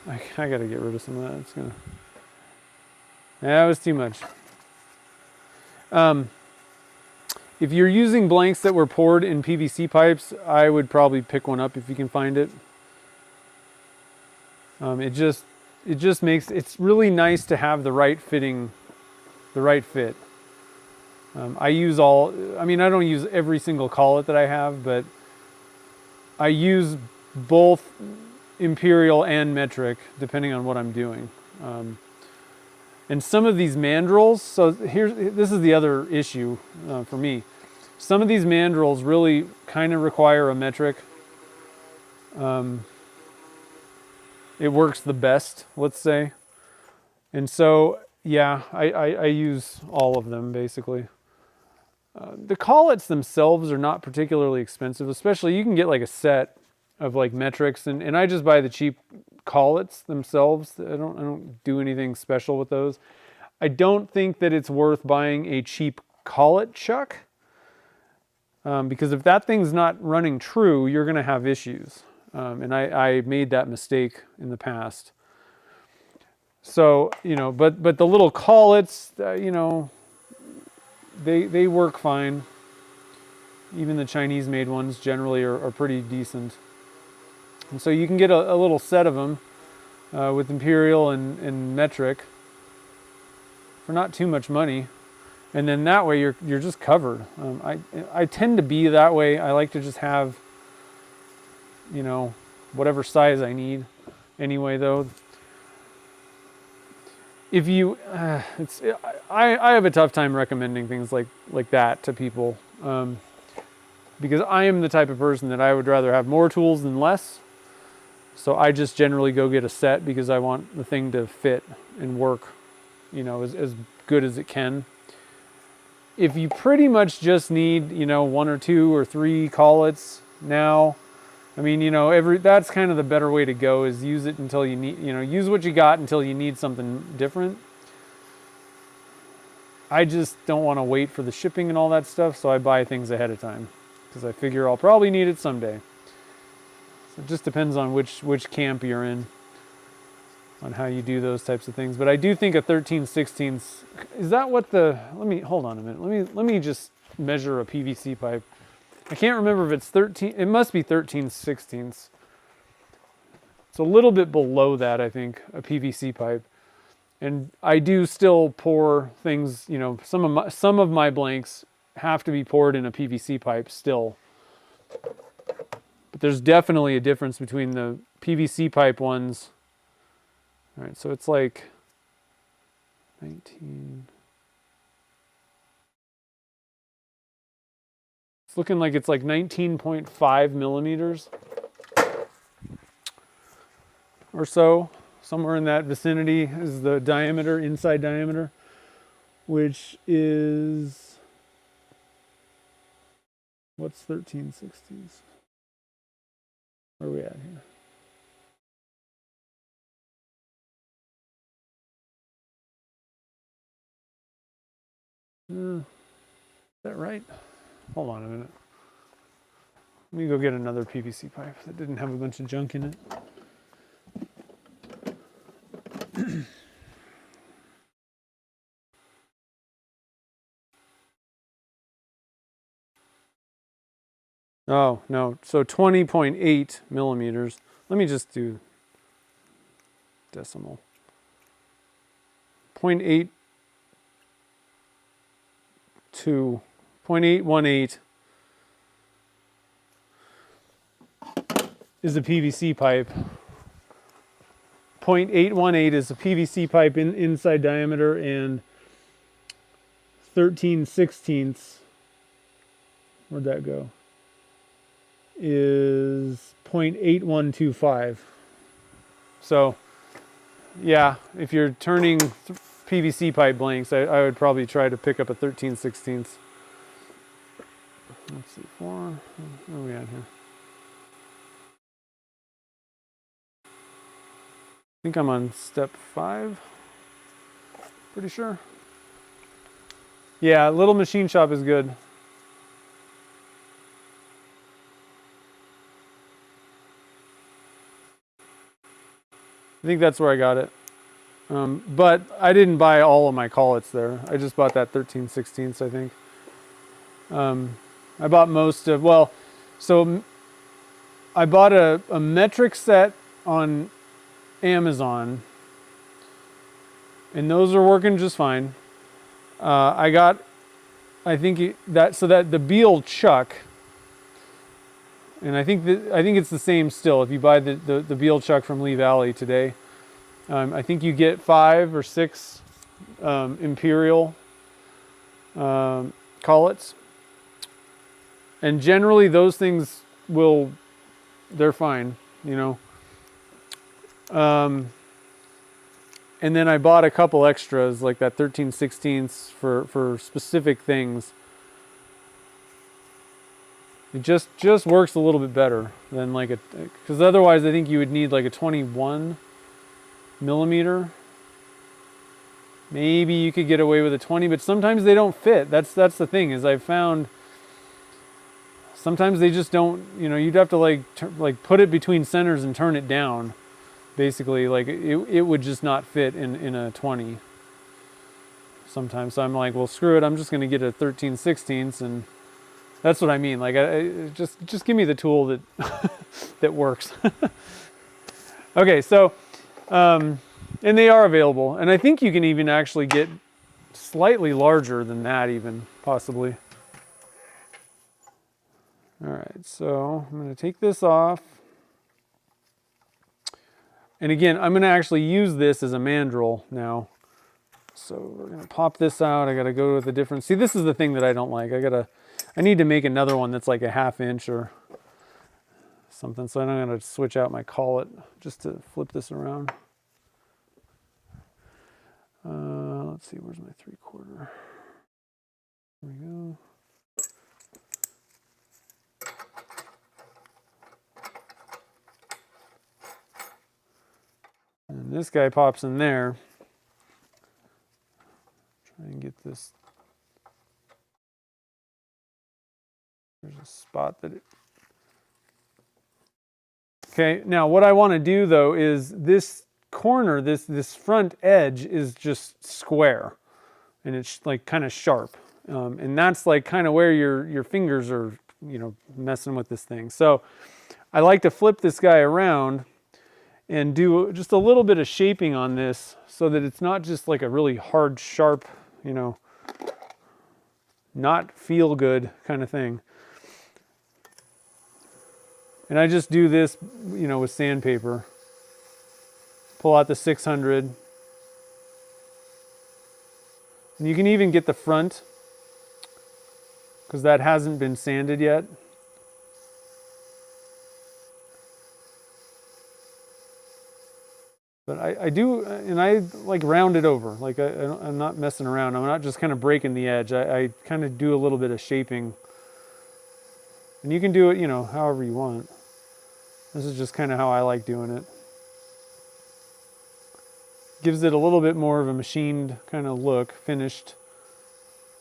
I gotta get rid of some of that. That was too much. If you're using blanks that were poured in PVC pipes, I would probably pick one up if you can find it. It just makes, it's really nice to have the right fitting, the right fit. I don't use every single collet that I have, but I use both imperial and metric depending on what I'm doing. And some of these mandrels, so this is the other issue for me. Some of these mandrels really kind of require a metric. It works the best, let's say. And so, yeah, I use all of them basically. The collets themselves are not particularly expensive, especially you can get like a set of like metrics, and I just buy the cheap collets themselves. I don't do anything special with those. I don't think that it's worth buying a cheap collet chuck, because if that thing's not running true, you're going to have issues. And I made that mistake in the past. So, but the little collets, they work fine. Even the Chinese made ones generally are pretty decent. And so you can get a little set of them with imperial and metric for not too much money. And then that way you're just covered. I tend to be that way. I like to just have, you know, whatever size I need. Anyway, though, if you, I have a tough time recommending things like that to people, because I am the type of person that I would rather have more tools than less. So I just generally go get a set because I want the thing to fit and work, you know, as good as it can. If you pretty much just need, you know, 1 or 2 or 3 collets now, I mean, you know, that's kind of the better way to go, is use it until you need, you know, use what you got until you need something different. I just don't want to wait for the shipping and all that stuff, so I buy things ahead of time because I figure I'll probably need it someday. So it just depends on which camp you're in on how you do those types of things. But I do think a 13/16, is that what hold on a minute. Let me just measure a PVC pipe. I can't remember if it's 13, it must be 13/16. It's a little bit below that, I think, a PVC pipe. And I do still pour things, you know, some of my blanks have to be poured in a PVC pipe still. But there's definitely a difference between the PVC pipe ones. All right, so it's like 19. It's looking like it's like 19.5 millimeters or so. Somewhere in that vicinity is the diameter, inside diameter, which is, what's 13/16? Where are we at here? Is that right? Hold on a minute. Let me go get another PVC pipe that didn't have a bunch of junk in it. Oh, no. So 20.8 millimeters. Let me just do decimal. 0.818 is a PVC pipe. 0.818 is a PVC pipe inside diameter, and 13/16, where'd that go, is 0.8125. So yeah, if you're turning PVC pipe blanks, I would probably try to pick up a 13/16. Let's see, 4, where are we at here? I think I'm on step 5, pretty sure. Yeah, little machine shop is good. I think that's where I got it. But I didn't buy all of my collets there. I just bought that 13/16, I think. I bought most of, well, so I bought a metric set on Amazon, and those are working just fine. I think that the Beal chuck, and I think it's the same still. If you buy the Beal chuck from Lee Valley today, I think you get 5 or 6 imperial collets, and generally those things they're fine, you know. And then I bought a couple extras like that 13/16 for specific things. It just works a little bit better than like because otherwise I think you would need like a 21 millimeter. Maybe you could get away with a 20, but sometimes they don't fit. That's the thing, is I've found sometimes they just don't, you know, you'd have to like put it between centers and turn it down. Basically, like it would just not fit in a 20 sometimes. So I'm like, well, screw it. I'm just going to get a 13/16 and That's what I mean. Like, just give me the tool that that works. Okay, so, and they are available, and I think you can even actually get slightly larger than that, even possibly. All right, so I'm going to take this off, and again, I'm going to actually use this as a mandrel now. So we're going to pop this out. I got to go with a different. See, this is the thing that I don't like. I need to make another one that's like a 1/2 inch or something. So I'm going to switch out my collet just to flip this around. Let's see, where's my 3/4? There we go. And this guy pops in there. Try and get this. There's a spot that it. Okay, now what I want to do though is this corner, this front edge is just square, and it's like kind of sharp, and that's like kind of where your fingers are, you know, messing with this thing. So I like to flip this guy around and do just a little bit of shaping on this so that it's not just like a really hard, sharp, you know, not feel good kind of thing. And I just do this, you know, with sandpaper. Pull out the 600. And you can even get the front, because that hasn't been sanded yet. But I do, and I like round it over. Like I'm not messing around. I'm not just kind of breaking the edge. I kind of do a little bit of shaping. And you can do it, you know, however you want. This is just kind of how I like doing it. Gives it a little bit more of a machined kind of look, finished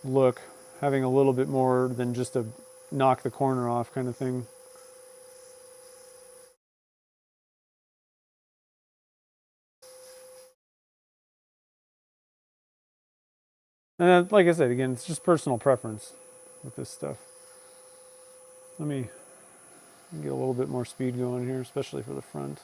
look, having a little bit more than just a knock the corner off kind of thing. And like I said, again, it's just personal preference with this stuff. Let me get a little bit more speed going here, especially for the front.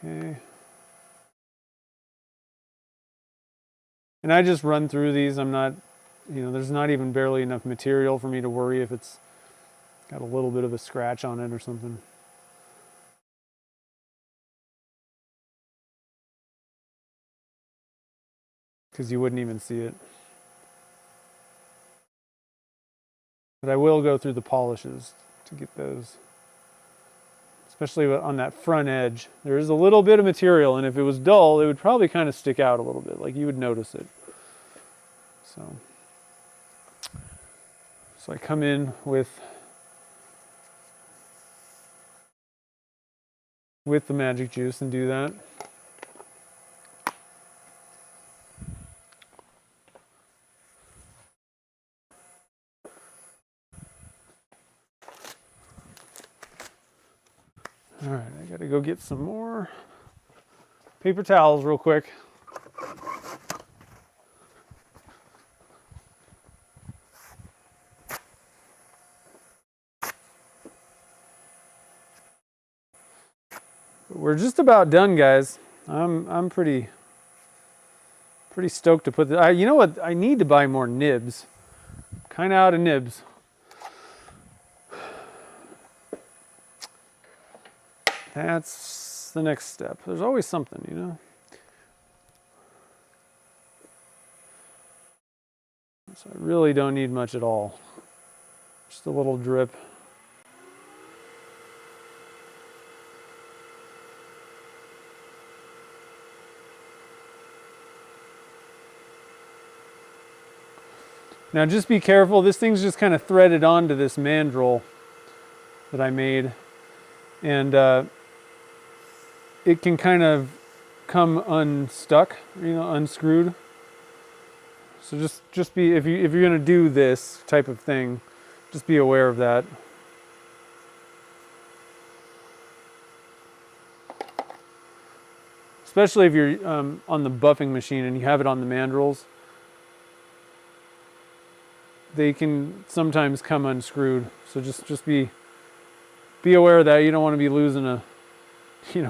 Okay. And I just run through these. I'm not, you know, there's not even barely enough material for me to worry if it's got a little bit of a scratch on it or something. Because you wouldn't even see it. But I will go through the polishes to get those. Especially on that front edge. There is a little bit of material, and if it was dull, it would probably kind of stick out a little bit, like you would notice it. So I come in with the magic juice and do that. All right, I gotta go get some more paper towels real quick. We're just about done, guys. I'm pretty stoked to put this. You know what? I need to buy more nibs. Kind of out of nibs. That's the next step. There's always something, you know. So I really don't need much at all. Just a little drip. Now just be careful. This thing's just kind of threaded onto this mandrel that I made. And it can kind of come unstuck, you know, unscrewed. So just be, if you're gonna do this type of thing, just be aware of that. especially if you're on the buffing machine and you have it on the mandrels. They can sometimes come unscrewed, so just be aware of that. You don't want to be losing a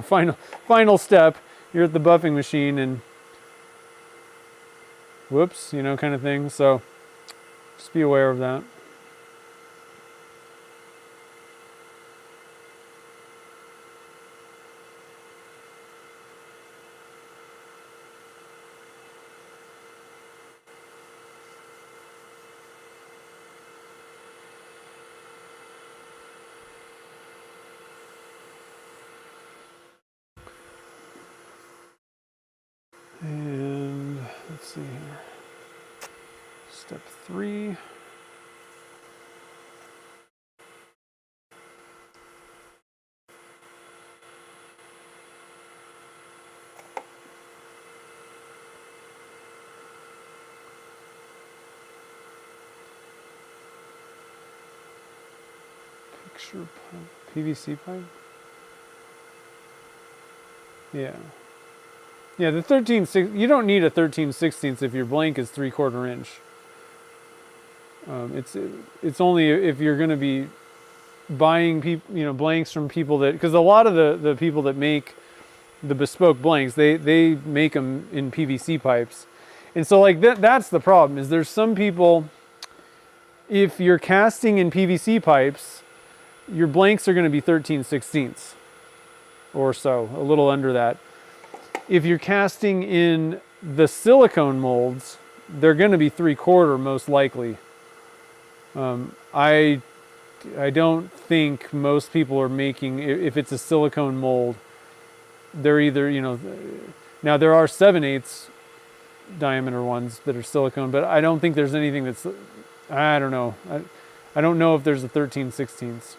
final step. You're at the buffing machine and whoops, kind of thing. So just be aware of that. And let's see here. Step 3. Picture pipe, PVC pipe. Yeah. Yeah, the 13/6. You don't need a 13/16 if your blank is 3/4 inch. It's only if you're going to be buying blanks from people that, because a lot of the people that make the bespoke blanks, they make them in PVC pipes, and so like that's the problem. Is there's some people, if you're casting in PVC pipes, your blanks are going to be 13/16 or so, a little under that. If you're casting in the silicone molds, they're going to be 3/4 most likely. I don't think most people are making, if it's a silicone mold, they're either, now there are 7/8 diameter ones that are silicone, but I don't think there's anything that's, I don't know. I don't know if there's a 13/16.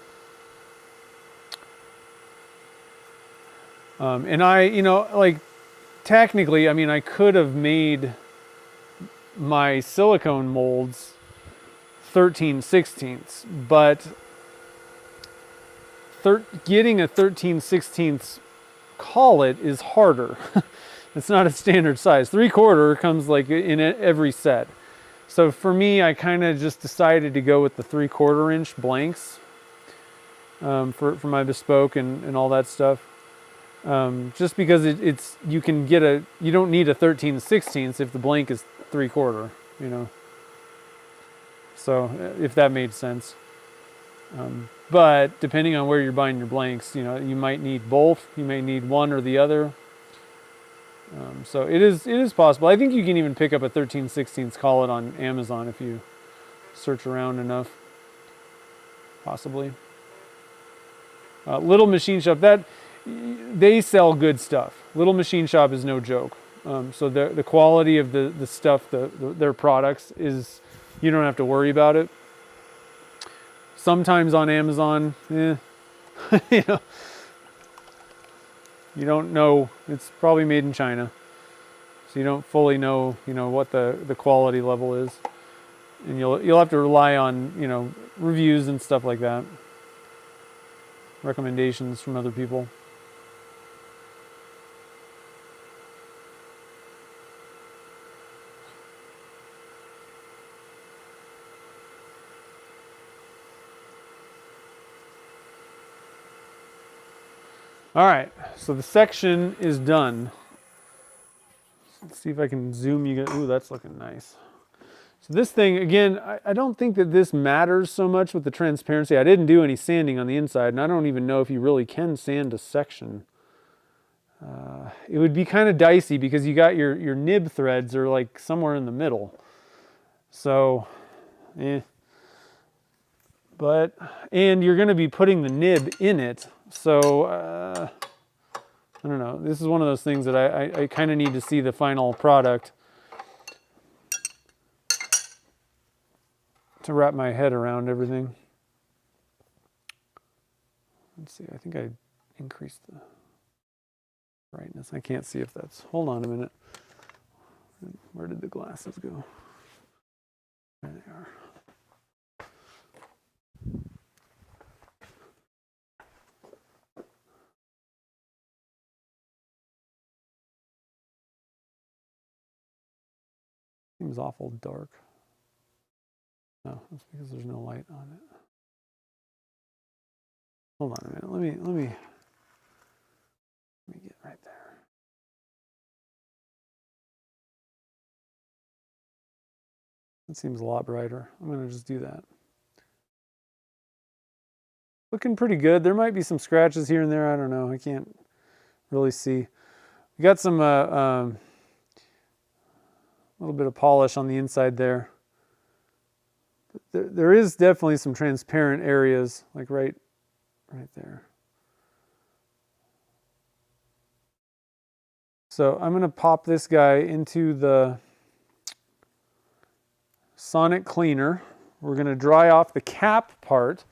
And like technically, I mean, I could have made my silicone molds 13/16, but getting a 13/16 collet is harder. It's not a standard size. 3/4 comes like in every set. So for me, I kind of just decided to go with the 3/4 inch blanks for my bespoke and all that stuff. Just because you don't need a 13/16 if the blank is 3/4, So if that made sense. But depending on where you're buying your blanks, you might need both. You may need one or the other. So it is possible. I think you can even pick up a 13/16 collet on Amazon if you search around enough. Possibly. Little Machine Shop, they sell good stuff. Little Machine Shop is no joke. So the quality of the stuff, their products is, you don't have to worry about it. Sometimes on Amazon, you don't know. It's probably made in China, so you don't fully know, what the quality level is, and you'll have to rely on, reviews and stuff like that, recommendations from other people. All right, so the section is done. Let's see if I can zoom you. Ooh, that's looking nice. So this thing, again, I don't think that this matters so much with the transparency. I didn't do any sanding on the inside, and I don't even know if you really can sand a section. It would be kind of dicey because you got your nib threads are like somewhere in the middle. So, and you're going to be putting the nib in it. So, I don't know. This is one of those things that I kind of need to see the final product to wrap my head around everything. Let's see. I think I increased the brightness. I can't see if that's... Hold on a minute. Where did the glasses go? There they are. Seems awful dark. No, that's because there's no light on it. Hold on a minute. Let me get right there. It seems a lot brighter. I'm going to just do that. Looking pretty good. There might be some scratches here and there. I don't know. I can't really see. We got some little bit of polish on the inside there. There is definitely some transparent areas, like right there. So I'm going to pop this guy into the sonic cleaner. We're going to dry off the cap part.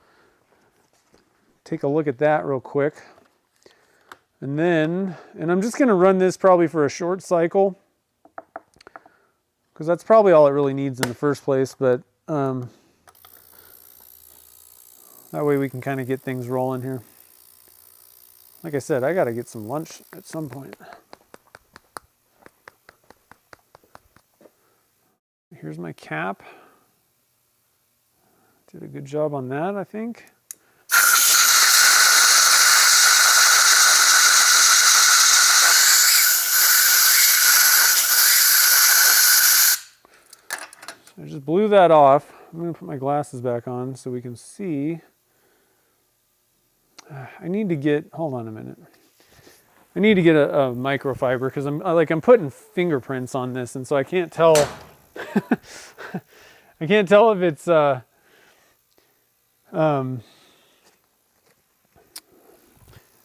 Take a look at that real quick. And I'm just going to run this probably for a short cycle, because that's probably all it really needs in the first place, but that way we can kind of get things rolling here. Like I said, I got to get some lunch at some point. Here's my cap. Did a good job on that, I think. I just blew that off. I'm going to put my glasses back on so we can see. I need to get, hold on a minute. I need to get a microfiber, because I'm putting fingerprints on this, and so I can't tell. I can't tell if it's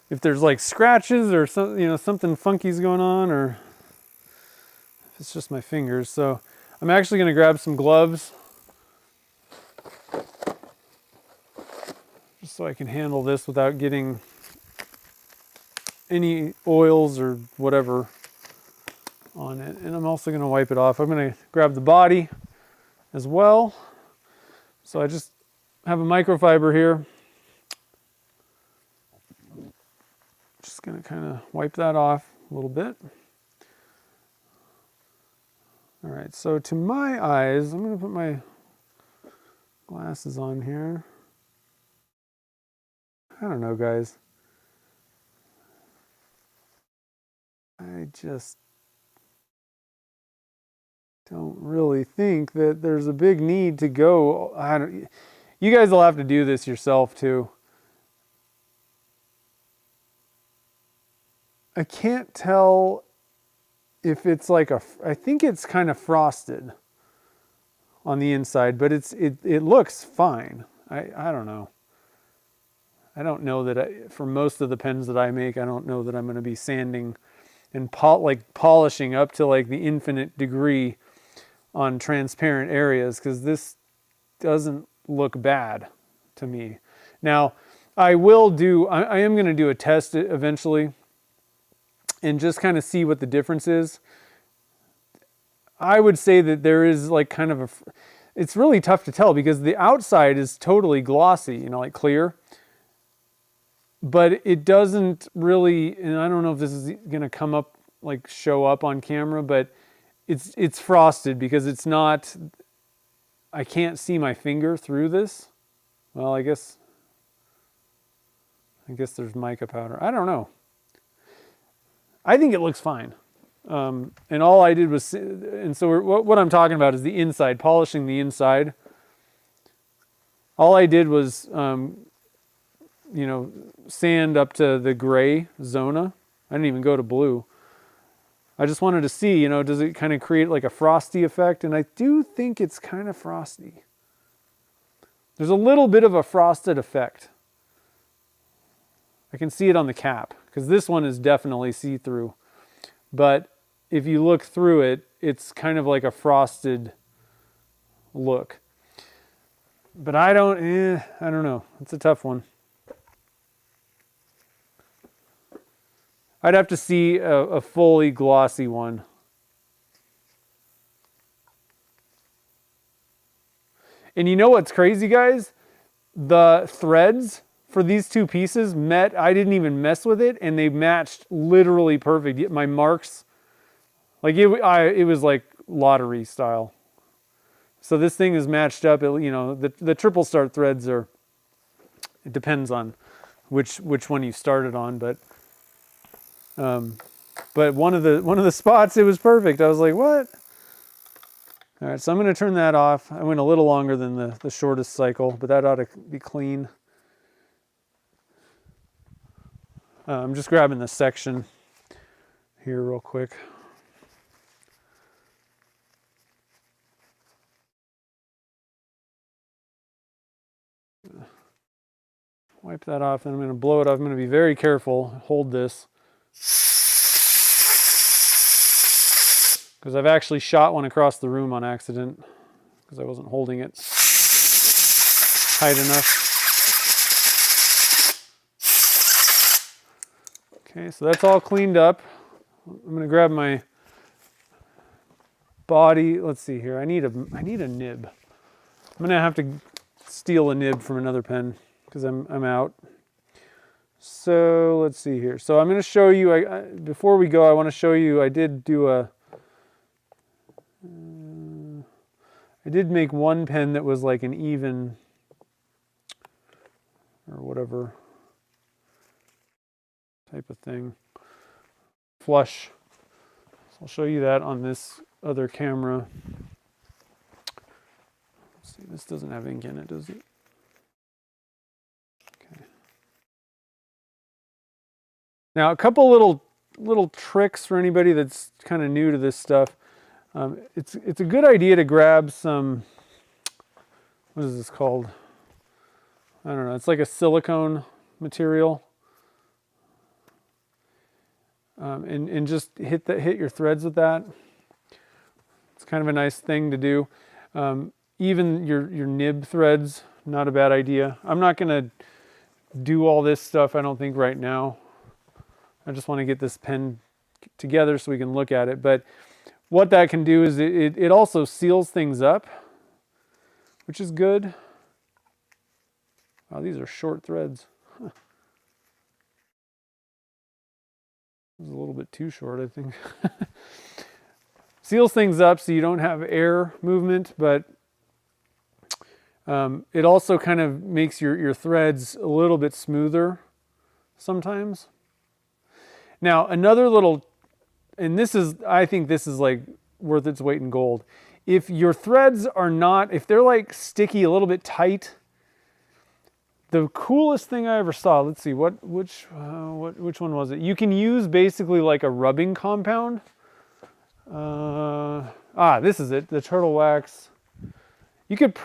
if there's like scratches or something funky's going on, or if it's just my fingers. So I'm actually going to grab some gloves just so I can handle this without getting any oils or whatever on it. And I'm also going to wipe it off. I'm going to grab the body as well. So I just have a microfiber here. Just going to kind of wipe that off a little bit. All right, so to my eyes, I'm going to put my glasses on here. I don't know, guys. I just don't really think that there's a big need to go. You guys will have to do this yourself too. I can't tell if it's like I think it's kind of frosted on the inside, but it looks fine. I don't know. I don't know that for most of the pens that I make, I don't know that I'm going to be sanding and polishing up to like the infinite degree on transparent areas, because this doesn't look bad to me. Now, I am going to do a test eventually and just kind of see what the difference is. I would say that there is like kind of it's really tough to tell, because the outside is totally glossy, like clear. But it doesn't really, and I don't know if this is going to come up, like show up on camera, but it's frosted because it's not, I can't see my finger through this. Well, I guess there's mica powder. I don't know. I think it looks fine. And all I did was, and so what I'm talking about is the inside, polishing the inside. All I did was, sand up to the gray zona. I didn't even go to blue. I just wanted to see, does it kind of create like a frosty effect? And I do think it's kind of frosty. There's a little bit of a frosted effect. I can see it on the cap, because this one is definitely see-through. But if you look through it, it's kind of like a frosted look. But I don't know. It's a tough one. I'd have to see a fully glossy one. And you know what's crazy, guys? The threads for these two pieces I didn't even mess with it, and they matched literally perfect. My marks, like it was like lottery style. So this thing is matched up. You know, the triple start threads are, it depends on which one you started on, but one of the spots, it was perfect. I was like, what? All right, so I'm going to turn that off. I went a little longer than the shortest cycle, but that ought to be clean. I'm just grabbing the section here real quick. Wipe that off, and I'm going to blow it off. I'm going to be very careful. Hold this. Because I've actually shot one across the room on accident because I wasn't holding it tight enough. Okay, so that's all cleaned up. I'm going to grab my body. Let's see here. I need a nib. I'm going to have to steal a nib from another pen because I'm out. So let's see here. So I'm going to show you, before we go, I want to show you, I did make one pen that was like an even, or whatever type of thing, flush. So I'll show you that on this other camera. Let's see, this doesn't have ink in it, does it? Okay. Now, a couple little tricks for anybody that's kind of new to this stuff. It's a good idea to grab some, what is this called? I don't know. It's like a silicone material, and just hit your threads with that. It's kind of a nice thing to do. Even your nib threads, not a bad idea. I'm not going to do all this stuff, I don't think, right now. I just want to get this pen together so we can look at it. But what that can do is it also seals things up, which is good. Wow, these are short threads. Huh. It was a little bit too short, I think. Seals things up so you don't have air movement, but it also kind of makes your threads a little bit smoother sometimes. Now, another little, and I think this is like worth its weight in gold. If your threads are not, if they're like sticky, a little bit tight, the coolest thing I ever saw, let's see, which one was it? You can use basically like a rubbing compound. This is it, the turtle wax. You could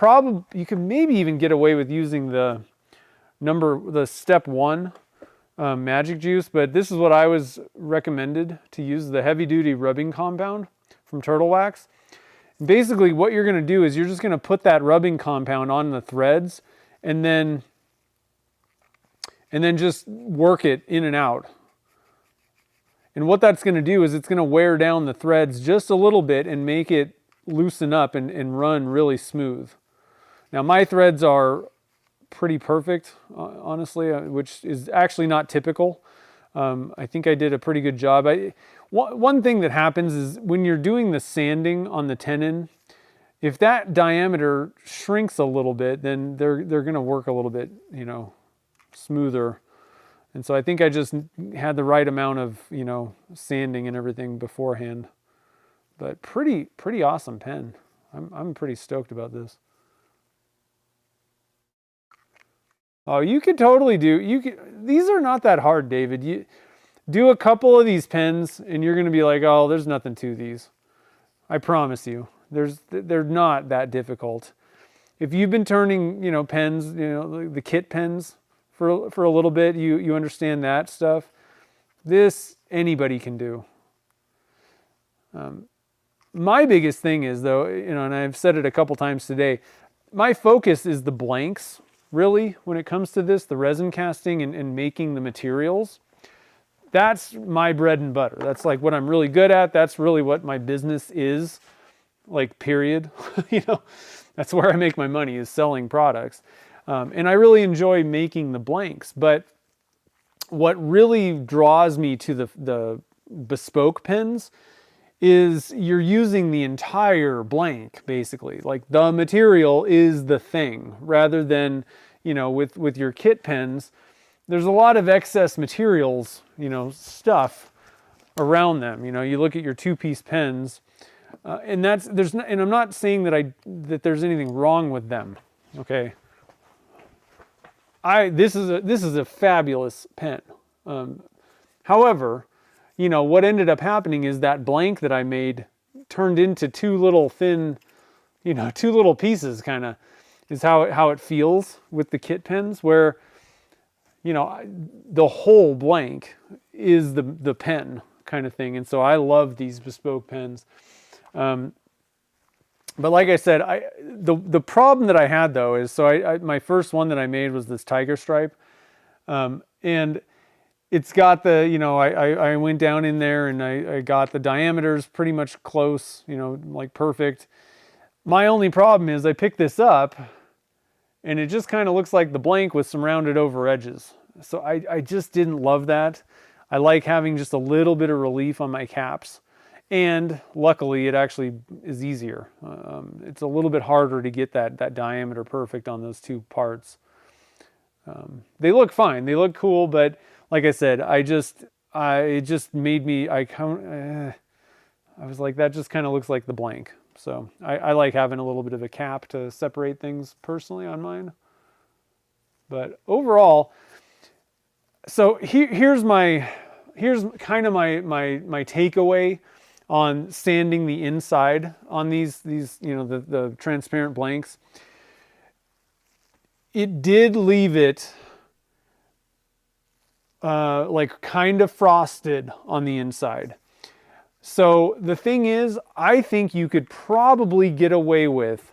maybe even get away with using the step 1 magic juice, but this is what I was recommended to use, the heavy duty rubbing compound from Turtle Wax. Basically what you're going to do is you're just going to put that rubbing compound on the threads and then just work it in and out. And what that's going to do is it's going to wear down the threads just a little bit and make it loosen up and run really smooth. Now my threads are pretty perfect, honestly, which is actually not typical. I think I did a pretty good job. One thing that happens is when you're doing the sanding on the tenon, if that diameter shrinks a little bit, then they're going to work a little bit, smoother. And so I think I just had the right amount of, sanding and everything beforehand. But pretty awesome pen. I'm pretty stoked about this. Oh, you could totally these are not that hard, David. You do a couple of these pens and you're going to be like, oh, there's nothing to these. I promise you. They're not that difficult. If you've been turning, pens, the kit pens for a little bit, you understand that stuff. This, anybody can do. My biggest thing is, though, and I've said it a couple times today, my focus is the blanks. Really, when it comes to this, the resin casting and making the materials, that's my bread and butter. That's like what I'm really good at. That's really what my business is, like, period. That's where I make my money, is selling products. And I really enjoy making the blanks. But what really draws me to the bespoke pens is you're using the entire blank, basically. Like the material is the thing, rather than, with your kit pens, there's a lot of excess materials, stuff around them. You look at your two-piece pens, and and I'm not saying that there's anything wrong with them. Okay. This is a fabulous pen. However, what ended up happening is that blank that I made turned into two little thin, two little pieces, kind of, is how it feels with the kit pens, where, the whole blank is the pen kind of thing. And so I love these Bespoke pens. But like I said, the problem that I had though is, so my first one that I made was this tiger stripe, and it's got the, I went down in there and I got the diameters pretty much close, like perfect. My only problem is I picked this up and it just kind of looks like the blank with some rounded over edges. So I just didn't love that. I like having just a little bit of relief on my caps. And luckily, it actually is easier. It's a little bit harder to get that diameter perfect on those two parts. They look fine. They look cool, but like I said, it just made me, I was like, that just kind of looks like the blank. So I like having a little bit of a cap to separate things personally on mine. But overall, so here's kind of my takeaway on sanding the inside on these the transparent blanks. It did leave it like kind of frosted on the inside. So the thing is, I think you could probably get away with,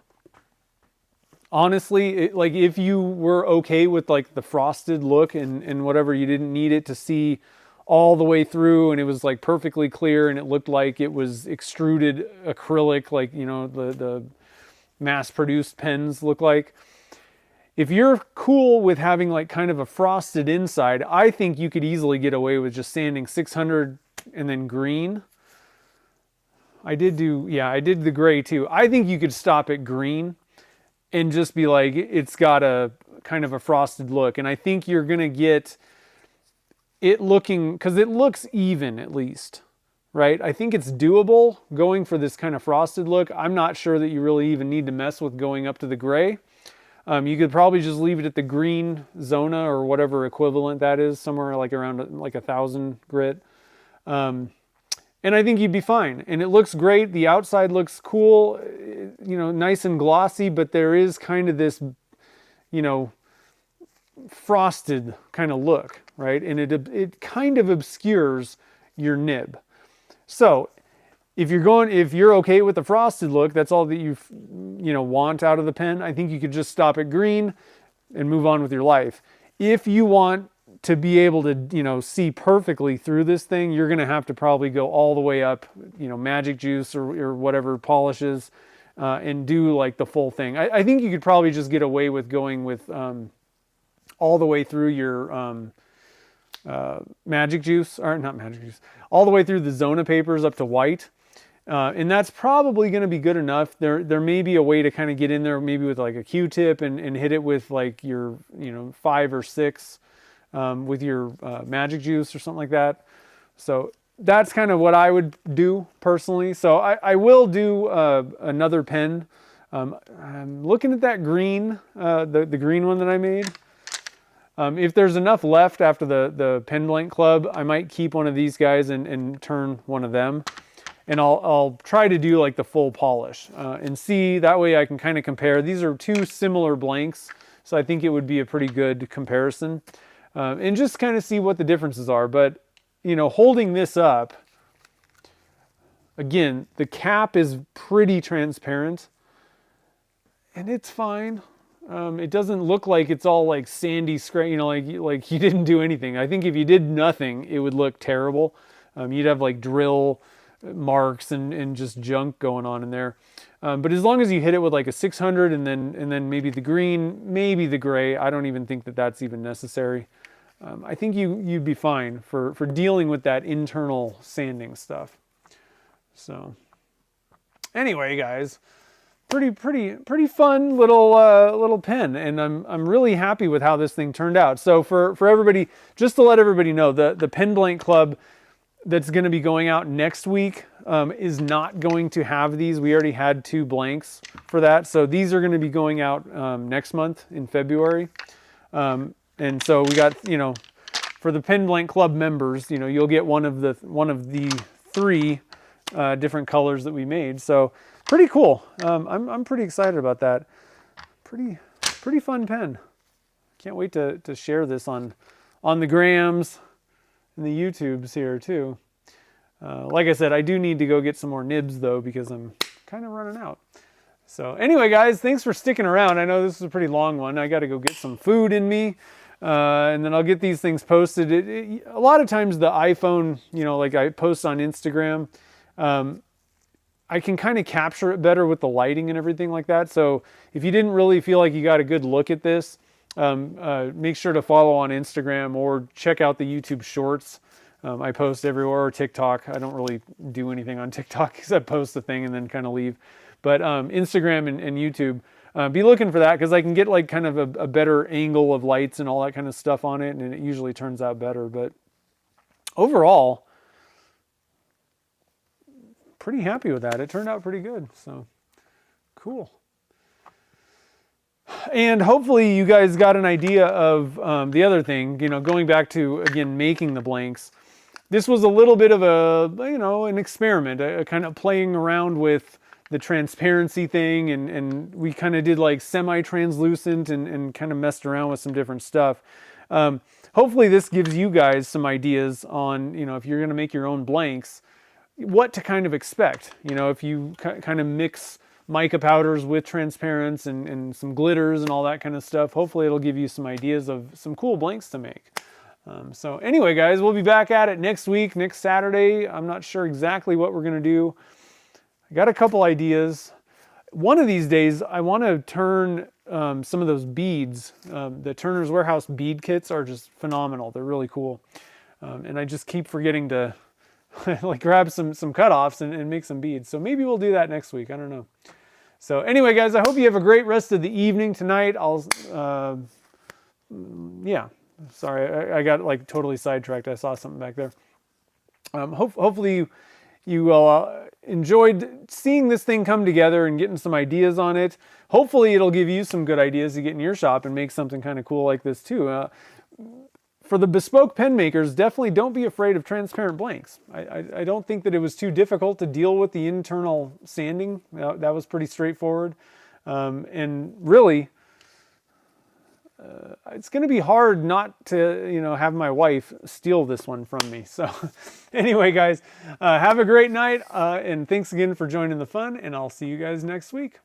honestly, like if you were okay with like the frosted look and whatever, you didn't need it to see all the way through and it was like perfectly clear and it looked like it was extruded acrylic, like, the mass-produced pens look like. If you're cool with having like kind of a frosted inside, I think you could easily get away with just sanding 600 and then green. I did the gray too. I think you could stop at green and just be like, it's got a kind of a frosted look. And I think you're going to get it looking, because it looks even at least, right? I think it's doable going for this kind of frosted look. I'm not sure that you really even need to mess with going up to the gray. You could probably just leave it at the green Zona or whatever equivalent that is, somewhere like around like 1,000 grit. And I think you'd be fine. And it looks great. The outside looks cool, nice and glossy, but there is kind of this, frosted kind of look, right? And it kind of obscures your nib. So if you're okay with the frosted look, that's all that you want out of the pen, I think you could just stop at green and move on with your life. If you want to be able to, see perfectly through this thing, you're going to have to probably go all the way up, Magic Juice or whatever polishes, and do like the full thing. I think you could probably just get away with going with all the way through your Magic Juice, or not Magic Juice, all the way through the Zona papers up to white. And that's probably going to be good enough. There may be a way to kind of get in there, maybe with like a Q-tip and hit it with like your, 5 or 6 with your Magic Juice or something like that. So that's kind of what I would do personally. So I will do another pen. I'm looking at that green, the green one that I made. If there's enough left after the Pen Blank Club, I might keep one of these guys and turn one of them. And I'll try to do like the full polish and see, that way I can kind of compare. These are two similar blanks, so I think it would be a pretty good comparison. And just kind of see what the differences are. But, holding this up, again, the cap is pretty transparent and it's fine. It doesn't look like it's all like sandy scratch, like you didn't do anything. I think if you did nothing, it would look terrible. You'd have like drill marks and just junk going on in there. But as long as you hit it with like a 600 and then maybe the green, maybe the gray, I don't even think that that's even necessary. I think you'd be fine for dealing with that internal sanding stuff. So anyway, guys, pretty fun little little pen, and I'm really happy with how this thing turned out. So for everybody, just to let everybody know, the Pen Blank Club that's going to be going out next week is not going to have these. We already had 2 blanks for that, so these are going to be going out next month in February. And so we got, for the Pen Blank Club members, you'll get one of the 3 different colors that we made. So pretty cool. I'm pretty excited about that. Pretty fun pen. Can't wait to share this on the grams and the YouTubes here too. Like I said, I do need to go get some more nibs though, because I'm kind of running out. So anyway, guys, thanks for sticking around. I know this is a pretty long one. I got to go get some food in me, and then I'll get these things posted. A lot of times the iPhone, like I post on Instagram, I can kind of capture it better with the lighting and everything like that. So if you didn't really feel like you got a good look at this, make sure to follow on Instagram or check out the YouTube Shorts. I post everywhere, or TikTok. I don't really do anything on TikTok except post the thing and then kind of leave. But Instagram and YouTube, be looking for that, because I can get like kind of a better angle of lights and all that kind of stuff on it, and it usually turns out better. But overall, pretty happy with that. It turned out pretty good. So cool. And hopefully you guys got an idea of the other thing, going back to, again, making the blanks. This was a little bit of an experiment, a kind of playing around with the transparency thing, and we kind of did like semi-translucent and kind of messed around with some different stuff. Hopefully this gives you guys some ideas on, if you're going to make your own blanks, what to kind of expect. If you kind of mix mica powders with transparents and some glitters and all that kind of stuff, hopefully it'll give you some ideas of some cool blanks to make. So anyway, guys, we'll be back at it next week, next Saturday. I'm not sure exactly what we're going to do. I got a couple ideas. One of these days, I want to turn some of those beads. The Turner's Warehouse bead kits are just phenomenal. They're really cool. And I just keep forgetting to like grab some cutoffs and make some beads. So maybe we'll do that next week. I don't know. So anyway, guys, I hope you have a great rest of the evening tonight. Yeah, sorry, I got like totally sidetracked. I saw something back there. Hopefully you enjoyed seeing this thing come together and getting some ideas on it. Hopefully it'll give you some good ideas to get in your shop and make something kind of cool like this too. For the bespoke pen makers, definitely don't be afraid of transparent blanks. I don't think that it was too difficult to deal with the internal sanding. That was pretty straightforward. And really, it's going to be hard not to, have my wife steal this one from me. So anyway, guys, have a great night. And thanks again for joining the fun, and I'll see you guys next week.